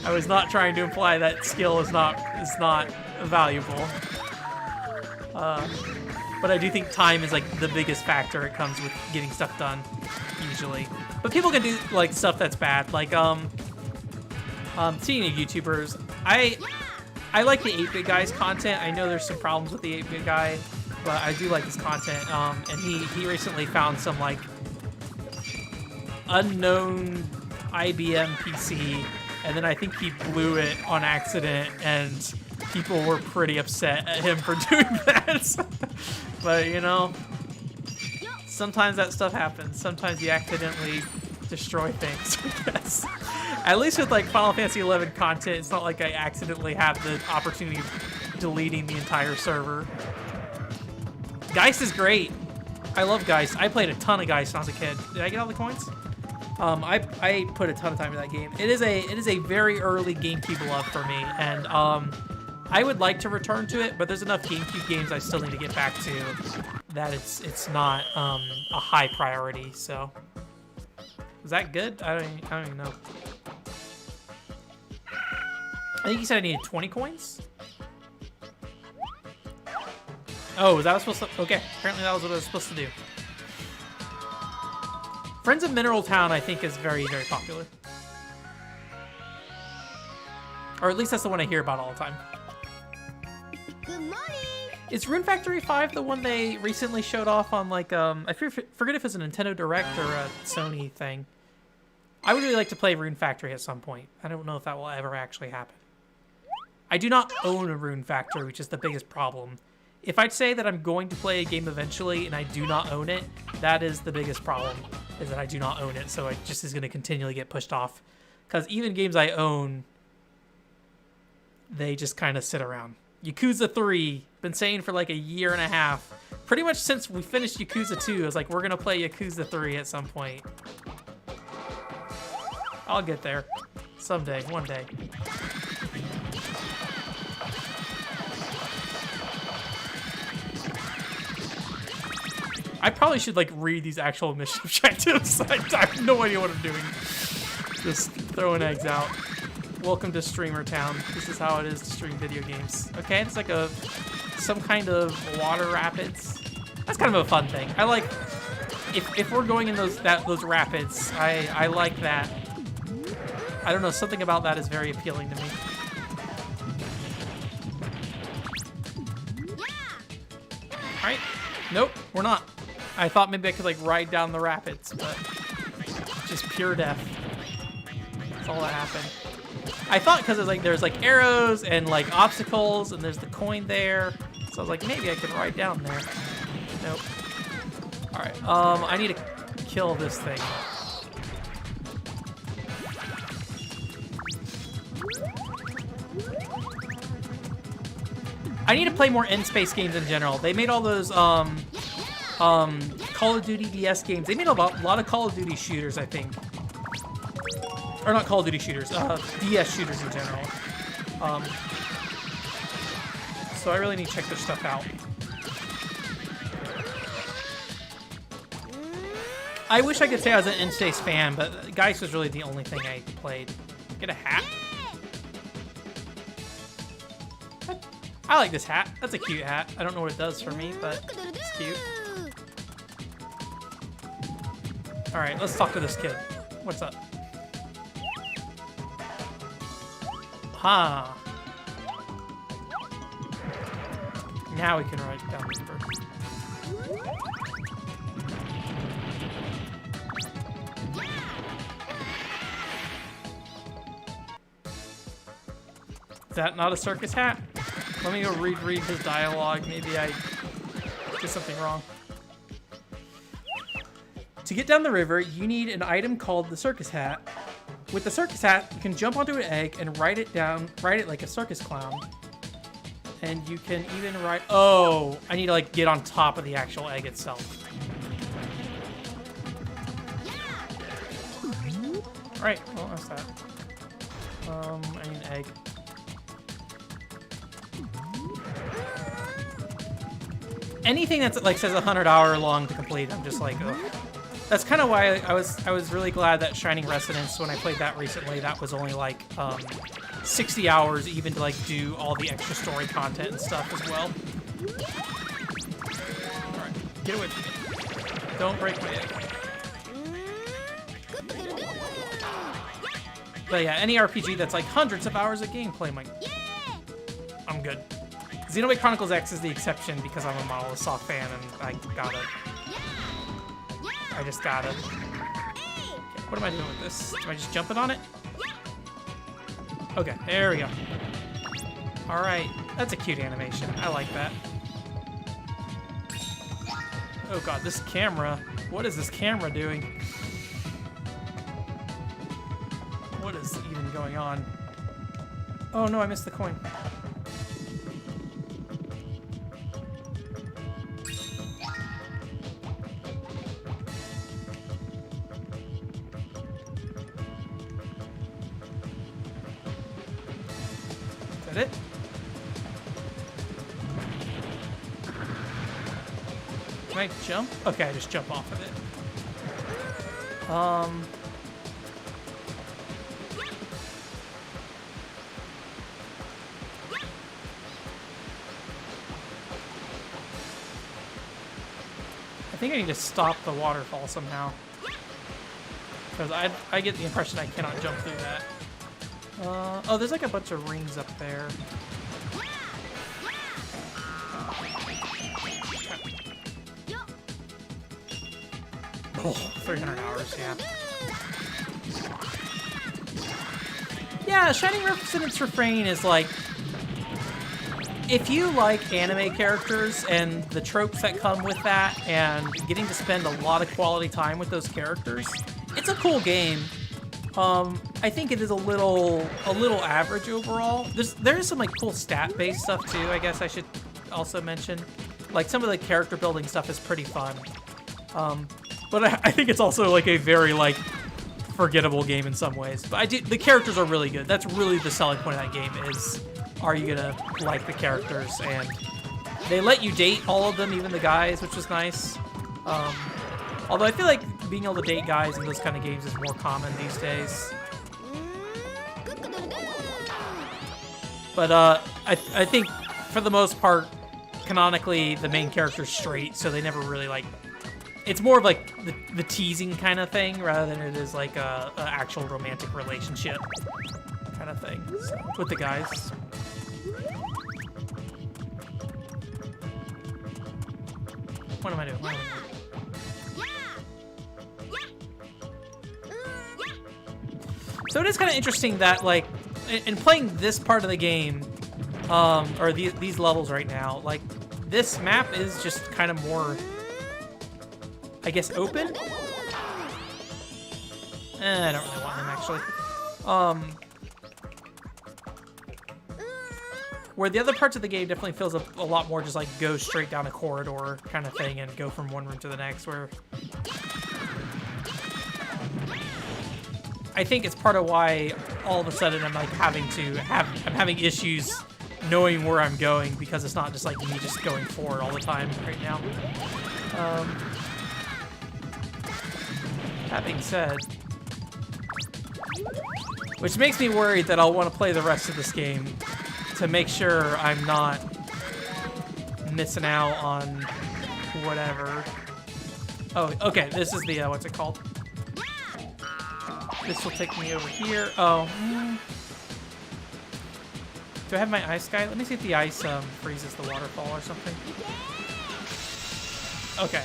I was not trying to imply that skill is not valuable. But I do think time is like the biggest factor it comes with getting stuff done, usually. But people can do like stuff that's bad, like seeing YouTubers. I like the 8-Bit Guy's content. I know there's some problems with the 8-Bit Guy, but I do like his content. And he recently found some like unknown IBM PC, and then I think he blew it on accident, and people were pretty upset at him for doing that. But you know, sometimes that stuff happens. Sometimes you accidentally destroy things, I guess. At least with like Final Fantasy XI content, it's not like I accidentally have the opportunity of deleting the entire server. Geist is great. I love Geist. I played a ton of Geist when I was a kid. Did I get all the coins? I put a ton of time in that game. It is a very early GameCube love for me, and I would like to return to it, but there's enough GameCube games I still need to get back to that it's not a high priority. So, is that good? I don't even know. I think you said I needed 20 coins. Oh, was that supposed to? Okay, apparently that was what I was supposed to do. Friends of Mineral Town, I think, is very, very popular. Or at least that's the one I hear about all the time. Good morning. Is Rune Factory 5 the one they recently showed off on, like, I forget if it's a Nintendo Direct or a Sony thing. I would really like to play Rune Factory at some point. I don't know if that will ever actually happen. I do not own a Rune Factory, which is the biggest problem. If I'd say that I'm going to play a game eventually and I do not own it, that is the biggest problem, is that I do not own it, so it just is going to continually get pushed off. Because even games I own, they just kind of sit around. Yakuza 3, been saying for like a year and a half. Pretty much since we finished Yakuza 2, I was like, we're going to play Yakuza 3 at some point. I'll get there. Someday, one day. I probably should like read these actual mission objectives. I have no idea what I'm doing. Just throwing eggs out. Welcome to Streamer Town. This is how it is to stream video games. Okay, it's like some kind of water rapids. That's kind of a fun thing. I like if we're going in those rapids. I like that. I don't know, something about that is very appealing to me. All right. Nope, we're not. I thought maybe I could like ride down the rapids, but just pure death. That's all that happened. I thought because there's like arrows and like obstacles and there's the coin there, so I was like maybe I could ride down there. Nope. All right. I need to kill this thing. I need to play more in-space games in general. They made all those Call of Duty DS games. They made a lot of Call of Duty shooters, I think. Or not Call of Duty shooters, DS shooters in general. So I really need to check their stuff out. I wish I could say I was an in-space fan, but Geist was really the only thing I played. Get a hat? I like this hat. That's a cute hat. I don't know what it does for me, but it's cute. All right, let's talk to this kid. What's up? Ha. Now we can ride down the river. Is that not a circus hat? Let me go read his dialogue. Maybe I did something wrong. To get down the river, you need an item called the circus hat. With the circus hat, you can jump onto an egg and ride it like a circus clown. And you can even ride... Oh, I need to like get on top of the actual egg itself. All right, well, that's that. I need an egg. Anything that's like says 100-hour long to complete, I'm just like, ugh. That's kind of why I was really glad that Shining Resonance, when I played that recently, that was only like 60 hours even to like do all the extra story content and stuff as well. All right, get away from me. Don't break my egg. But yeah, any RPG that's like hundreds of hours of gameplay, I'm good. Xenoblade Chronicles X is the exception because I'm a Monolith Soft fan and I just gotta. Okay, what am I doing with this? Am I just jumping on it? Okay, there we go. All right, that's a cute animation. I like that. Oh god, this camera. What is this camera doing? What is even going on? Oh no, I missed the coin. It? Can I jump? Okay, I just jump off of it. I think I need to stop the waterfall somehow. Because I get the impression I cannot jump through that. Oh, there's like a bunch of rings up there. Oh, 300 hours, yeah. Yeah, Shining Resonance Refrain is like, if you like anime characters and the tropes that come with that and getting to spend a lot of quality time with those characters, it's a cool game. I think it is a little average overall. There is some like cool stat-based stuff too, I guess I should also mention. Like some of the character building stuff is pretty fun. But I think it's also like a very like forgettable game in some ways. But the characters are really good. That's really the selling point of that game is, are you gonna like the characters? And they let you date all of them, even the guys, which is nice. Although I feel like being able to date guys in those kind of games is more common these days. But I think for the most part, canonically, the main character's straight, so they never really like... It's more of like the teasing kind of thing rather than it is like a actual romantic relationship kind of thing with the guys. What am I doing? So it is kind of interesting that, like, in playing this part of the game, or these levels right now, like, this map is just kind of more, I guess, open? I don't really want him, actually. Where the other parts of the game definitely feels a lot more just like go straight down a corridor kind of thing and go from one room to the next, where I think it's part of why all of a sudden I'm like I'm having issues knowing where I'm going, because it's not just like me just going forward all the time right now. That being said, which makes me worried that I'll want to play the rest of this game to make sure I'm not missing out on whatever. Oh, okay, this is the, what's it called? This will take me over here. Oh. Do I have my ice guy? Let me see if the ice freezes the waterfall or something. Okay.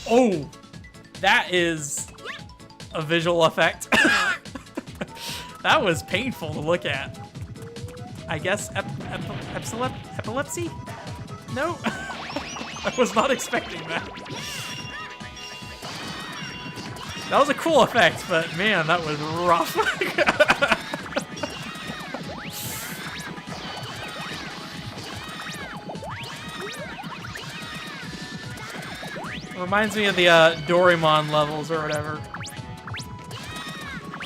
Oh! That is a visual effect. That was painful to look at. I guess epilepsy? No? I was not expecting that. That was a cool effect, but man, that was rough. Reminds me of the Doraemon levels or whatever.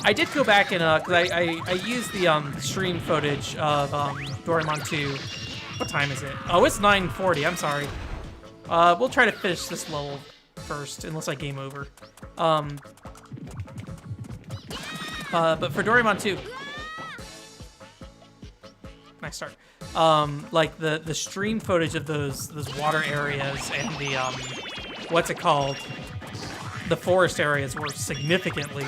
I did go back and, because I used the stream footage of Doraemon 2. What time is it? Oh, it's 9:40, I'm sorry. We'll try to finish this level first, unless I game over. But for Doraemon 2, nice start. Like the stream footage of those water areas and the what's it called? The forest areas were significantly,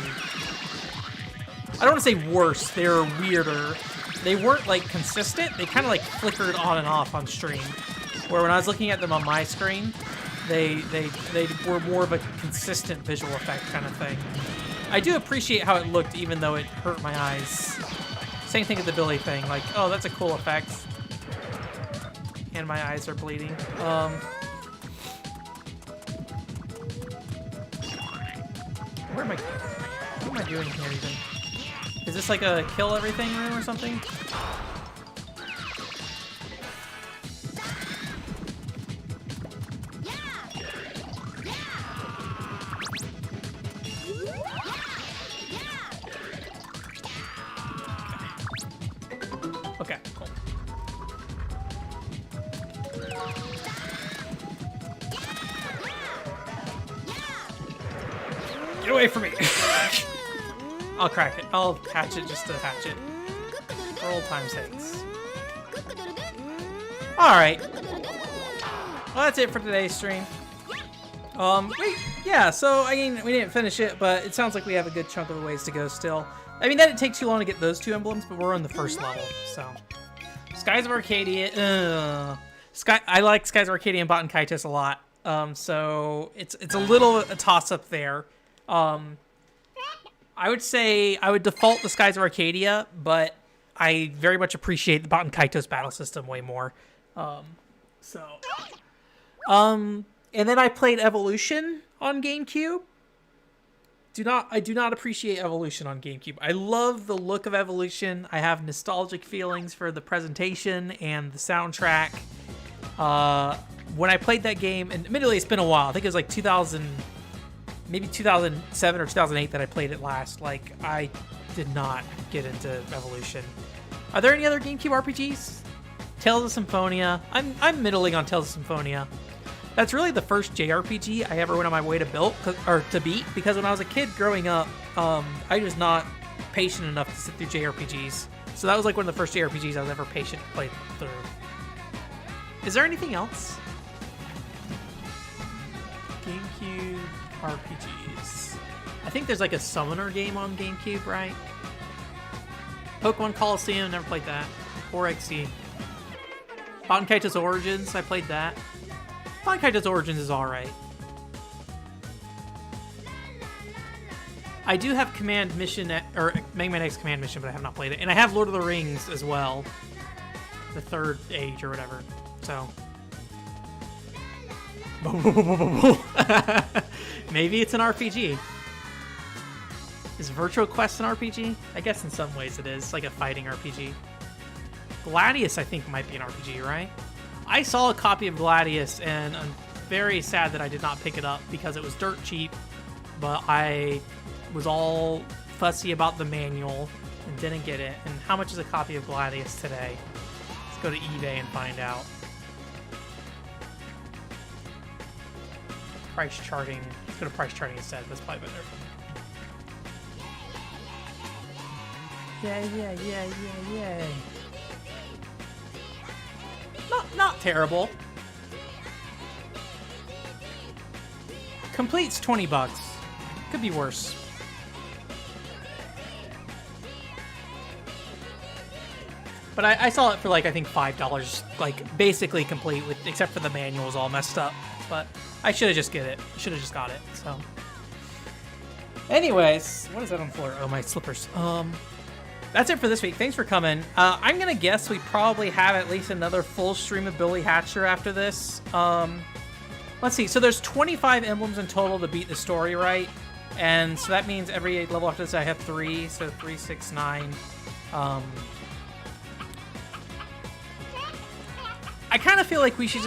I don't want to say worse, they were weirder. They weren't like consistent. They kind of like flickered on and off on stream. Where when I was looking at them on my screen, they were more of a consistent visual effect kind of thing. I do appreciate how it looked, even though it hurt my eyes. Same thing with the Billy thing. Like, oh, that's a cool effect. And my eyes are bleeding. What am I doing here even? Is this like a kill everything room or something? Okay, cool. Get away from me! I'll crack it. I'll hatch it just to hatch it. For old time's sakes. Alright. Well, that's it for today's stream. Yeah, so, I mean, we didn't finish it, but it sounds like we have a good chunk of a ways to go still. I mean, that didn't take too long to get those two emblems, but we're on the first level, so. Skies of Arcadia, I like Skies of Arcadia and Baten Kaitos a lot, so it's a little a toss-up there. I would say I would default the Skies of Arcadia, but I very much appreciate the Baten Kaitos battle system way more. And then I played Evolution on GameCube. I do not appreciate Evolution on GameCube. I love the look of Evolution. I have nostalgic feelings for the presentation and the soundtrack. When I played that game, and admittedly it's been a while. I think it was like 2007 or 2008 that I played it last. Like, I did not get into Evolution. Are there any other GameCube RPGs? Tales of Symphonia. I'm middling on Tales of Symphonia. That's really the first JRPG I ever went on my way to beat, because when I was a kid growing up, I was not patient enough to sit through JRPGs. So that was like one of the first JRPGs I was ever patient to play through. Is there anything else? GameCube RPGs. I think there's like a Summoner game on GameCube, right? Pokemon Coliseum, never played that. Or XD. Baten Kaitos Origins, I played that. Baten Kaitos Origins is alright. I do have Command Mission, or Mega Man X Command Mission, but I have not played it. And I have Lord of the Rings as well. The Third Age or whatever. So. Maybe it's an RPG. Is Virtual Quest an RPG? I guess in some ways it is. Like a fighting RPG. Gladius, I think, might be an RPG, right? I saw a copy of Gladius, and I'm very sad that I did not pick it up because it was dirt cheap, but I was all fussy about the manual and didn't get it. And how much is a copy of Gladius today? Let's go to eBay and find out. Price charting. Let's go to price charting instead. That's probably better. Yay. Not terrible. Complete's $20. Could be worse. But I saw it for like, I think $5, like basically complete with, except for the manual's all messed up. But I should have just got it. So, anyways, what is that on the floor? Oh, my slippers. That's it for this week. Thanks for coming. I'm gonna guess we probably have at least another full stream of Billy Hatcher after this. Let's see. So there's 25 emblems in total to beat the story, right? And so that means every level after this I have 3. So 3, 6, 9. I kind of feel like we should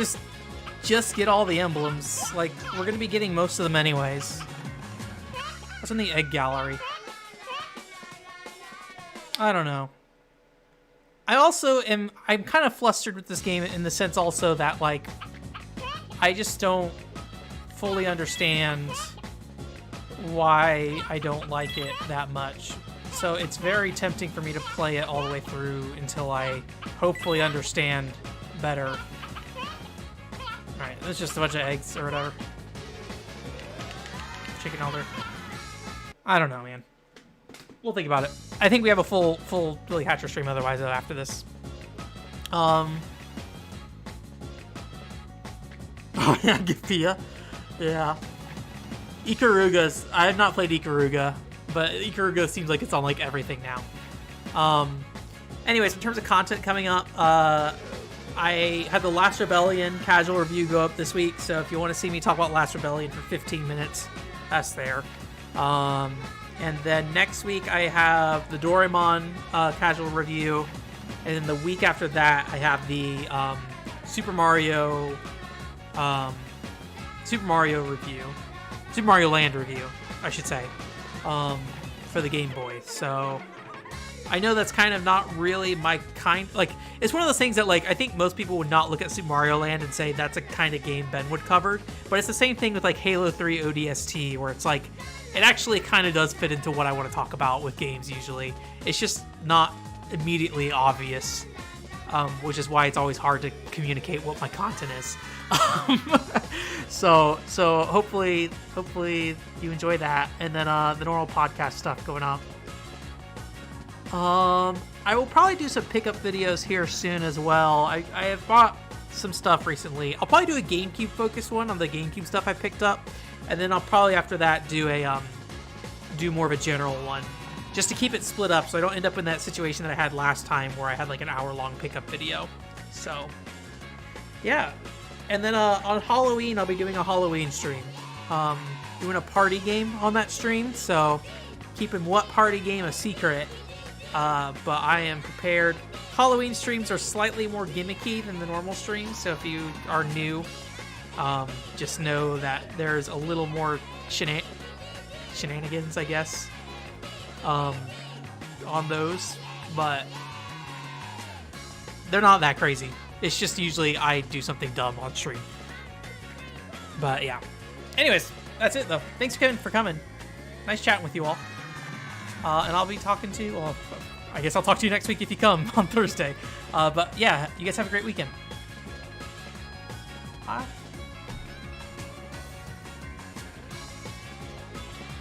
just get all the emblems. Like, we're gonna be getting most of them anyways. What's in the egg gallery? I don't know. I'm kind of flustered with this game in the sense also that, like, I just don't fully understand why I don't like it that much. So it's very tempting for me to play it all the way through until I hopefully understand better. Alright, that's just a bunch of eggs or whatever. Chicken elder. I don't know, man. We'll think about it. I think we have a full Billy Hatcher stream otherwise after this. Oh yeah, Gifia. Yeah. Ikaruga's. I have not played Ikaruga, but Ikaruga seems like it's on like everything now. Anyways, in terms of content coming up, I had the Last Rebellion casual review go up this week, so if you want to see me talk about Last Rebellion for 15 minutes, that's there. And then next week I have the Doraemon casual review, and then the week after that I have the Super Mario review, Super Mario Land review, I should say, for the Game Boy. So I know that's kind of not really my kind. Like, it's one of those things that, like, I think most people would not look at Super Mario Land and say that's a kind of game Ben would cover. But it's the same thing with like Halo 3 ODST, where it's like, it actually kind of does fit into what I want to talk about with games usually. It's just not immediately obvious, which is why it's always hard to communicate what my content is. So hopefully you enjoy that, and then the normal podcast stuff going up. I will probably do some pickup videos here soon as well. I have bought some stuff recently. I'll probably do a GameCube focused one on the GameCube stuff I picked up, and then I'll probably after that do more of a general one, just to keep it split up so I don't end up in that situation that I had last time where I had like an hour-long pickup video. So yeah. And then on Halloween I'll be doing a Halloween stream, doing a party game on that stream, so keeping what party game a secret. But I am prepared. Halloween streams are slightly more gimmicky than the normal streams, so if you are new, just know that there's a little more shenanigans, I guess, on those, but they're not that crazy. It's just usually I do something dumb on stream. But yeah. Anyways, that's it though. Thanks, Kevin, for coming. Nice chatting with you all. And I'll be talking to you, well, I guess I'll talk to you next week if you come on Thursday. But yeah, you guys have a great weekend. Bye.